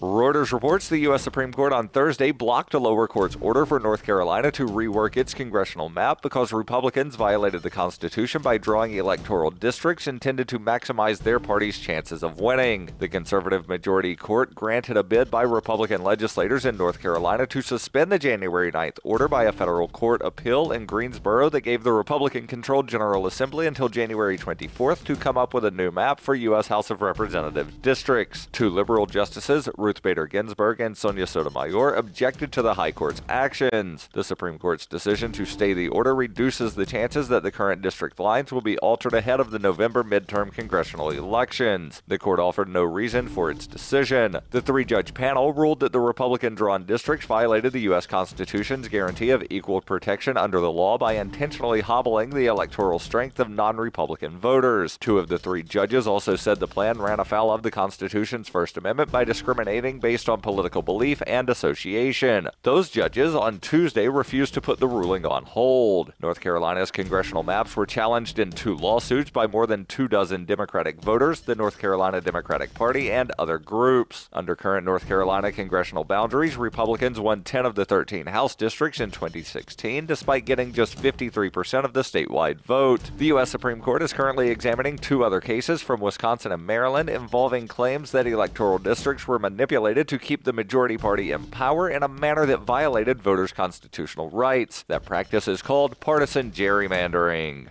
Reuters reports the U.S. Supreme Court on Thursday blocked a lower court's order for North Carolina to rework its congressional map because Republicans violated the Constitution by drawing electoral districts intended to maximize their party's chances of winning. The conservative majority court granted a bid by Republican legislators in North Carolina to suspend the January 9th order by a federal court appeal in Greensboro that gave the Republican-controlled General Assembly until January 24th to come up with a new map for U.S. House of Representatives districts. 2 liberal justices Ruth Bader Ginsburg and Sonia Sotomayor objected to the High Court's actions. The Supreme Court's decision to stay the order reduces the chances that the current district lines will be altered ahead of the November midterm congressional elections. The court offered no reason for its decision. The three-judge panel ruled that the Republican-drawn districts violated the U.S. Constitution's guarantee of equal protection under the law by intentionally hobbling the electoral strength of non-Republican voters. Two of the three judges also said the plan ran afoul of the Constitution's First Amendment by discriminating based on political belief and association. Those judges on Tuesday refused to put the ruling on hold. North Carolina's congressional maps were challenged in two lawsuits by more than 24 Democratic voters, the North Carolina Democratic Party, and other groups. Under current North Carolina congressional boundaries, Republicans won 10 of the 13 House districts in 2016, despite getting just 53% of the statewide vote. The U.S. Supreme Court is currently examining two other cases from Wisconsin and Maryland involving claims that electoral districts were manipulated to keep the majority party in power in a manner that violated voters' constitutional rights. That practice is called partisan gerrymandering.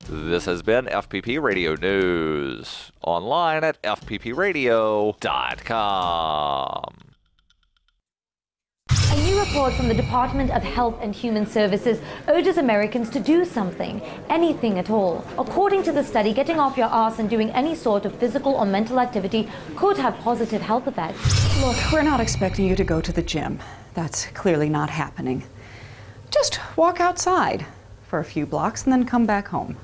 This has been FPP Radio News. Online at fppradio.com. A new report from the Department of Health and Human Services urges Americans to do something, anything at all. According to the study, getting off your ass and doing any sort of physical or mental activity could have positive health effects. Look, we're not expecting you to go to the gym. That's clearly not happening. Just walk outside for a few blocks and then come back home.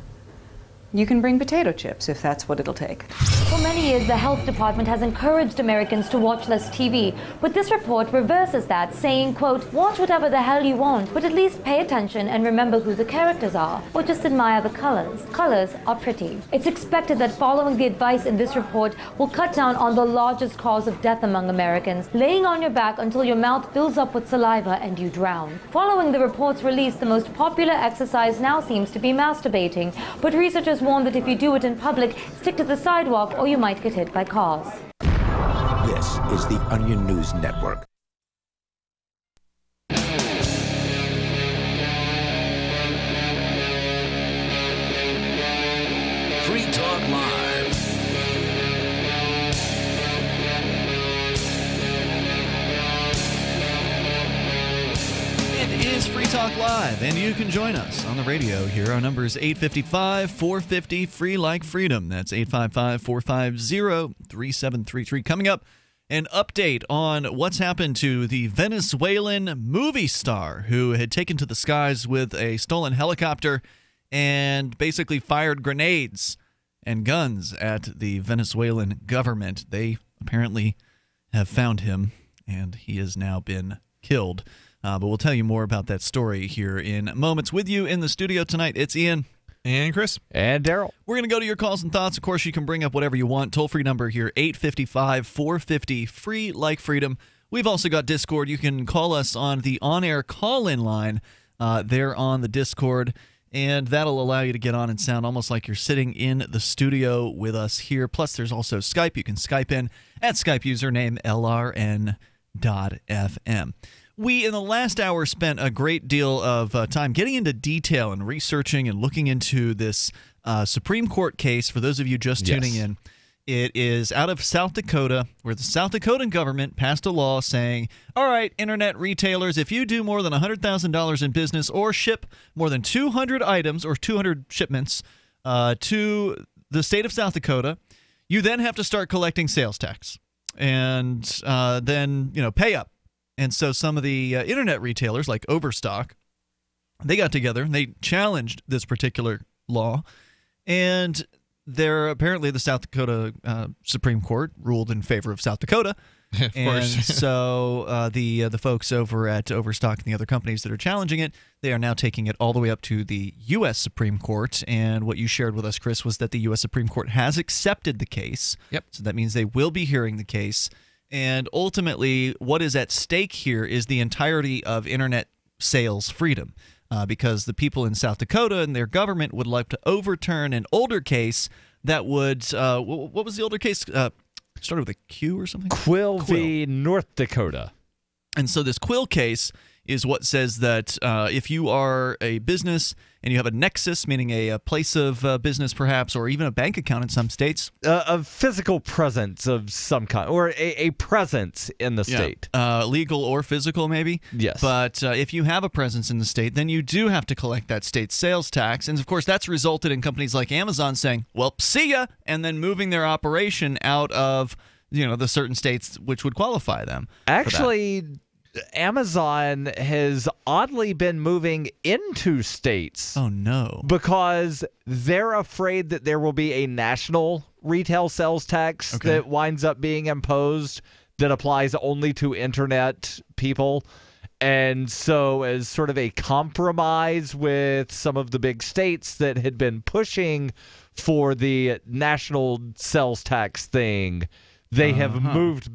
You can bring potato chips if that's what it'll take. For many years, the health department has encouraged Americans to watch less TV, but this report reverses that, saying, quote, watch whatever the hell you want, but at least pay attention and remember who the characters are, or just admire the colors. Colors are pretty. It's expected that following the advice in this report will cut down on the largest cause of death among Americans, laying on your back until your mouth fills up with saliva and you drown. Following the report's release, the most popular exercise now seems to be masturbating, but researchers warn that if you do it in public, stick to the sidewalk or you might get hit by cars. This is the Onion News Network. Free Talk Live. It is Free Talk Live, and you can join us on the radio here. Our number is 855-450, free like freedom. That's 855-450-3733. Coming up, an update on what's happened to the Venezuelan movie star who had taken to the skies with a stolen helicopter and basically fired grenades and guns at the Venezuelan government. They apparently have found him, and he has now been killed. But we'll tell you more about that story here in moments. With you in the studio tonight, it's Ian. And Chris. And Darryl. We're going to go to your calls and thoughts. Of course, you can bring up whatever you want. Toll-free number here, 855-450, free like freedom. We've also got Discord. You can call us on the on-air call-in line there on the Discord, and that'll allow you to get on and sound almost like you're sitting in the studio with us here. Plus, there's also Skype. You can Skype in at Skype username LRN.FM. We, in the last hour, spent a great deal of time getting into detail and researching and looking into this Supreme Court case. For those of you just tuning in, it is out of South Dakota, where the South Dakotan government passed a law saying, all right, internet retailers, if you do more than $100,000 in business or ship more than 200 items or 200 shipments to the state of South Dakota, you then have to start collecting sales tax and then, pay up. And so some of the internet retailers like Overstock, they got together and they challenged this particular law. And apparently the South Dakota Supreme Court ruled in favor of South Dakota. Of course. And so the folks over at Overstock and the other companies that are challenging it, they are now taking it all the way up to the U.S. Supreme Court. And what you shared with us, Chris, was that the U.S. Supreme Court has accepted the case. Yep. So that means they will be hearing the case. And ultimately, what is at stake here is the entirety of internet sales freedom, because the people in South Dakota and their government would like to overturn an older case that would what was the older case? Started with a Q or something? Quill v. North Dakota. And so this Quill case is what says that if you are a business and you have a nexus, meaning a place of business perhaps, or even a bank account in some states. A physical presence of some kind, or a presence in the state. Legal or physical, maybe. Yes. But if you have a presence in the state, then you do have to collect that state's sales tax. And, of course, that's resulted in companies like Amazon saying, well, see ya, and then moving their operation out of the certain states which would qualify them. Actually, Amazon has oddly been moving into states. Oh, no. Because they're afraid that there will be a national retail sales tax that winds up being imposed that applies only to internet people. And so as sort of a compromise with some of the big states that had been pushing for the national sales tax thing, they have moved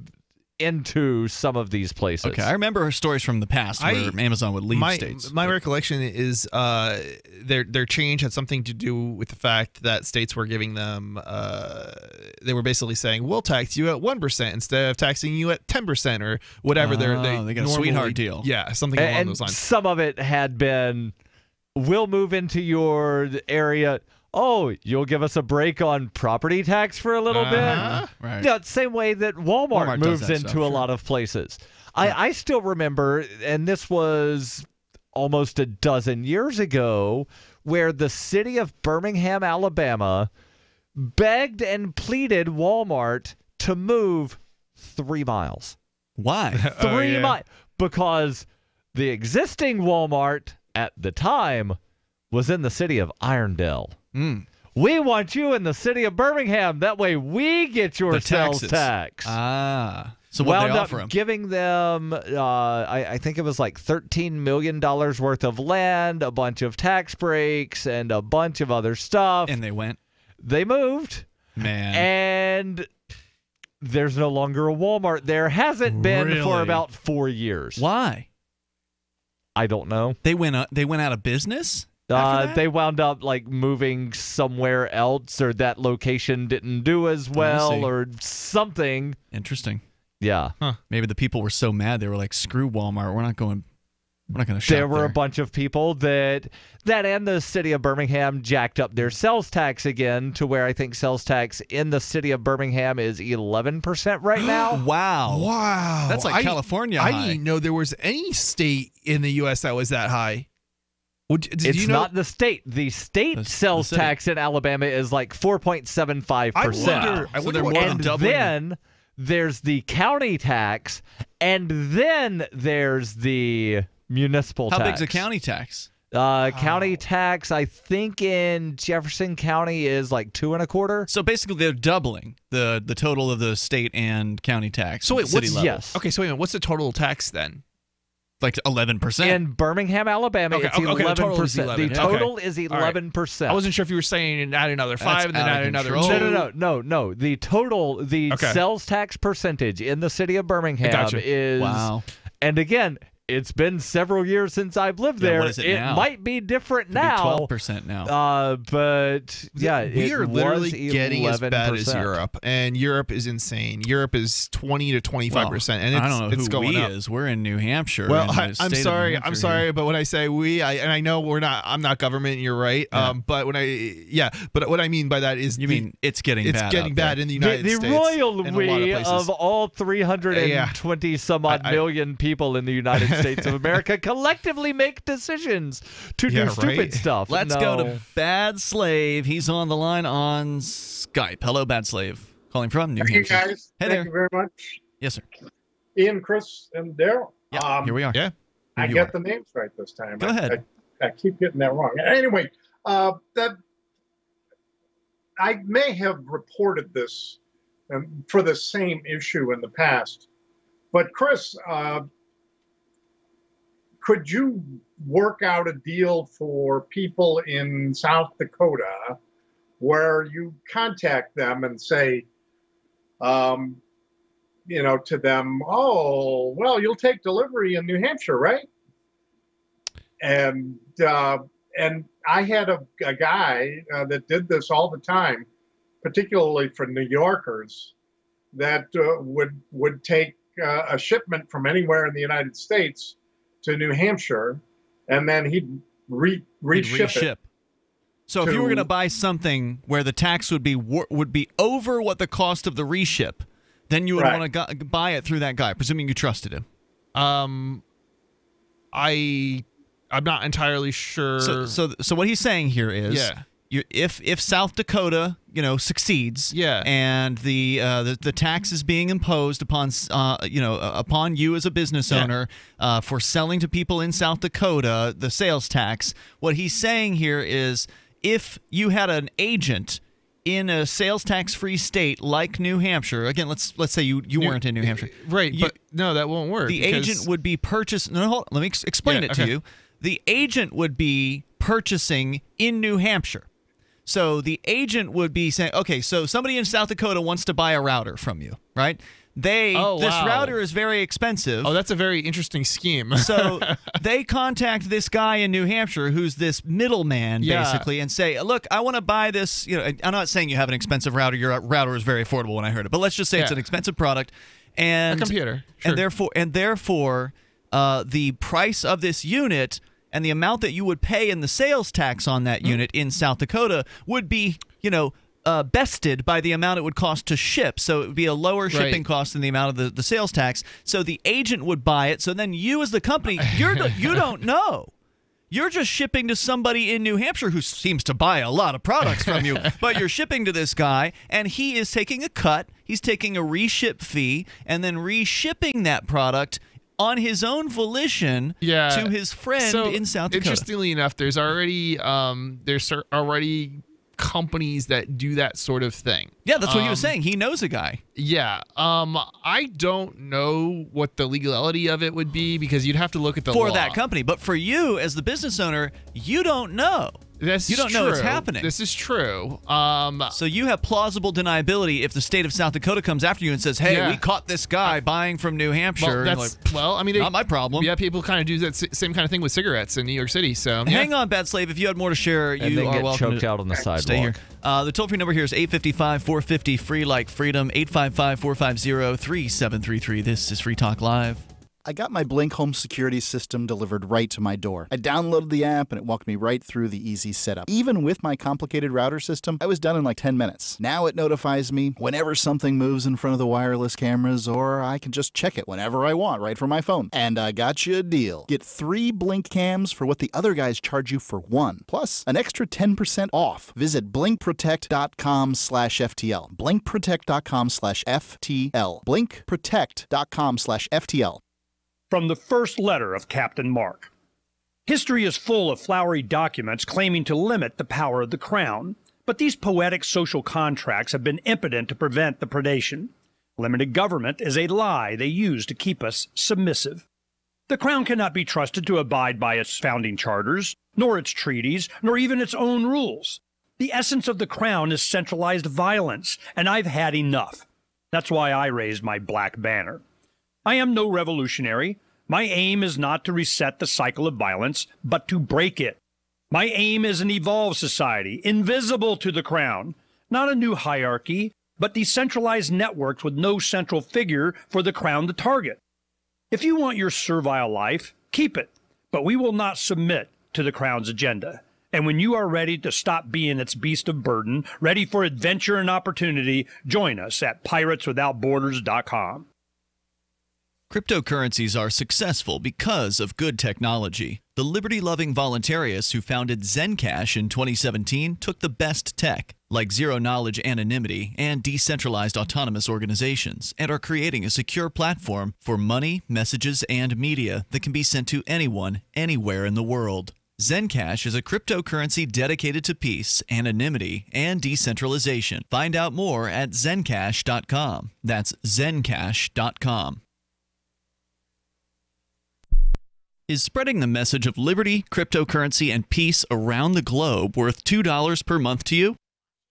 into some of these places. Okay, I remember stories from the past where Amazon would leave states. My recollection is their change had something to do with the fact that states were giving them, they were basically saying, we'll tax you at 1% instead of taxing you at 10% or whatever. They got a sweetheart deal. Yeah, something along those lines. Some of it had been, we'll move into your area. Oh, you'll give us a break on property tax for a little bit? Right. Yeah, same way that Walmart moves into a lot of places. I still remember, and this was almost a dozen years ago, where the city of Birmingham, Alabama, begged and pleaded Walmart to move 3 miles. Why? 3 miles. Because the existing Walmart at the time was in the city of Irondale. We want you in the city of Birmingham. That way we get your sales tax. So what wound they up offer them? Giving them, I think it was like $13 million worth of land, a bunch of tax breaks, and a bunch of other stuff. And they went? They moved. Man. And there's no longer a Walmart there. Hasn't been for about 4 years. Why? I don't know. They went out of business? They wound up like moving somewhere else, or that location didn't do as well, or something. Interesting. Yeah. Maybe the people were so mad they were like, "Screw Walmart, we're not going to shop there." Were a bunch of people that and the city of Birmingham jacked up their sales tax again to where I think sales tax in the city of Birmingham is 11% right now. Wow. That's like California high. I didn't know there was any state in the U.S. that was that high. It's not the state. The state sales tax in Alabama is like 4.75%. I wonder what and then there's the county tax, and then there's the municipal tax. How big's a county tax? County tax, I think in Jefferson County is like 2.25%. So basically, they're doubling the total of the state and county tax. So wait, city level. Yes. Okay, so wait a minute. What's the total tax then? Like 11%. In Birmingham, Alabama, it's 11%. The total is 11%. I wasn't sure if you were saying add another 5 and then add another 2. No. The total, sales tax percentage in the city of Birmingham is. Wow. And again, it's been several years since I've lived there. What is it now? Might be different now. 12% now. But yeah, we are literally getting 11%. as bad as Europe, and Europe is insane. Europe is 20 to 25%, and I don't know it's who going we up. is. We're in New Hampshire. Well, I'm sorry, but when I say we, and I know I'm not government. And you're right. Yeah. But what I mean by that is you mean it's getting bad. It's getting bad in the United States. The royal we of of all 320 some odd million people in the United States of America collectively make decisions to do stupid stuff. Let's go to Bad Slave. He's on the line on Skype. Hello, Bad Slave. Calling from New Hampshire. Hey, guys. Hey Thank there. you very much. Yes, sir. Ian, Chris, and Darryl. Yeah, here we are. Yeah. I get the names right this time. Go ahead. I keep getting that wrong. Anyway, that I may have reported this for the same issue in the past, but Chris, could you work out a deal for people in South Dakota where you contact them and say, to them, oh, well, you'll take delivery in New Hampshire, right? And I had a guy that did this all the time, particularly for New Yorkers, that would take a shipment from anywhere in the United States to New Hampshire, and then he'd reship it. So if you were going to buy something where the tax would be over what the cost of the reship, then you would want to buy it through that guy, presuming you trusted him. I'm not entirely sure. So what he's saying here is, if South Dakota, succeeds, and the tax is being imposed upon upon you as a business owner for selling to people in South Dakota, the sales tax. What he's saying here is, if you had an agent in a sales tax-free state like New Hampshire, again, let's say you weren't in New Hampshire, right? But no, that won't work. The agent would be purchasing. No, hold on, let me explain it to you. The agent would be purchasing in New Hampshire. So the agent would be saying, okay, so somebody in South Dakota wants to buy a router from you, right? This router is very expensive. Oh, that's a very interesting scheme. So they contact this guy in New Hampshire who's this middleman, basically, and say, look, I want to buy this. I'm not saying you have an expensive router. Your router was very affordable when I heard it. But let's just say it's an expensive product. And, a computer. Sure. And therefore, the price of this unit and the amount that you would pay in the sales tax on that unit in South Dakota would be, bested by the amount it would cost to ship. So it would be a lower shipping cost than the amount of the sales tax. So the agent would buy it. So then you as the company, you don't know. You're just shipping to somebody in New Hampshire who seems to buy a lot of products from you. But you're shipping to this guy, and he is taking a cut. He's taking a reship fee and then reshipping that product on his own volition to his friend in South Dakota. Interestingly enough, there's already companies that do that sort of thing. Yeah, that's what he was saying. He knows a guy. Yeah. I don't know what the legality of it would be, because you'd have to look at the law. For that company. But for you, as the business owner, you don't know. You don't know what's happening. This is true. So you have plausible deniability if the state of South Dakota comes after you and says, hey, we caught this guy buying from New Hampshire. Not my problem. Yeah, people kind of do that same kind of thing with cigarettes in New York City. So hang on, Bad Slave. If you had more to share, you are welcome choked out on the sidewalk. Stay here. The toll-free number here is 855-450 free like freedom, 855-450-3733. This is Free Talk Live. I got my Blink home security system delivered right to my door. I downloaded the app and it walked me right through the easy setup. Even with my complicated router system, I was done in like 10 minutes. Now it notifies me whenever something moves in front of the wireless cameras, or I can just check it whenever I want right from my phone. And I got you a deal. Get 3 Blink cams for what the other guys charge you for 1, plus an extra 10% off. Visit blinkprotect.com/FTL. blinkprotect.com/FTL. blinkprotect.com/FTL. From the first letter of Captain Mark. History is full of flowery documents claiming to limit the power of the crown, but these poetic social contracts have been impotent to prevent the predation. Limited government is a lie they use to keep us submissive. The crown cannot be trusted to abide by its founding charters, nor its treaties, nor even its own rules. The essence of the crown is centralized violence, and I've had enough. That's why I raised my black banner. I am no revolutionary. My aim is not to reset the cycle of violence, but to break it. My aim is an evolved society, invisible to the crown, not a new hierarchy, but decentralized networks with no central figure for the crown to target. If you want your servile life, keep it, but we will not submit to the crown's agenda. And when you are ready to stop being its beast of burden, ready for adventure and opportunity, join us at pirateswithoutborders.com. Cryptocurrencies are successful because of good technology. The liberty-loving voluntarists who founded Zencash in 2017 took the best tech, like zero-knowledge anonymity and decentralized autonomous organizations, and are creating a secure platform for money, messages, and media that can be sent to anyone, anywhere in the world. Zencash is a cryptocurrency dedicated to peace, anonymity, and decentralization. Find out more at zencash.com. That's zencash.com. Is spreading the message of liberty, cryptocurrency, and peace around the globe worth $2 per month to you?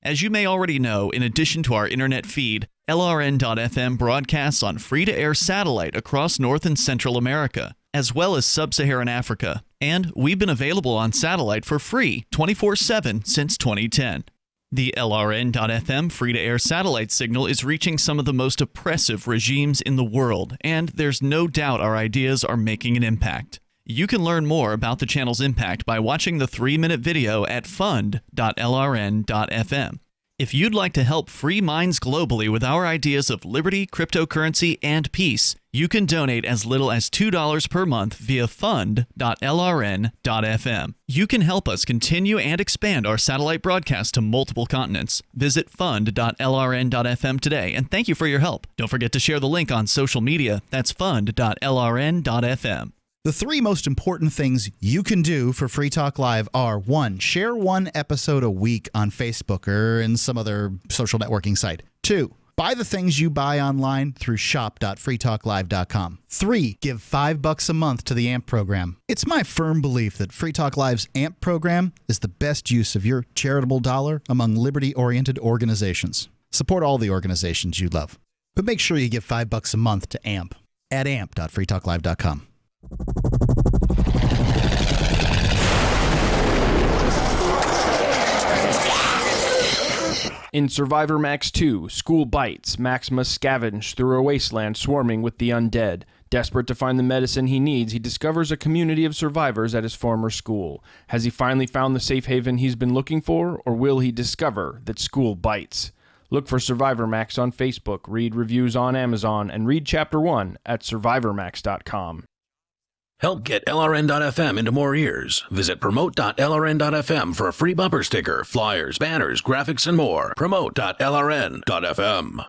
As you may already know, in addition to our internet feed, LRN.FM broadcasts on free-to-air satellite across North and Central America, as well as Sub-Saharan Africa. And we've been available on satellite for free 24/7 since 2010. The LRN.FM free-to-air satellite signal is reaching some of the most oppressive regimes in the world, and there's no doubt our ideas are making an impact. You can learn more about the channel's impact by watching the 3-minute video at fund.lrn.fm. If you'd like to help free minds globally with our ideas of liberty, cryptocurrency, and peace, you can donate as little as $2 per month via fund.lrn.fm. You can help us continue and expand our satellite broadcast to multiple continents. Visit fund.lrn.fm today, and thank you for your help. Don't forget to share the link on social media. That's fund.lrn.fm. The 3 most important things you can do for Free Talk Live are: 1, share 1 episode a week on Facebook or in some other social networking site. 2, buy the things you buy online through shop.freetalklive.com. 3, give $5 a month to the AMP program. It's my firm belief that Free Talk Live's AMP program is the best use of your charitable dollar among liberty-oriented organizations. Support all the organizations you love, but make sure you give $5 a month to AMP at amp.freetalklive.com. In Survivor Max 2, School Bites, Max must scavenge through a wasteland swarming with the undead. Desperate to find the medicine he needs, he discovers a community of survivors at his former school. Has he finally found the safe haven he's been looking for, or will he discover that school bites? Look for Survivor Max on Facebook, read reviews on Amazon, and read Chapter 1 at survivormax.com. Help get LRN.FM into more ears. Visit promote.lrn.fm for a free bumper sticker, flyers, banners, graphics, and more. Promote.lrn.fm.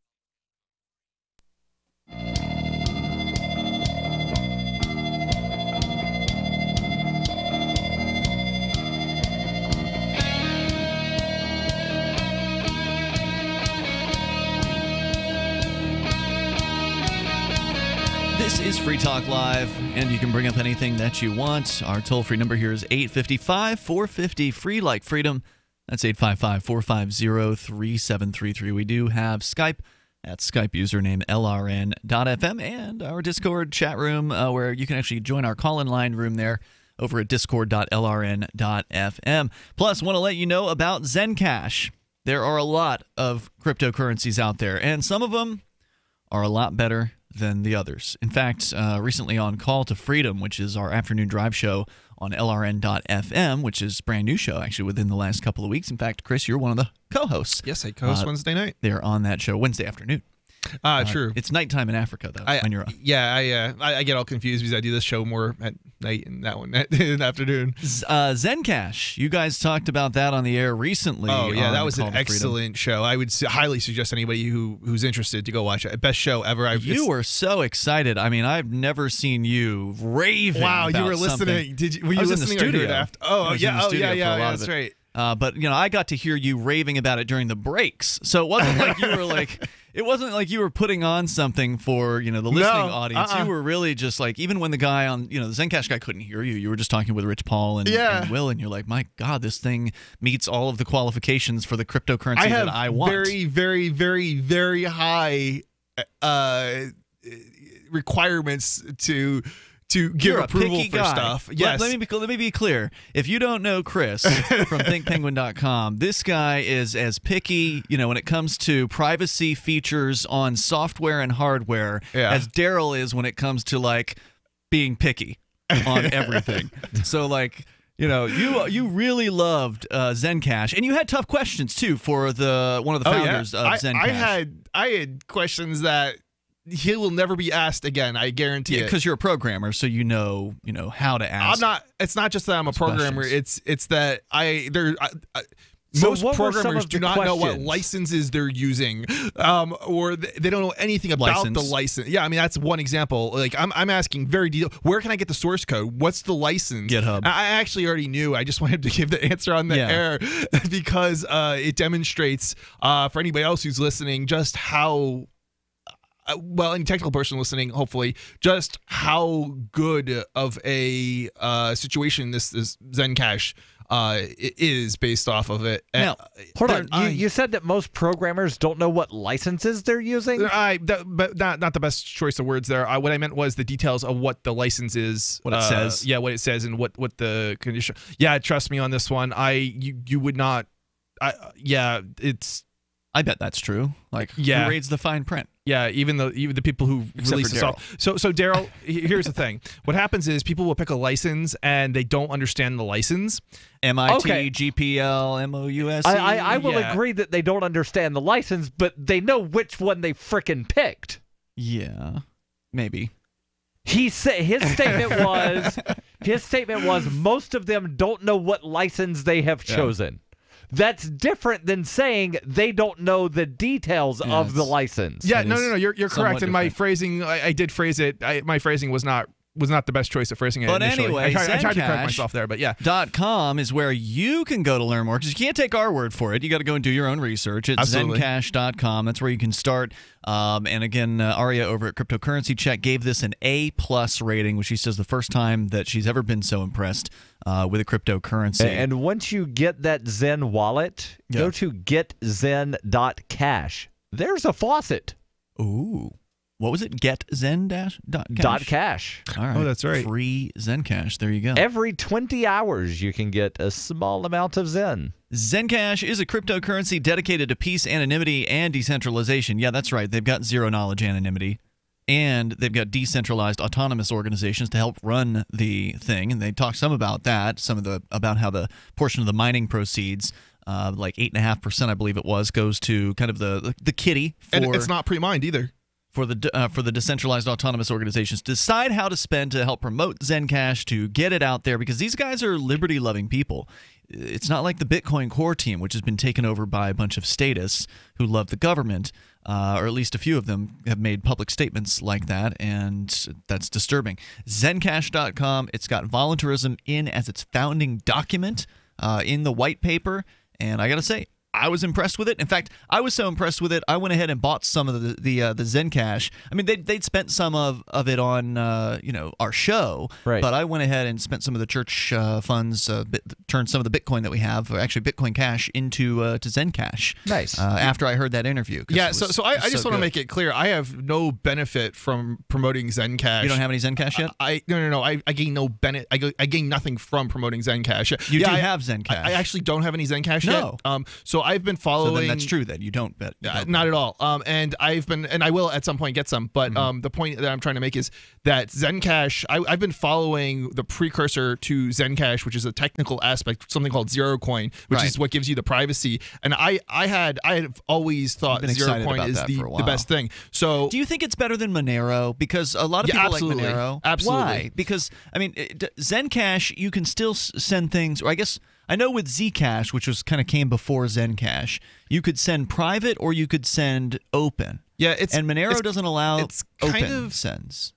This is Free Talk Live, and you can bring up anything that you want. Our toll-free number here is 855-450-FREE like freedom. That's 855-450-3733. We do have Skype at Skype username LRN.FM, and our Discord chat room where you can actually join our call-in line room there over at discord.lrn.fm. Plus, want to let you know about Zencash. There are a lot of cryptocurrencies out there, and some of them are a lot better than the others. In fact, recently on Call to Freedom, which is our afternoon drive show on LRN.FM, which is a brand new show actually within the last couple of weeks. In fact, Chris, you're one of the co-hosts. Yes, I co-host Wednesday night. They're on that show Wednesday afternoon. True. It's nighttime in Africa, though, when you're on. Yeah, I get all confused because I do this show more at night and that one in the afternoon. Zencash, you guys talked about that on the air recently. Oh, yeah, that was an excellent show. I would highly suggest anybody who's interested to go watch it. Best show ever. You were so excited. I mean, I've never seen you raving. Wow, about you were listening. Were you listening in the studio? After? Oh, yeah, that's right. But I got to hear you raving about it during the breaks, so it wasn't like you were like, it wasn't like you were putting on something for the listening audience. You were really just like, even when the guy on the Zencash guy couldn't hear you, you were just talking with Rich Paul and Will, and you're like, my God, this thing meets all of the qualifications for the cryptocurrency that I want. Very, very, very, very high requirements to give approval for stuff. Yes. Let me be clear. If you don't know Chris from thinkpenguin.com, this guy is as picky, when it comes to privacy features on software and hardware as Darryl is when it comes to being picky on everything. So you really loved Zencash, and you had tough questions too for one of the founders of Zencash. I had questions that he will never be asked again. I guarantee it. Because you're a programmer, so you know how to ask. I'm not. It's not just that I'm a programmer. Questions. It's that most programmers do not know what licenses they're using, or they don't know anything about the license. Yeah, I mean that's one example. I'm asking very detailed. Where can I get the source code? What's the license? GitHub. I actually already knew. I just wanted to give the answer on the air because it demonstrates for anybody else who's listening just how. Any technical person listening, hopefully, just how good of a situation this Zencash is based off of it. Now, hold on. You said that most programmers don't know what licenses they're using? But not the best choice of words there. What I meant was the details of what the license is. What it says. Yeah, what it says and what the condition. Yeah, trust me on this one. You would not. I bet that's true. Who reads the fine print? Yeah, even the people who release the software. So Darryl, here's the thing. What happens is people will pick a license and they don't understand the license. MIT, GPL, MOUSE. I will agree that they don't understand the license, but they know which one they frickin' picked. Yeah, maybe. His statement was most of them don't know what license they have chosen. That's different than saying they don't know the details of the license. Yeah, no, you're correct. And my phrasing, I did phrase it. My phrasing was not the best choice of phrasing it. But initially. anyway, I tried to correct myself there. But yeah, .com is where you can go to learn more because you can't take our word for it. You got to go and do your own research. It's Zencash.com. That's where you can start. And again, Aria over at Cryptocurrency Check gave this an A+ rating, which she says the first time that she's ever been so impressed with a cryptocurrency. And once you get that Zen wallet, go to getzen.cash. There's a faucet. Ooh. What was it? GetZen-cash? .cash. All right. Oh, that's right. Free Zencash. There you go. Every 20 hours, you can get a small amount of Zen. Zencash is a cryptocurrency dedicated to peace, anonymity, and decentralization. Yeah, that's right. They've got zero-knowledge anonymity. And they've got decentralized autonomous organizations to help run the thing. And they talk some about that, about how the portion of the mining proceeds, like 8.5%, I believe it was, goes to kind of the kitty. And it's not pre-mined either. For the decentralized autonomous organizations to decide how to spend to help promote Zencash, to get it out there, because these guys are liberty-loving people. It's not like the Bitcoin core team, which has been taken over by a bunch of statists who love the government, or at least a few of them have made public statements like that, and that's disturbing. Zencash.com, it's got voluntarism in as its founding document in the white paper, and I got to say, I was impressed with it. In fact, I was so impressed with it, I went ahead and bought some of the Zencash. I mean, they'd spent some of it on our show, right. But I went ahead and spent some of the church funds, turned some of the Bitcoin that we have, or actually Bitcoin Cash, into to Zencash. Nice. After I heard that interview. Yeah, so I just want to make it clear, I have no benefit from promoting Zencash. You don't have any Zencash yet? No. I gain no benefit. I gain nothing from promoting Zencash. You do have Zencash. I actually don't have any Zencash yet. So I've been following. So then that's true. Then you don't bet. Not at all. And I will at some point get some. But the point that I'm trying to make is that Zencash. I've been following the precursor to Zencash, which is a technical aspect, something called Zerocoin, which is what gives you the privacy. And I had always thought Zerocoin is the best thing. So do you think it's better than Monero? Because a lot of people like Monero. Absolutely. Why? Because I mean, Zencash, you can still send things, or I guess. I know with Zcash, which came before Zencash, you could send private or you could send open. Yeah, and Monero doesn't allow open sends.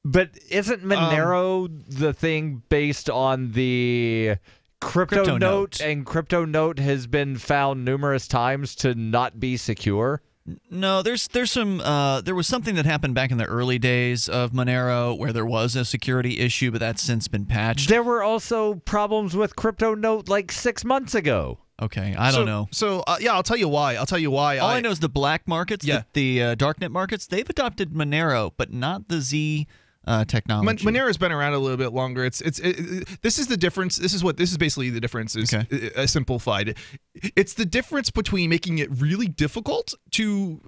But isn't Monero the thing based on the crypto note? And crypto note has been found numerous times to not be secure. No, there's some. There was something that happened back in the early days of Monero where there was a security issue, but that's since been patched. There were also problems with crypto note like 6 months ago. Okay, I don't know. So I'll tell you why. All I know is the black markets, the darknet markets, they've adopted Monero, but not the Z technology. Monero's been around a little bit longer. This is the difference. This is basically the difference. Is simplified. It's the difference between making it really difficult to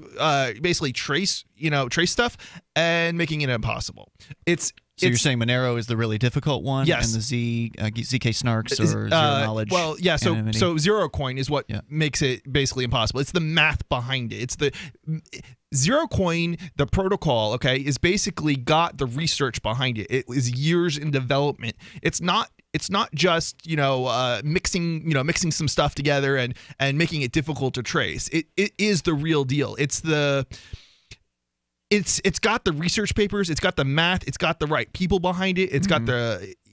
basically trace stuff and making it impossible. So you're saying Monero is the really difficult one, yes, and the ZK snarks or zero knowledge. Well, yeah. So Zerocoin is what makes it basically impossible. It's the math behind it. It's the Zerocoin, the protocol. Okay, is basically got the research behind it. It is years in development. It's not just mixing some stuff together and making it difficult to trace. It is the real deal. It's got the research papers, it's got the math, it's got the right people behind it, it's got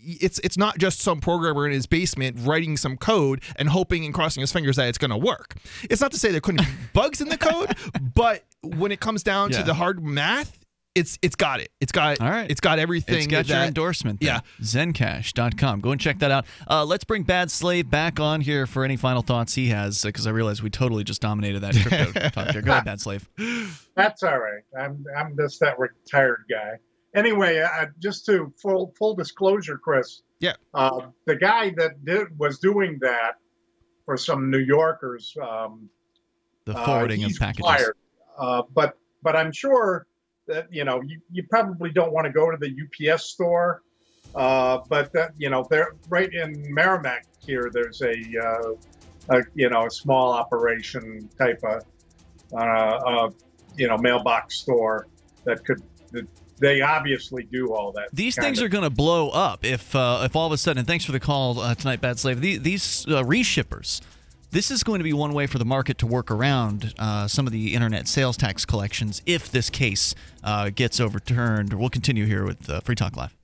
it's not just some programmer in his basement writing some code and hoping and crossing his fingers that it's going to work. It's not to say there couldn't be bugs in the code, but when it comes down to the hard math, it's got it. It's got everything. It's got your endorsement there. Yeah. Zencash.com. Go and check that out. Let's bring Bad Slave back on here for any final thoughts he has, because I realize we totally just dominated that crypto talk there. Go ahead, Bad Slave. That's all right. I'm just that retired guy. Anyway, just to full disclosure, Chris. Yeah. The guy that was doing that for some New Yorkers. The forwarding of packages. Fired. But but I'm sure that, you probably don't want to go to the UPS store. But they're right in Merrimack here. There's a small operation type of, mailbox store that they obviously do all that. These things are going to blow up if all of a sudden, and thanks for the call tonight, Bad Slave, these reshippers, this is going to be one way for the market to work around some of the internet sales tax collections if this case gets overturned. We'll continue here with Free Talk Live.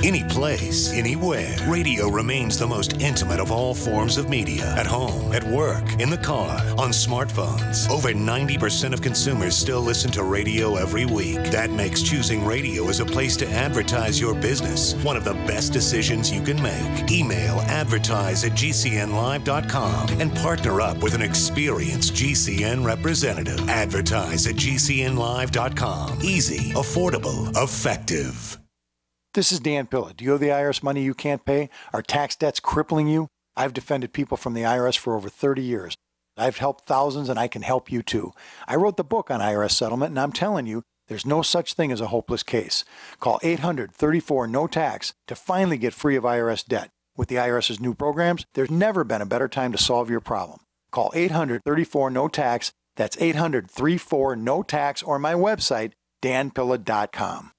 Any place, anywhere. Radio remains the most intimate of all forms of media. At home, at work, in the car, on smartphones. Over 90% of consumers still listen to radio every week. That makes choosing radio as a place to advertise your business one of the best decisions you can make. Email advertise@gcnlive.com and partner up with an experienced GCN representative. Advertise@gcnlive.com. Easy, affordable, effective. This is Dan Pilla. Do you owe the IRS money you can't pay? Are tax debts crippling you? I've defended people from the IRS for over 30 years. I've helped thousands, and I can help you too. I wrote the book on IRS settlement, and I'm telling you, there's no such thing as a hopeless case. Call 800-34-NO-TAX to finally get free of IRS debt. With the IRS's new programs, there's never been a better time to solve your problem. Call 800-34-NO-TAX. That's 800-34-NO-TAX, or my website, danpilla.com.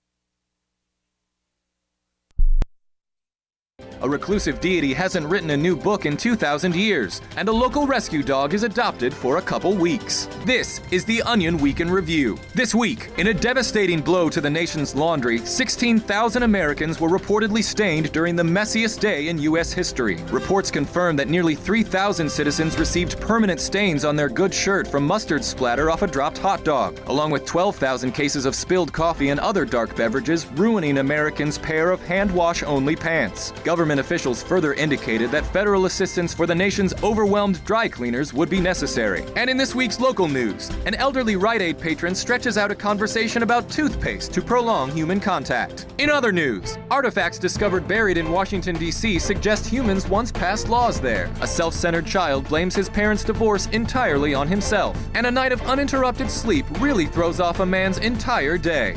A reclusive deity hasn't written a new book in 2,000 years, and a local rescue dog is adopted for a couple weeks. This is the Onion Week in Review. This week, in a devastating blow to the nation's laundry, 16,000 Americans were reportedly stained during the messiest day in U.S. history. Reports confirm that nearly 3,000 citizens received permanent stains on their good shirt from mustard splatter off a dropped hot dog, along with 12,000 cases of spilled coffee and other dark beverages, ruining Americans' pair of hand-wash-only pants. Government officials further indicated that federal assistance for the nation's overwhelmed dry cleaners would be necessary. And in this week's local news, an elderly Rite Aid patron stretches out a conversation about toothpaste to prolong human contact. In other news, artifacts discovered buried in Washington, D.C. suggest humans once passed laws there. A self-centered child blames his parents' divorce entirely on himself. And a night of uninterrupted sleep really throws off a man's entire day.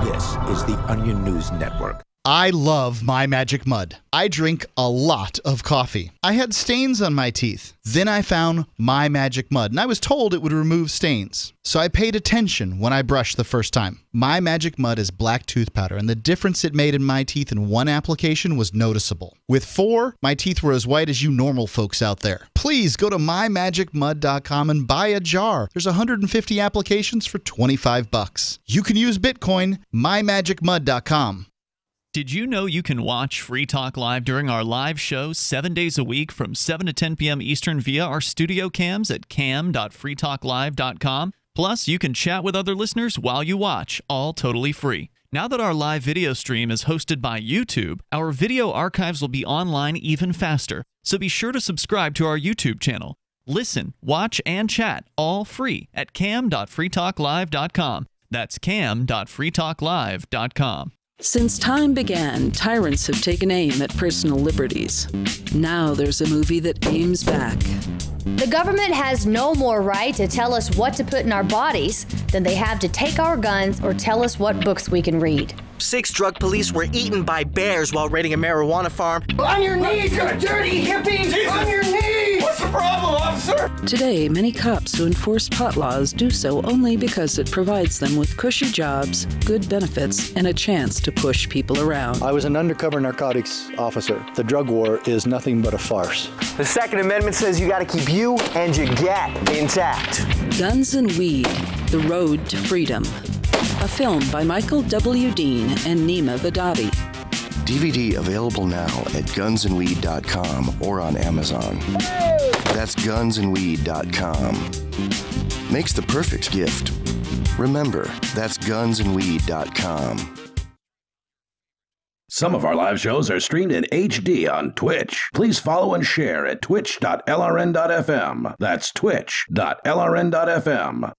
This is the Onion News Network. I love My Magic Mud. I drink a lot of coffee. I had stains on my teeth. Then I found My Magic Mud, and I was told it would remove stains. So I paid attention when I brushed the first time. My Magic Mud is black tooth powder, and the difference it made in my teeth in one application was noticeable. With 4, my teeth were as white as you normal folks out there. Please go to mymagicmud.com and buy a jar. There's 150 applications for $25. You can use Bitcoin, mymagicmud.com. Did you know you can watch Free Talk Live during our live shows 7 days a week from 7 to 10 p.m. Eastern via our studio cams at cam.freetalklive.com? Plus, you can chat with other listeners while you watch, all totally free. Now that our live video stream is hosted by YouTube, our video archives will be online even faster. So be sure to subscribe to our YouTube channel. Listen, watch, and chat all free at cam.freetalklive.com. That's cam.freetalklive.com. Since time began, tyrants have taken aim at personal liberties. Now there's a movie that aims back. The government has no more right to tell us what to put in our bodies than they have to take our guns or tell us what books we can read. 6 drug police were eaten by bears while raiding a marijuana farm. On your knees, you dirty hippies! Jesus. On your knees! What's the problem, officer? Today, many cops who enforce pot laws do so only because it provides them with cushy jobs, good benefits, and a chance to push people around. I was an undercover narcotics officer. The drug war is nothing but a farce. The Second Amendment says you got to keep you and your gat intact. Guns and Weed, The Road to Freedom. A film by Michael W. Dean and Nima Vadadi. DVD available now at gunsandweed.com or on Amazon. That's gunsandweed.com. Makes the perfect gift. Remember, that's gunsandweed.com. Some of our live shows are streamed in HD on Twitch. Please follow and share at twitch.lrn.fm. That's twitch.lrn.fm.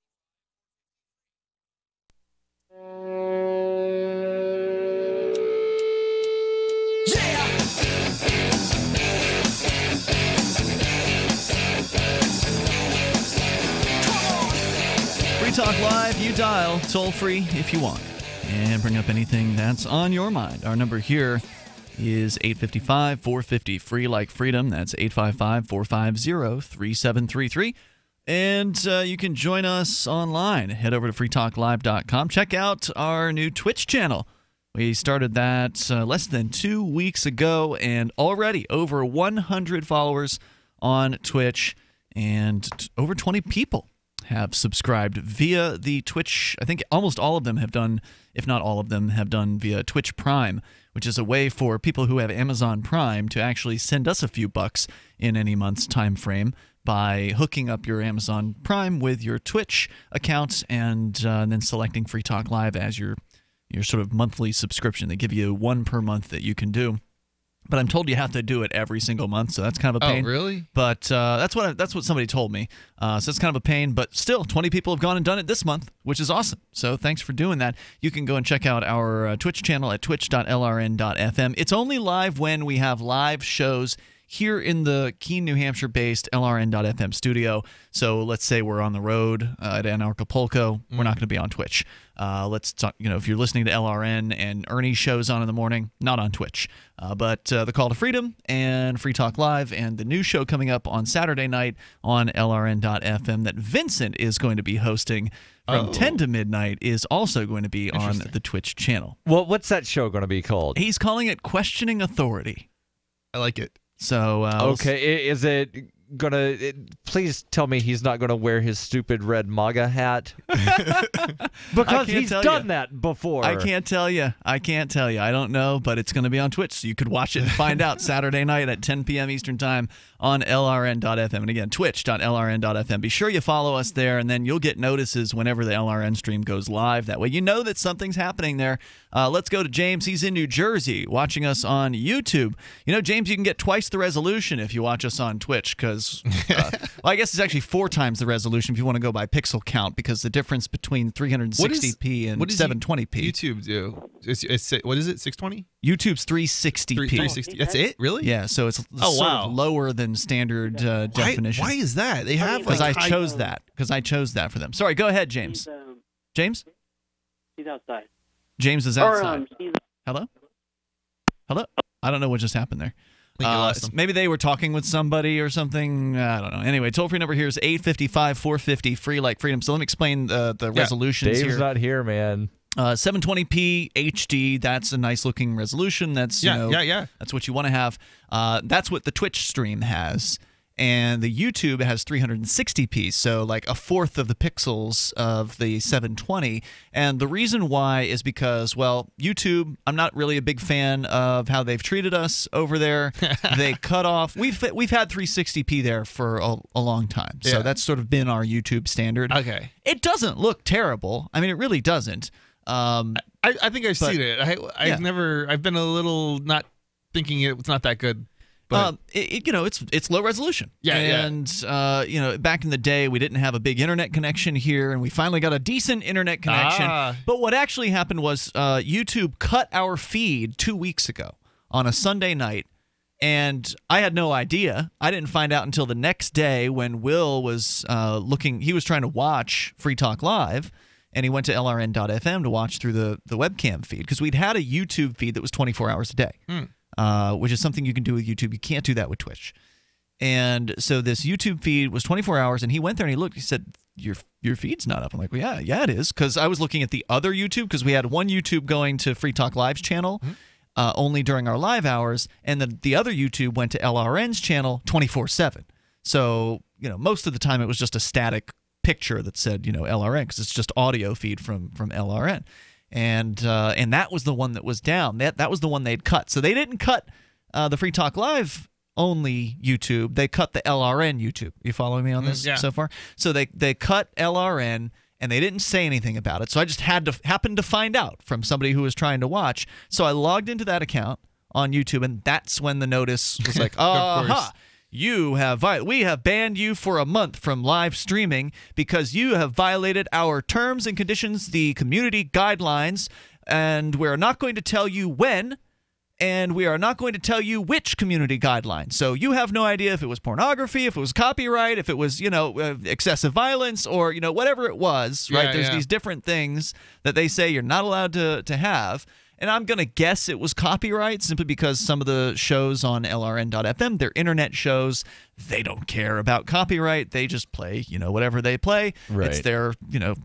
Free Talk Live, you dial toll-free if you want. And bring up anything that's on your mind. Our number here is 855-450-FREE like freedom. That's 855-450-3733. And you can join us online. Head over to freetalklive.com. Check out our new Twitch channel. We started that less than 2 weeks ago, and already over 100 followers on Twitch, and over 20 people have subscribed via the Twitch. I think almost all of them have done, if not all of them, have done via Twitch Prime, which is a way for people who have Amazon Prime to actually send us a few bucks in any month's time frame by hooking up your Amazon Prime with your Twitch account and then selecting Free Talk Live as your sort of monthly subscription. They give you one per month that you can do. But I'm told you have to do it every single month, so that's kind of a pain. Oh, really? But that's what somebody told me. So it's kind of a pain. But still, 20 people have gone and done it this month, which is awesome. So thanks for doing that. You can go and check out our Twitch channel at twitch.lrn.fm. It's only live when we have live shows here in the Keene, New Hampshire-based LRN.FM studio. So let's say we're on the road at Anarchapulco. We're not going to be on Twitch. Let's talk. If you're listening to LRN and Ernie's shows on in the morning, not on Twitch. But the Call to Freedom and Free Talk Live and the new show coming up on Saturday night on LRN.FM that Vincent is going to be hosting from 10 to midnight is also going to be on the Twitch channel. Well, what's that show going to be called? He's calling it Questioning Authority. I like it. So okay, is it gonna? Please tell me he's not gonna wear his stupid red MAGA hat because he's done that before. I can't tell you. I don't know, but it's gonna be on Twitch, so you could watch it and find out Saturday night at 10 p.m. Eastern Time on LRN.FM. And again, twitch.lrn.fm. Be sure you follow us there, and then you'll get notices whenever the LRN stream goes live. That way you know that something's happening there. Let's go to James. He's in New Jersey watching us on YouTube. James, you can get twice the resolution if you watch us on Twitch because, well, I guess it's actually 4 times the resolution if you want to go by pixel count because the difference between 360p and 720p. YouTube do? What is it, 620? YouTube's 360p. 360. That's it? Really? Yeah, so it's sort of lower than standard definition. Why is that? They have because I chose that. Because I chose that for them. Sorry, go ahead, James. James? He's outside. James is outside. Hello? I don't know what just happened there. Maybe they were talking with somebody or something. I don't know. Anyway, toll-free number here is 855-450, free like freedom. So let me explain the resolutions here. Dave's not here, man. 720p HD, that's a nice-looking resolution. That's that's what you want to have. That's what the Twitch stream has. And the YouTube has 360p, so like a fourth of the pixels of the 720. And the reason why is because, well, YouTube, I'm not really a big fan of how they've treated us over there. They cut off. We've had 360p there for a long time, so that's sort of been our YouTube standard. Okay. It doesn't look terrible. I mean, it really doesn't. I think I've seen it. I've been a little not thinking it's not that good. But it's low resolution. And back in the day, we didn't have a big internet connection here, and we finally got a decent internet connection. But what actually happened was YouTube cut our feed 2 weeks ago on a Sunday night, and I had no idea. I didn't find out until the next day when Will was looking. He was trying to watch Free Talk Live, and he went to LRN.FM to watch through the webcam feed because we'd had a YouTube feed that was 24 hours a day. Which is something you can do with YouTube. You can't do that with Twitch. And so this YouTube feed was 24 hours, and he went there and he looked. He said, your feed's not up. I'm like, well, yeah, it is. Because I was looking at the other YouTube, because we had one YouTube going to Free Talk Live's channel only during our live hours, and then the other YouTube went to LRN's channel 24/7. So, most of the time it was just a static picture that said, LRN, because it's just audio feed from LRN. And that was the one that was down. That was the one they'd cut. So they didn't cut the Free Talk Live only YouTube. They cut the LRN YouTube. You following me on this so far? So they cut LRN, and they didn't say anything about it. So I just happened to find out from somebody who was trying to watch. So I logged into that account on YouTube, and that's when the notice was like, we have banned you for a month from live streaming because you have violated our terms and conditions, the community guidelines, and we're not going to tell you when, and we are not going to tell you which community guidelines. So you have no idea if it was pornography, if it was copyright, if it was, excessive violence, or, whatever it was, right? There's these different things that they say you're not allowed to have. And I'm going to guess it was copyright simply because some of the shows on LRN.FM, they're internet shows. They don't care about copyright. They just play, whatever they play. Right. It's their,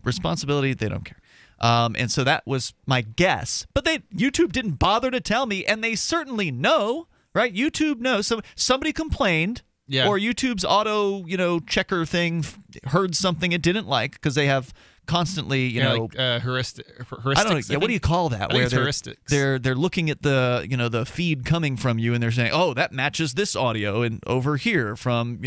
responsibility. They don't care. And so that was my guess. But YouTube didn't bother to tell me, and they certainly know, right? YouTube knows. So somebody complained, or YouTube's auto, checker thing heard something it didn't like because they have constantly, heuristics. I don't know. What do you call that? Where they're looking at the the feed coming from you, and they're saying, oh, that matches this audio and over here from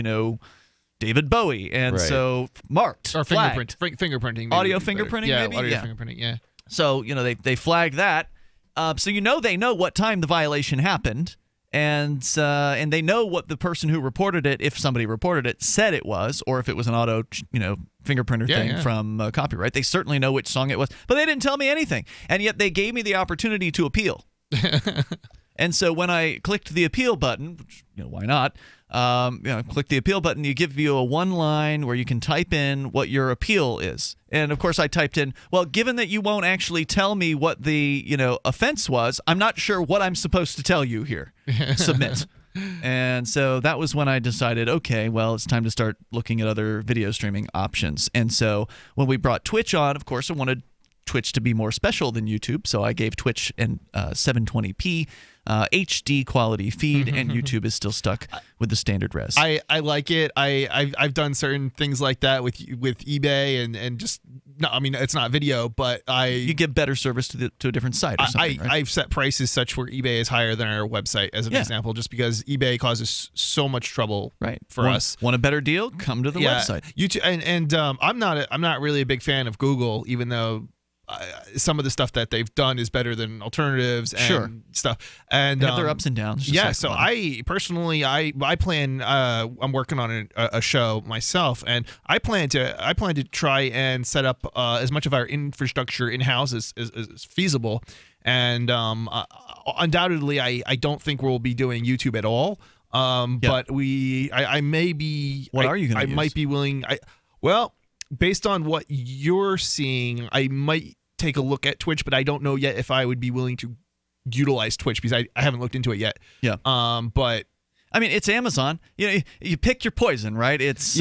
David Bowie, and so marked or flagged. fingerprinting, audio fingerprinting, maybe? Audio fingerprinting, yeah. So they flag that, so they know what time the violation happened, and they know what the person who reported it, if somebody reported it, said it was, or if it was an auto fingerprinter thing from copyright. They certainly know which song it was, but they didn't tell me anything, and yet they gave me the opportunity to appeal. And so when I clicked the appeal button, which, why not? Click the appeal button. You give you a one line where you can type in what your appeal is. And of course, I typed in, well, given that you won't actually tell me what the offense was, I'm not sure what I'm supposed to tell you here. Submit. And so that was when I decided, okay, well, it's time to start looking at other video streaming options. And so when we brought Twitch on, of course, I wanted Twitch to be more special than YouTube, so I gave Twitch an 720p HD quality feed, and YouTube is still stuck with the standard res. I like it. I've done certain things like that with eBay and just no, I mean it's not video, but you give better service to a different site or something, right? I've set prices such where eBay is higher than our website as an example, just because eBay causes so much trouble for us. Want a better deal? Come to the website. YouTube and I'm not really a big fan of Google, even though some of the stuff that they've done is better than alternatives and stuff. And they have their ups and downs. So I personally, I plan. I'm working on a show myself, and I plan to try and set up as much of our infrastructure in house as feasible. And undoubtedly, I don't think we'll be doing YouTube at all. But I may be. What are you going to use? I might be willing. Based on what you're seeing, I might take a look at Twitch, but I don't know yet if I would be willing to utilize Twitch because I haven't looked into it yet. Yeah. But I mean, it's Amazon. You pick your poison, right? It's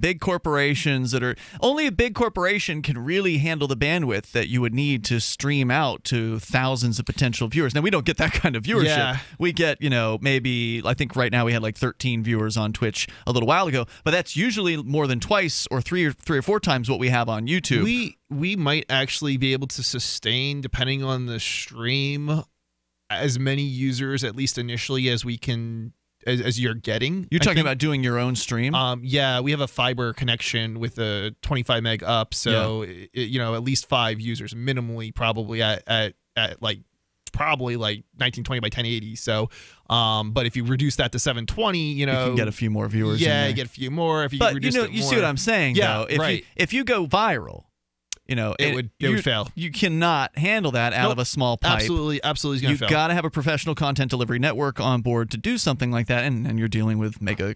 big corporations that are only a big corporation can really handle the bandwidth that you would need to stream out to thousands of potential viewers. Now, we don't get that kind of viewership. Yeah. We get, maybe I think right now we had like 13 viewers on Twitch a little while ago, but that's usually more than twice or three or four times what we have on YouTube. We might actually be able to sustain, depending on the stream, as many users at least initially as we can. As you're getting. You're talking about doing your own stream? Yeah, we have a fiber connection with a 25 meg up, so at least 5 users minimally, probably at like 1920 by 1080. So, but if you reduce that to 720, you can get a few more viewers. Yeah, you get a few more. If you reduce it more. You see what I'm saying? Yeah, though. If you go viral. It would fail. You cannot handle that out of a small pipe. Absolutely, is going to fail. You've got to have a professional content delivery network on board to do something like that, and you're dealing with mega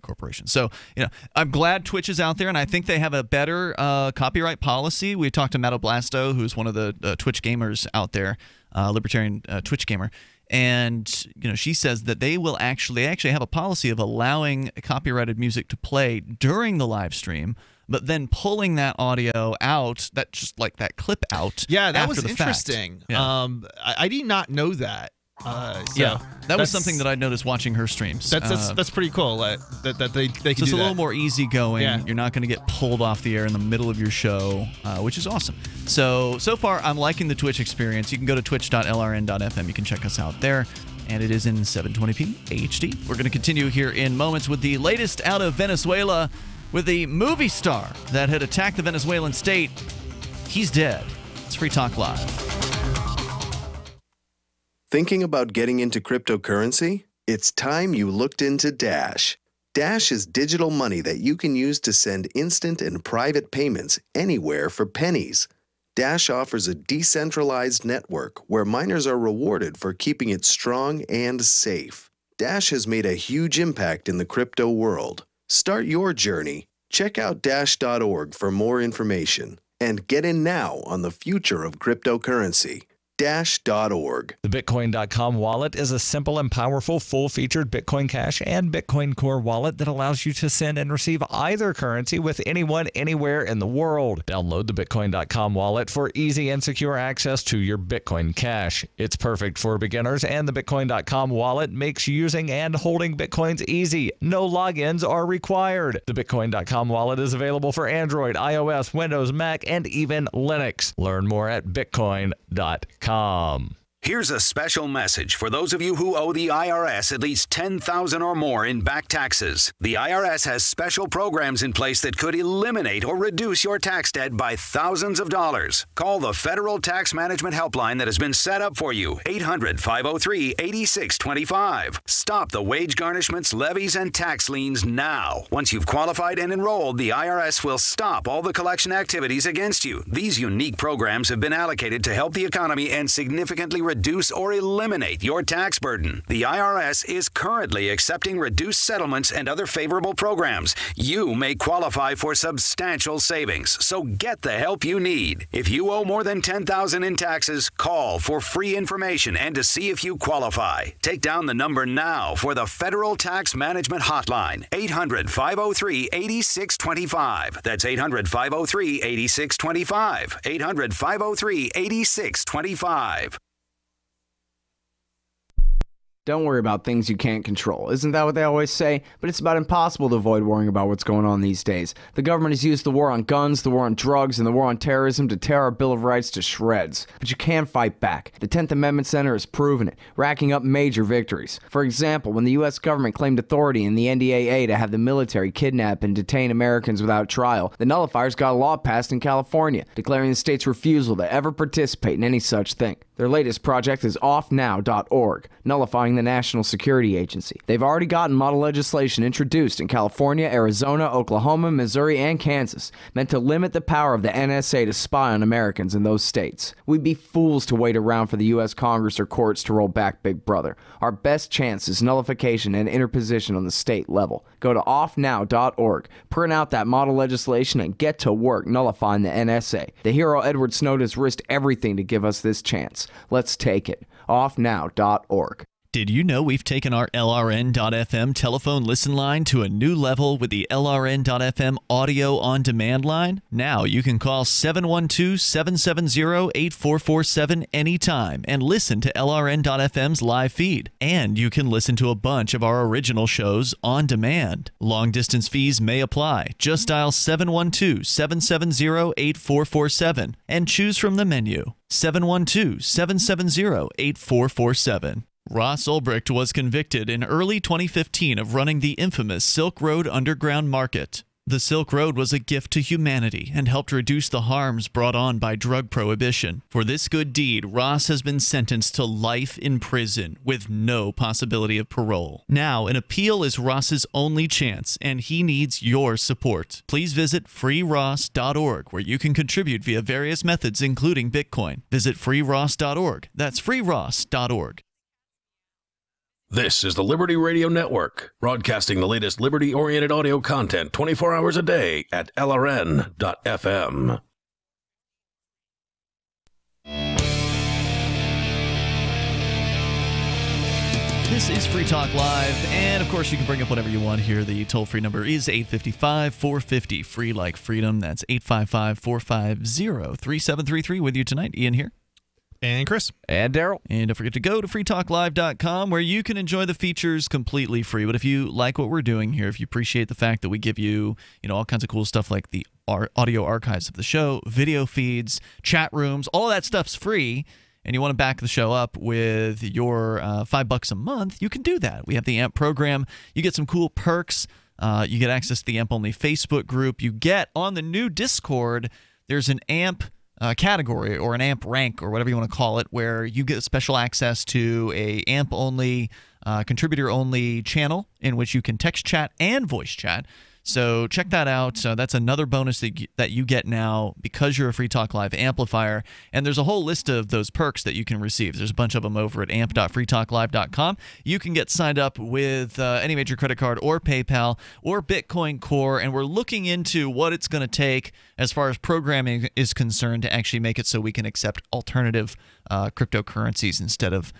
corporations. So, I'm glad Twitch is out there, and I think they have a better copyright policy. We talked to Mato Blasto, who's one of the Twitch gamers out there, libertarian Twitch gamer. And she says that they actually have a policy of allowing copyrighted music to play during the live stream, but then pulling that audio out, that clip out. Yeah, that was interesting. Yeah. I did not know that. That was something that I noticed watching her streams. That's pretty cool. That they can do that. It's a little more easygoing. Yeah. You're not going to get pulled off the air in the middle of your show, which is awesome. So far, I'm liking the Twitch experience. You can go to twitch.lrn.fm. You can check us out there. And it is in 720p HD. We're going to continue here in moments with the latest out of Venezuela with the movie star that had attacked the Venezuelan state. He's dead. It's Free Talk Live. Thinking about getting into cryptocurrency? It's time you looked into Dash. Dash is digital money that you can use to send instant and private payments anywhere for pennies. Dash offers a decentralized network where miners are rewarded for keeping it strong and safe. Dash has made a huge impact in the crypto world. Start your journey. Check out Dash.org for more information and get in now on the future of cryptocurrency. Dash.org. The Bitcoin.com wallet is a simple and powerful full-featured Bitcoin Cash and Bitcoin Core wallet that allows you to send and receive either currency with anyone, anywhere in the world. Download the Bitcoin.com wallet for easy and secure access to your Bitcoin Cash. It's perfect for beginners, and the Bitcoin.com wallet makes using and holding Bitcoins easy. No logins are required. The Bitcoin.com wallet is available for Android, iOS, Windows, Mac, and even Linux. Learn more at Bitcoin.com. Here's a special message for those of you who owe the IRS at least $10,000 or more in back taxes. The IRS has special programs in place that could eliminate or reduce your tax debt by thousands of dollars. Call the Federal Tax Management Helpline that has been set up for you, 800-503-8625. Stop the wage garnishments, levies, and tax liens now. Once you've qualified and enrolled, the IRS will stop all the collection activities against you. These unique programs have been allocated to help the economy and significantly reduce or eliminate your tax burden. The IRS is currently accepting reduced settlements and other favorable programs. You may qualify for substantial savings, so get the help you need. If you owe more than $10,000 in taxes, call for free information and to see if you qualify. Take down the number now for the Federal Tax Management Hotline, 800-503-8625. That's 800-503-8625. 800-503-8625. Don't worry about things you can't control. Isn't that what they always say? But it's about impossible to avoid worrying about what's going on these days. The government has used the war on guns, the war on drugs, and the war on terrorism to tear our Bill of Rights to shreds. But you can fight back. The 10th Amendment Center has proven it, racking up major victories. For example, when the U.S. government claimed authority in the NDAA to have the military kidnap and detain Americans without trial, the nullifiers got a law passed in California, declaring the state's refusal to ever participate in any such thing. Their latest project is offnow.org, nullifying the National Security Agency. They've already gotten model legislation introduced in California, Arizona, Oklahoma, Missouri, and Kansas, meant to limit the power of the NSA to spy on Americans in those states. We'd be fools to wait around for the U.S. Congress or courts to roll back Big Brother. Our best chance is nullification and interposition on the state level. Go to offnow.org, print out that model legislation, and get to work nullifying the NSA. The hero Edward Snowden has risked everything to give us this chance. Let's take it. Offnow.org. Did you know we've taken our LRN.FM telephone listen line to a new level with the LRN.FM audio on demand line? Now you can call 712-770-8447 anytime and listen to LRN.FM's live feed. And you can listen to a bunch of our original shows on demand. Long distance fees may apply. Just dial 712-770-8447 and choose from the menu. 712-770-8447. Ross Ulbricht was convicted in early 2015 of running the infamous Silk Road Underground Market. The Silk Road was a gift to humanity and helped reduce the harms brought on by drug prohibition. For this good deed, Ross has been sentenced to life in prison with no possibility of parole. Now, an appeal is Ross's only chance, and he needs your support. Please visit freeross.org, where you can contribute via various methods, including Bitcoin. Visit freeross.org. That's freeross.org. This is the Liberty Radio Network, broadcasting the latest liberty-oriented audio content 24 hours a day at LRN.FM. This is Free Talk Live, and of course you can bring up whatever you want here. The toll-free number is 855-450, free like freedom. That's 855-450-3733. With you tonight, Ian here. And Chris. And Darryl. And don't forget to go to freetalklive.com, where you can enjoy the features completely free. But if you like what we're doing here, if you appreciate the fact that we give you, all kinds of cool stuff like the audio archives of the show, video feeds, chat rooms, all that stuff's free, and you want to back the show up with your $5 a month, you can do that. We have the AMP program. You get some cool perks. You get access to the AMP-only Facebook group. You get, on the new Discord, there's an AMP category or an AMP rank or whatever you want to call it, where you get special access to a AMP-only, contributor-only channel in which you can text chat and voice chat. So check that out. That's another bonus that you get now because you're a Free Talk Live amplifier. And there's a whole list of those perks that you can receive. There's a bunch of them over at amp.freetalklive.com. You can get signed up with any major credit card or PayPal or Bitcoin Core. And we're looking into what it's going to take as far as programming is concerned to actually make it so we can accept alternative cryptocurrencies instead of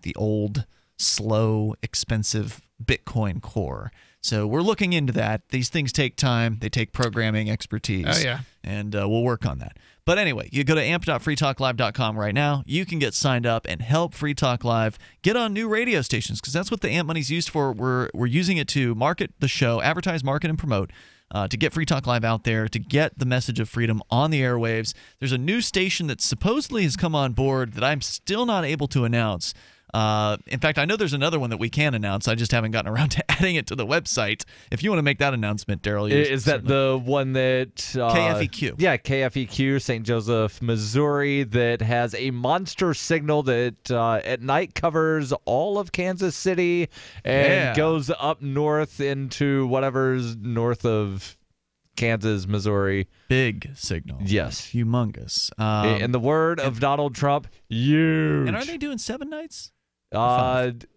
the old, slow, expensive Bitcoin Core. So we're looking into that. These things take time. They take programming expertise. Oh, yeah. And we'll work on that. But anyway, you go to amp.freetalklive.com right now. You can get signed up and help Free Talk Live get on new radio stations because that's what the AMP money's used for. We're using it to market the show, advertise, market, and promote, to get Free Talk Live out there, to get the message of freedom on the airwaves. There's a new station that supposedly has come on board that I'm still not able to announce. In fact, I know there's another one that we can announce. I just haven't gotten around to adding it to the website. If you want to make that announcement, Darryl. Is that the one that... KFEQ. Yeah, KFEQ, St. Joseph, Missouri, that has a monster signal that at night covers all of Kansas City and goes up north into whatever's north of Kansas, Missouri. Big signal. Yes. Humongous. In the word of Donald Trump, huge. And are they doing 7 nights?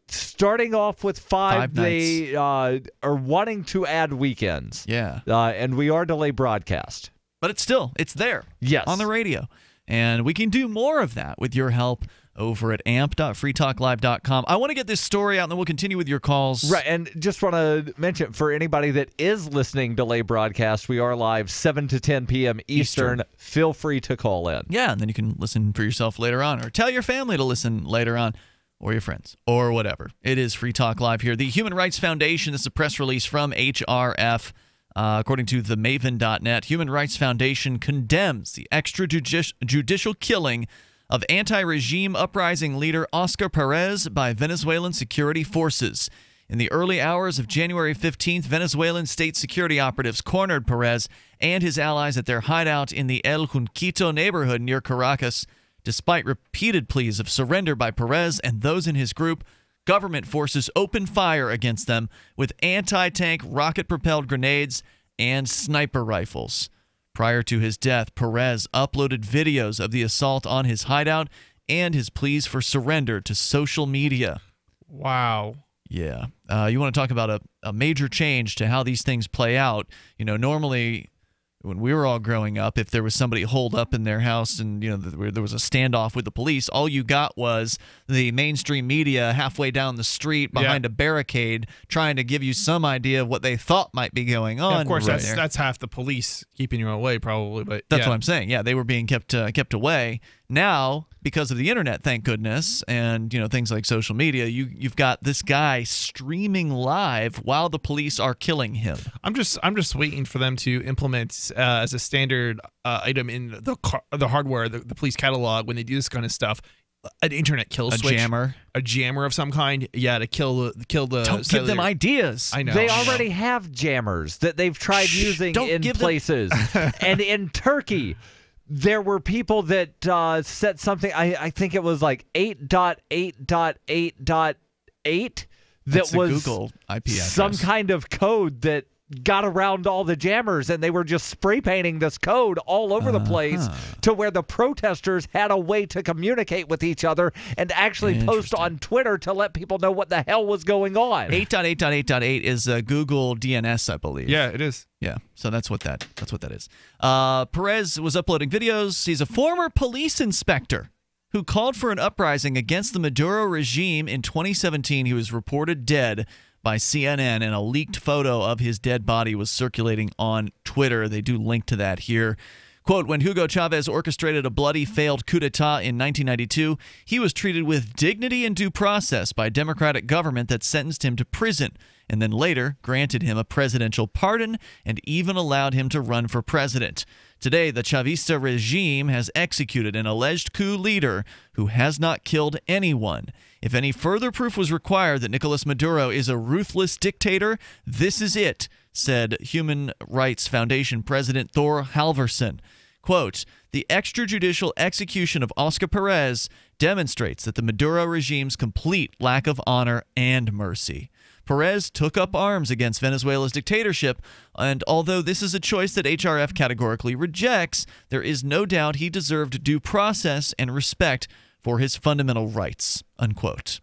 Starting off with 5 they nights. are wanting to add weekends. Yeah. And we are delay broadcast. But it's there. Yes. On the radio. And we can do more of that with your help over at amp.freetalklive.com. I want to get this story out, and then we'll continue with your calls. Right, and just want to mention, for anybody that is listening delay broadcast, we are live 7 to 10 p.m. Eastern. Feel free to call in. Yeah, and then you can listen for yourself later on, or tell your family to listen later on, or your friends, or whatever. It is Free Talk Live here. The Human Rights Foundation, this is a press release from HRF. According to themaven.net, Human Rights Foundation condemns the extrajudicial killing of anti-regime uprising leader Oscar Perez by Venezuelan security forces. In the early hours of January 15th, Venezuelan state security operatives cornered Perez and his allies at their hideout in the El Junquito neighborhood near Caracas. Despite repeated pleas of surrender by Perez and those in his group, government forces opened fire against them with anti-tank rocket-propelled grenades and sniper rifles. Prior to his death, Perez uploaded videos of the assault on his hideout and his pleas for surrender to social media. Wow. Yeah. You want to talk about a major change to how these things play out. You know, normally when we were all growing up, if there was somebody holed up in their house and, you know, there was a standoff with the police, all you got was the mainstream media halfway down the street behind a barricade trying to give you some idea of what they thought might be going on. Yeah, of course, that's half the police keeping you away, probably. But that's what I'm saying. Yeah, they were being kept away. Now, because of the internet, thank goodness, and things like social media, you've got this guy streaming live while the police are killing him. I'm just waiting for them to implement as a standard item in the hardware, the police catalog, when they do this kind of stuff, an internet kill switch, a jammer of some kind, to kill the. Don't give them ideas. I know they already have jammers that they've tried using in places, and in Turkey. There were people that set something, I think it was like 8.8.8.8 that was Google IP address. Some kind of code that got around all the jammers, and they were just spray painting this code all over the place to where the protesters had a way to communicate with each other and actually post on Twitter to let people know what the hell was going on. 8.8.8.8 is Google DNS, I believe. Yeah, it is. Yeah, so that's what that is. Perez was uploading videos. He's a former police inspector who called for an uprising against the Maduro regime in 2017. He was reported dead by CNN, and a leaked photo of his dead body was circulating on Twitter. They do link to that here. Quote, when Hugo Chavez orchestrated a bloody failed coup d'etat in 1992, he was treated with dignity and due process by a democratic government that sentenced him to prison and then later granted him a presidential pardon and even allowed him to run for president. Today, the Chavista regime has executed an alleged coup leader who has not killed anyone. If any further proof was required that Nicolas Maduro is a ruthless dictator, this is it, said Human Rights Foundation President Thor Halvorsen. Quote, the extrajudicial execution of Oscar Perez demonstrates that the Maduro regime's complete lack of honor and mercy. Perez took up arms against Venezuela's dictatorship, and although this is a choice that HRF categorically rejects, there is no doubt he deserved due process and respect for his fundamental rights, unquote.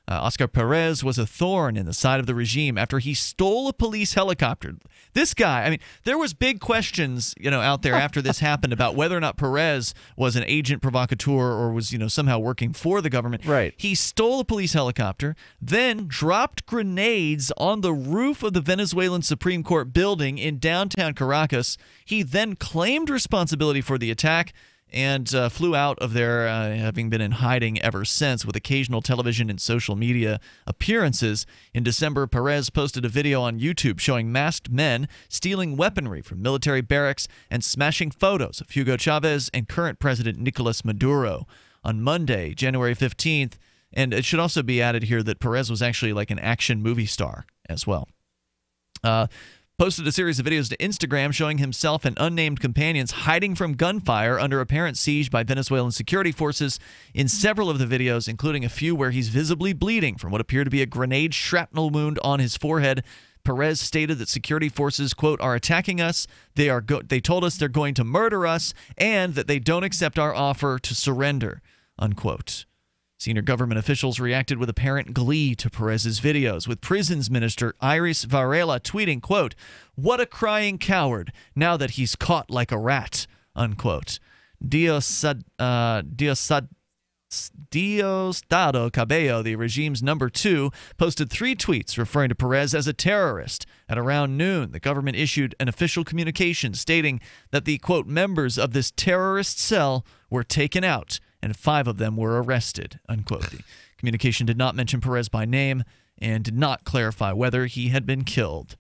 Oscar Perez was a thorn in the side of the regime after he stole a police helicopter. This guy, I mean, there was big questions, out there after this happened about whether or not Perez was an agent provocateur or was, somehow working for the government. Right. He stole a police helicopter, then dropped grenades on the roof of the Venezuelan Supreme Court building in downtown Caracas. He then claimed responsibility for the attack and flew out of there, having been in hiding ever since, with occasional television and social media appearances. In December, Perez posted a video on YouTube showing masked men stealing weaponry from military barracks and smashing photos of Hugo Chavez and current President Nicolas Maduro. On Monday, January 15th, and it should also be added here that Perez was actually like an action movie star as well. Posted a series of videos to Instagram showing himself and unnamed companions hiding from gunfire under apparent siege by Venezuelan security forces. In several of the videos, including a few where he's visibly bleeding from what appeared to be a grenade shrapnel wound on his forehead, Perez stated that security forces, quote, are attacking us, they told us they're going to murder us, and that they don't accept our offer to surrender, unquote. Senior government officials reacted with apparent glee to Perez's videos, with Prisons Minister Iris Varela tweeting, quote, what a crying coward now that he's caught like a rat, unquote. Diosdado Cabello, the regime's number 2, posted 3 tweets referring to Perez as a terrorist. At around noon, the government issued an official communication stating that the, quote, members of this terrorist cell were taken out and 5 of them were arrested, unquote. The communication did not mention Perez by name and did not clarify whether he had been killed.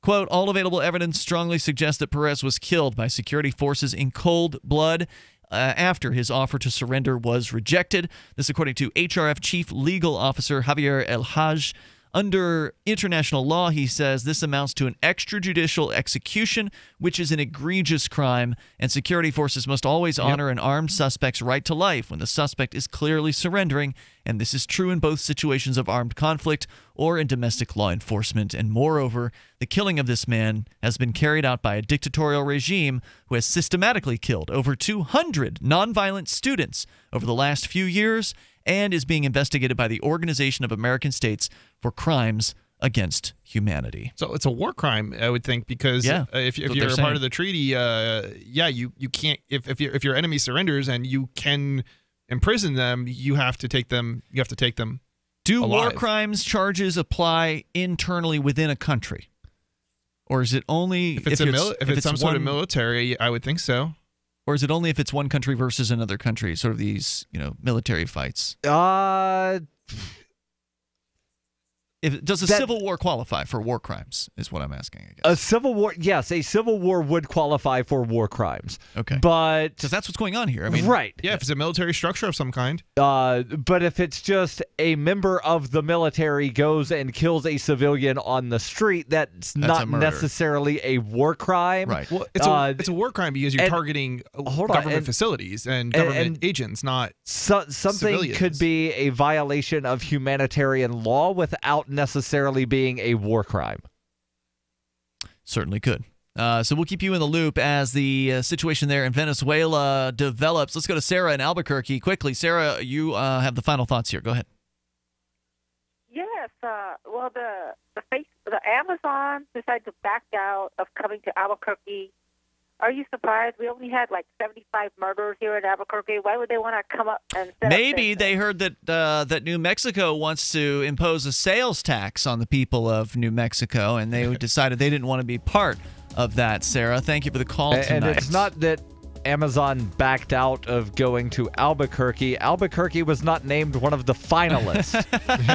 Quote, all available evidence strongly suggests that Perez was killed by security forces in cold blood after his offer to surrender was rejected. This according to HRF Chief Legal Officer Javier El Haj. Under international law, he says this amounts to an extrajudicial execution, which is an egregious crime, and security forces must always honor an armed suspect's right to life when the suspect is clearly surrendering, and this is true in both situations of armed conflict or in domestic law enforcement. And moreover, the killing of this man has been carried out by a dictatorial regime who has systematically killed over 200 nonviolent students over the last few years and is being investigated by the Organization of American States for crimes against humanity. So it's a war crime, I would think, because if you're a part of the treaty, you can't. If your enemy surrenders and you can imprison them, you have to take them. You have to take them. Do alive. War crimes charges apply internally within a country, or is it only if it's some sort of military? I would think so. Or is it only if it's one country versus another country, sort of these, military fights? Does a civil war qualify for war crimes, is what I'm asking, I guess. A civil war, yes, a civil war would qualify for war crimes. Okay. But because that's what's going on here. I mean, right. Yeah, if it's a military structure of some kind. But if it's just a member of the military goes and kills a civilian on the street, that's not necessarily a war crime. Right. Well, it's a war crime because you're targeting government facilities and government agents, not something civilians. Could be a violation of humanitarian law without necessarily being a war crime. Certainly could. So we'll keep you in the loop as the situation there in Venezuela develops. Let's go to Sarah in Albuquerque quickly. Sarah, you have the final thoughts here. Go ahead. Yes. Well, the Amazon decided to back out of coming to Albuquerque. Are you surprised? We only had like 75 murders here in Albuquerque. Why would they want to come up and set Maybe up they heard that New Mexico wants to impose a sales tax on the people of New Mexico, and they decided they didn't want to be part of that, Sarah. Thank you for the call tonight. And it's not that Amazon backed out of going to Albuquerque. Albuquerque was not named one of the finalists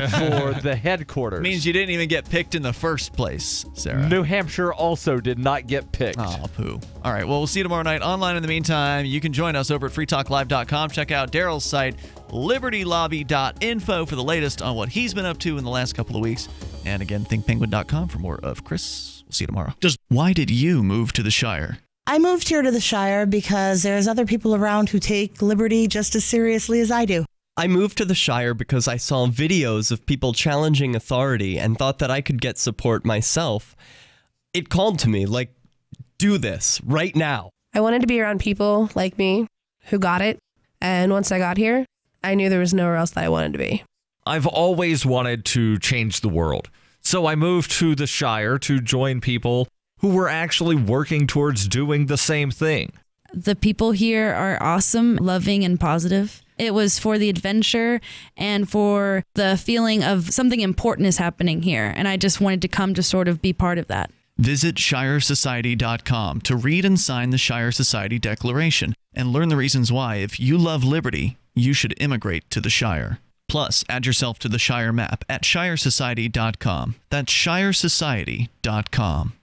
for the headquarters. Means you didn't even get picked in the first place, Sarah. New Hampshire also did not get picked. Oh, poo. All right, well, we'll see you tomorrow night online. In the meantime, you can join us over at freetalklive.com. Check out Darryl's site, libertylobby.info, for the latest on what he's been up to in the last couple of weeks. And again, thinkpenguin.com for more of Chris. We'll see you tomorrow. Why did you move to the Shire? I moved here to the Shire because there's other people around who take liberty just as seriously as I do. I moved to the Shire because I saw videos of people challenging authority and thought that I could get support myself. It called to me, like, do this right now. I wanted to be around people like me who got it. And once I got here, I knew there was nowhere else that I wanted to be. I've always wanted to change the world. So I moved to the Shire to join people who were actually working towards doing the same thing. The people here are awesome, loving, and positive. It was for the adventure and for the feeling of something important is happening here. And I just wanted to come to sort of be part of that. Visit ShireSociety.com to read and sign the Shire Society Declaration and learn the reasons why, if you love liberty, you should immigrate to the Shire. Plus, add yourself to the Shire map at ShireSociety.com. That's ShireSociety.com.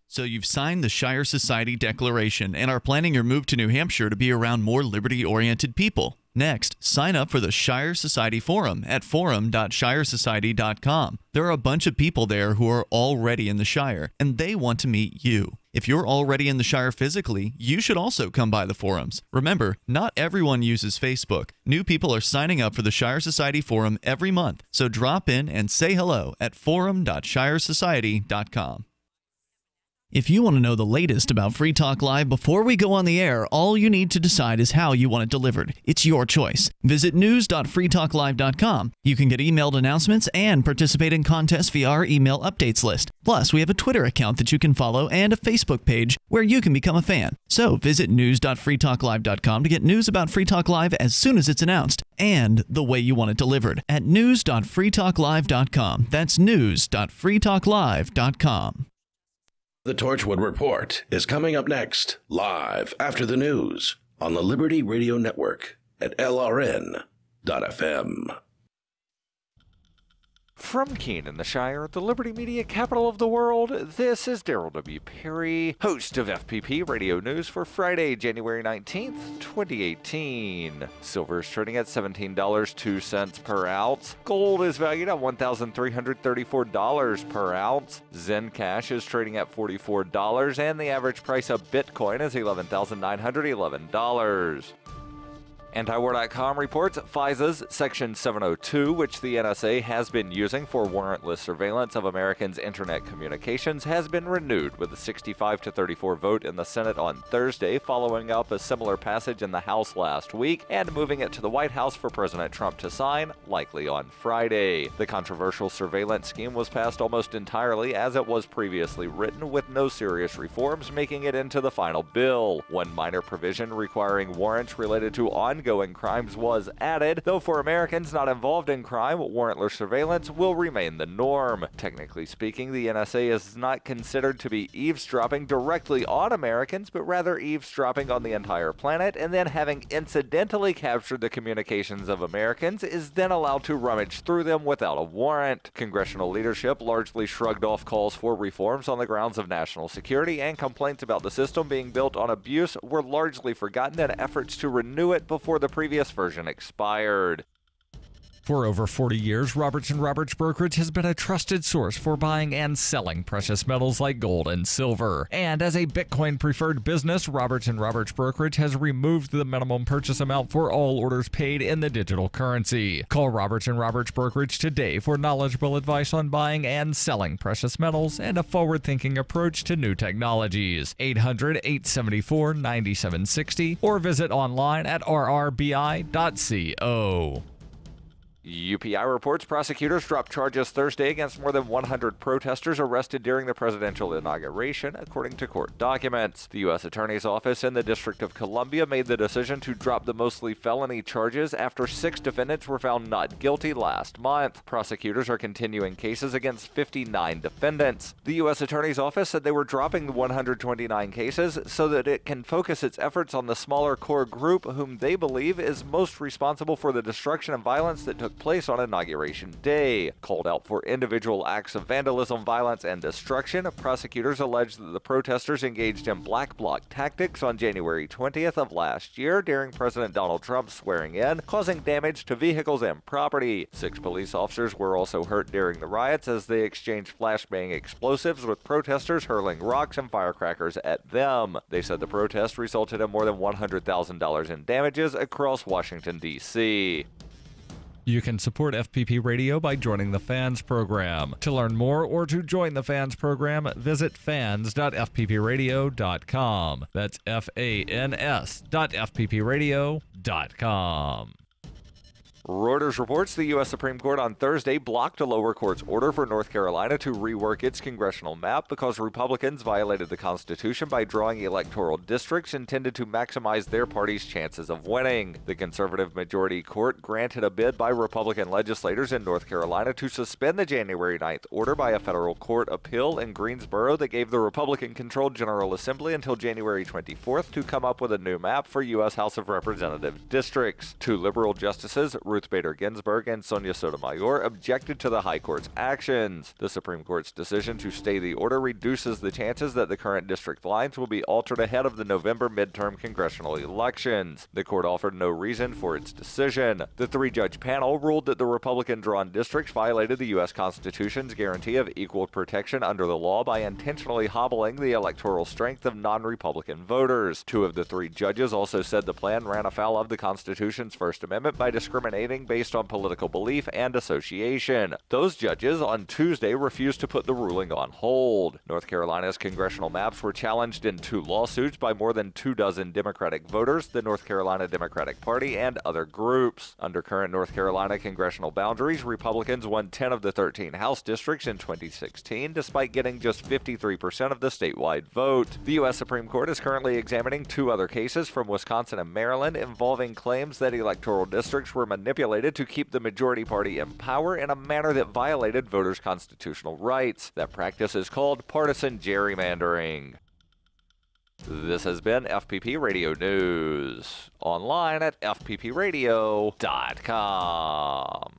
So you've signed the Shire Society Declaration and are planning your move to New Hampshire to be around more liberty-oriented people. Next, sign up for the Shire Society Forum at forum.shiresociety.com. There are a bunch of people there who are already in the Shire, and they want to meet you. If you're already in the Shire physically, you should also come by the forums. Remember, not everyone uses Facebook. New people are signing up for the Shire Society Forum every month, so drop in and say hello at forum.shiresociety.com. If you want to know the latest about Free Talk Live before we go on the air, all you need to decide is how you want it delivered. It's your choice. Visit news.freetalklive.com. You can get emailed announcements and participate in contests via our email updates list. Plus, we have a Twitter account that you can follow and a Facebook page where you can become a fan. So visit news.freetalklive.com to get news about Free Talk Live as soon as it's announced and the way you want it delivered at news.freetalklive.com. That's news.freetalklive.com. The Torchwood Report is coming up next, live after the news on the Liberty Radio Network at LRN.FM. From Keene in the Shire, the Liberty Media capital of the world, this is Darryl W. Perry, host of FPP Radio News for Friday, January 19th, 2018. Silver is trading at $17.02 per ounce. Gold is valued at $1,334 per ounce. Zen Cash is trading at $44, and the average price of Bitcoin is $11,911. Antiwar.com reports FISA's Section 702, which the NSA has been using for warrantless surveillance of Americans' internet communications, has been renewed with a 65-34 vote in the Senate on Thursday, following up a similar passage in the House last week and moving it to the White House for President Trump to sign, likely on Friday. The controversial surveillance scheme was passed almost entirely as it was previously written, with no serious reforms making it into the final bill. One minor provision requiring warrants related to ongoing crimes was added, though for Americans not involved in crime, warrantless surveillance will remain the norm. Technically speaking, the NSA is not considered to be eavesdropping directly on Americans, but rather eavesdropping on the entire planet, and then having incidentally captured the communications of Americans is then allowed to rummage through them without a warrant. Congressional leadership largely shrugged off calls for reforms on the grounds of national security, and complaints about the system being built on abuse were largely forgotten in efforts to renew it before the previous version expired. For over 40 years, Roberts & Roberts Brokerage has been a trusted source for buying and selling precious metals like gold and silver. And as a Bitcoin-preferred business, Roberts & Roberts Brokerage has removed the minimum purchase amount for all orders paid in the digital currency. Call Roberts & Roberts Brokerage today for knowledgeable advice on buying and selling precious metals and a forward-thinking approach to new technologies. 800-874-9760 or visit online at rrbi.co. UPI reports prosecutors dropped charges Thursday against more than 100 protesters arrested during the presidential inauguration, according to court documents. The U.S. Attorney's Office in the District of Columbia made the decision to drop the mostly felony charges after 6 defendants were found not guilty last month. Prosecutors are continuing cases against 59 defendants. The U.S. Attorney's Office said they were dropping the 129 cases so that it can focus its efforts on the smaller core group whom they believe is most responsible for the destruction and violence that took took place on Inauguration Day. Called out for individual acts of vandalism, violence, and destruction, prosecutors alleged that the protesters engaged in black bloc tactics on January 20th of last year during President Donald Trump's swearing in, causing damage to vehicles and property. 6 police officers were also hurt during the riots as they exchanged flashbang explosives with protesters hurling rocks and firecrackers at them. They said the protest resulted in more than $100,000 in damages across Washington, D.C. You can support FPP Radio by joining the Fans program. To learn more or to join the Fans program, visit fans.fppradio.com. That's fans.fppradio.com. Reuters reports the U.S. Supreme Court on Thursday blocked a lower court's order for North Carolina to rework its congressional map because Republicans violated the Constitution by drawing electoral districts intended to maximize their party's chances of winning. The conservative majority court granted a bid by Republican legislators in North Carolina to suspend the January 9th order by a federal court appeal in Greensboro that gave the Republican-controlled General Assembly until January 24th to come up with a new map for U.S. House of Representatives districts. 2 liberal justices, Ruth Bader Ginsburg and Sonia Sotomayor, objected to the High Court's actions. The Supreme Court's decision to stay the order reduces the chances that the current district lines will be altered ahead of the November midterm congressional elections. The court offered no reason for its decision. The 3-judge panel ruled that the Republican-drawn districts violated the U.S. Constitution's guarantee of equal protection under the law by intentionally hobbling the electoral strength of non-Republican voters. 2 of the 3 judges also said the plan ran afoul of the Constitution's First Amendment by discriminating based on political belief and association. Those judges on Tuesday refused to put the ruling on hold. North Carolina's congressional maps were challenged in 2 lawsuits by more than 24 Democratic voters, the North Carolina Democratic Party, and other groups. Under current North Carolina congressional boundaries, Republicans won 10 of the 13 House districts in 2016, despite getting just 53% of the statewide vote. The U.S. Supreme Court is currently examining 2 other cases from Wisconsin and Maryland involving claims that electoral districts were manipulated to keep the majority party in power in a manner that violated voters' constitutional rights. That practice is called partisan gerrymandering. This has been FPP Radio News. Online at fppradio.com.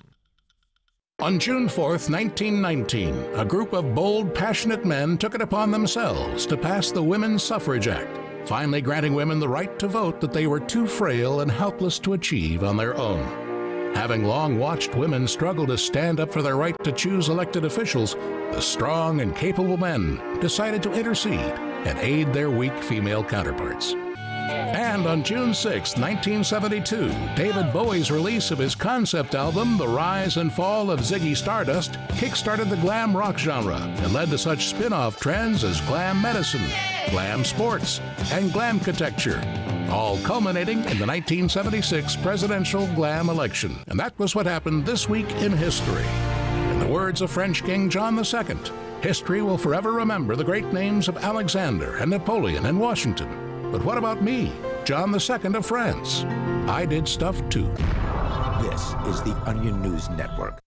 On June 4th, 1919, a group of bold, passionate men took it upon themselves to pass the Women's Suffrage Act, finally granting women the right to vote that they were too frail and helpless to achieve on their own. Having long watched women struggle to stand up for their right to choose elected officials, the strong and capable men decided to intercede and aid their weak female counterparts. And on June 6, 1972, David Bowie's release of his concept album, The Rise and Fall of Ziggy Stardust, kick-started the glam rock genre and led to such spin-off trends as glam medicine, glam sports, and glamcatecture, all culminating in the 1976 presidential glam election. And that was what happened this week in history. In the words of French King John II, history will forever remember the great names of Alexander and Napoleon and Washington. But what about me, John II of France? I did stuff too. This is the Onion News Network.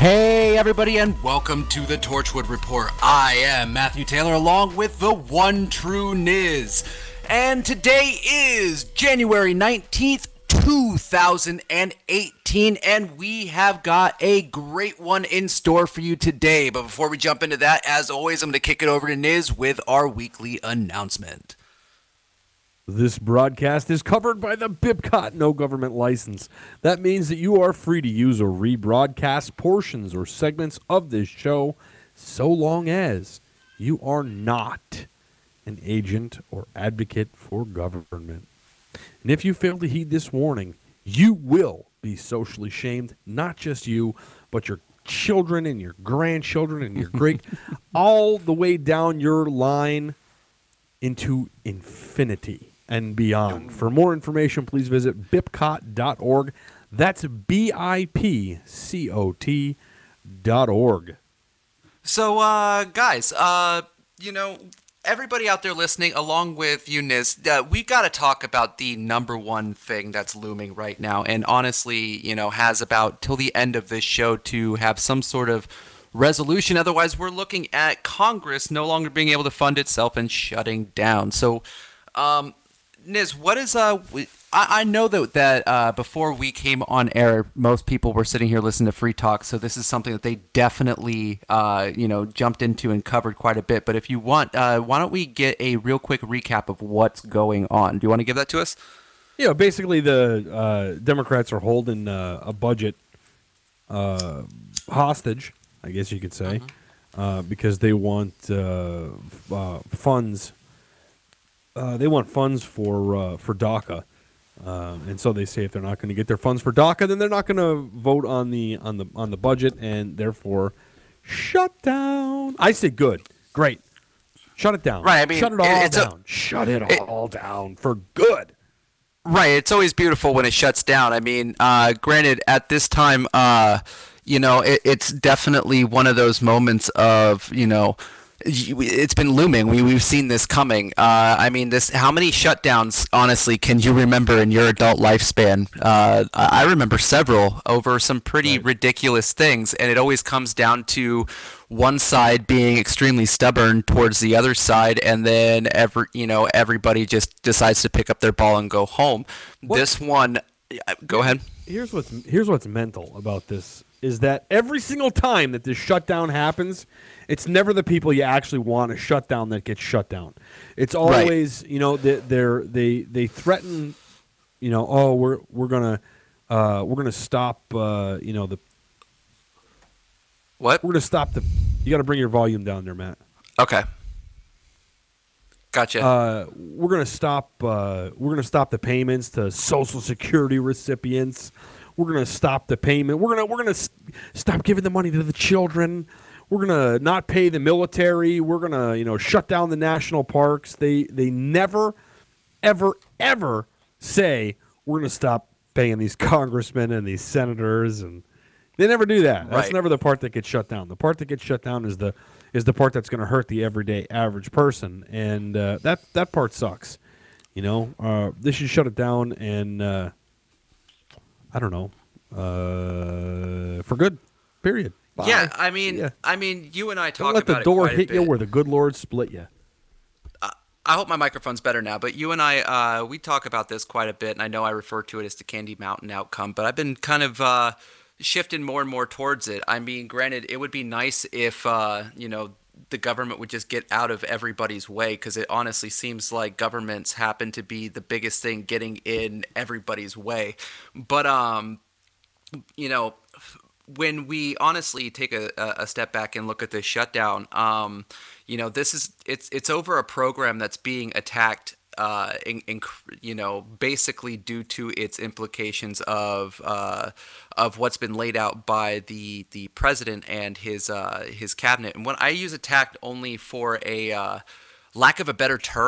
Hey everybody, and welcome to the Torchwood Report. I am Matthew Taylor, along with the one true Niz. And today is January 19th, 2018, and we have got a great one in store for you today. But before we jump into that, as always, I'm going to kick it over to Niz with our weekly announcement. This broadcast is covered by the BIPCOT No Government License. That means that you are free to use or rebroadcast portions or segments of this show so long as you are not an agent or advocate for government. And if you fail to heed this warning, you will be socially shamed, not just you, but your children and your grandchildren and your great, all the way down your line into infinity and beyond. For more information, please visit bipcot.org. That's BIPCOT.org. So, guys, everybody out there listening, along with you, Niz, we got to talk about the number one thing that's looming right now, and honestly, has about till the end of this show to have some sort of resolution. Otherwise, we're looking at Congress no longer being able to fund itself and shutting down. So, Niz, what is I know that before we came on air, most people were sitting here listening to Free Talk, so this is something that they definitely jumped into and covered quite a bit. But if you want, why don't we get a real quick recap of what's going on? Do you want to give that to us? Yeah, basically the Democrats are holding a budget hostage, I guess you could say, because they want funds. They want funds for DACA, and so they say if they're not going to get their funds for DACA, then they're not going to vote on the budget, and therefore shut down. I say good, great, shut it down. Right, I mean, shut it all down. Shut it all down for good. Right, it's always beautiful when it shuts down. I mean, granted, at this time, it's definitely one of those moments of, it's been looming. We've seen this coming. I mean, how many shutdowns, honestly, can you remember in your adult lifespan? I remember several over some pretty ridiculous things, and it always comes down to one side being extremely stubborn towards the other side, and then everybody just decides to pick up their ball and go home. This one, go ahead. Here's what's mental about this is that every single time that this shutdown happens, it's never the people you actually want to shut down that get shut down. It's always, they threaten, we're gonna stop, the. What? We're gonna stop the. You got to bring your volume down there, Matt. Okay. Gotcha. We're gonna stop the payments to Social Security recipients. We're going to stop the payment. We're going to stop giving the money to the children. We're going to not pay the military. We're going to, shut down the national parks. They never, ever, ever say we're going to stop paying these congressmen and these senators, and they never do that. That's never the part that gets shut down. The part that gets shut down is the part that's going to hurt the everyday average person, and that part sucks. They should shut it down and. I don't know, for good, period. Bye. Yeah, I mean, you and I talk about it. Let the door hit you where the good Lord split you. I hope my microphone's better now, but you and I, we talk about this quite a bit, and I know I refer to it as the Candy Mountain outcome, but I've been kind of shifting more and more towards it. I mean, granted, it would be nice if, the government would just get out of everybody's way, because it honestly seems like governments happen to be the biggest thing getting in everybody's way. But, when we honestly take a step back and look at this shutdown, it's over a program that's being attacked, basically due to its implications of what's been laid out by the president and his cabinet. And when I use attacked only for a lack of a better term,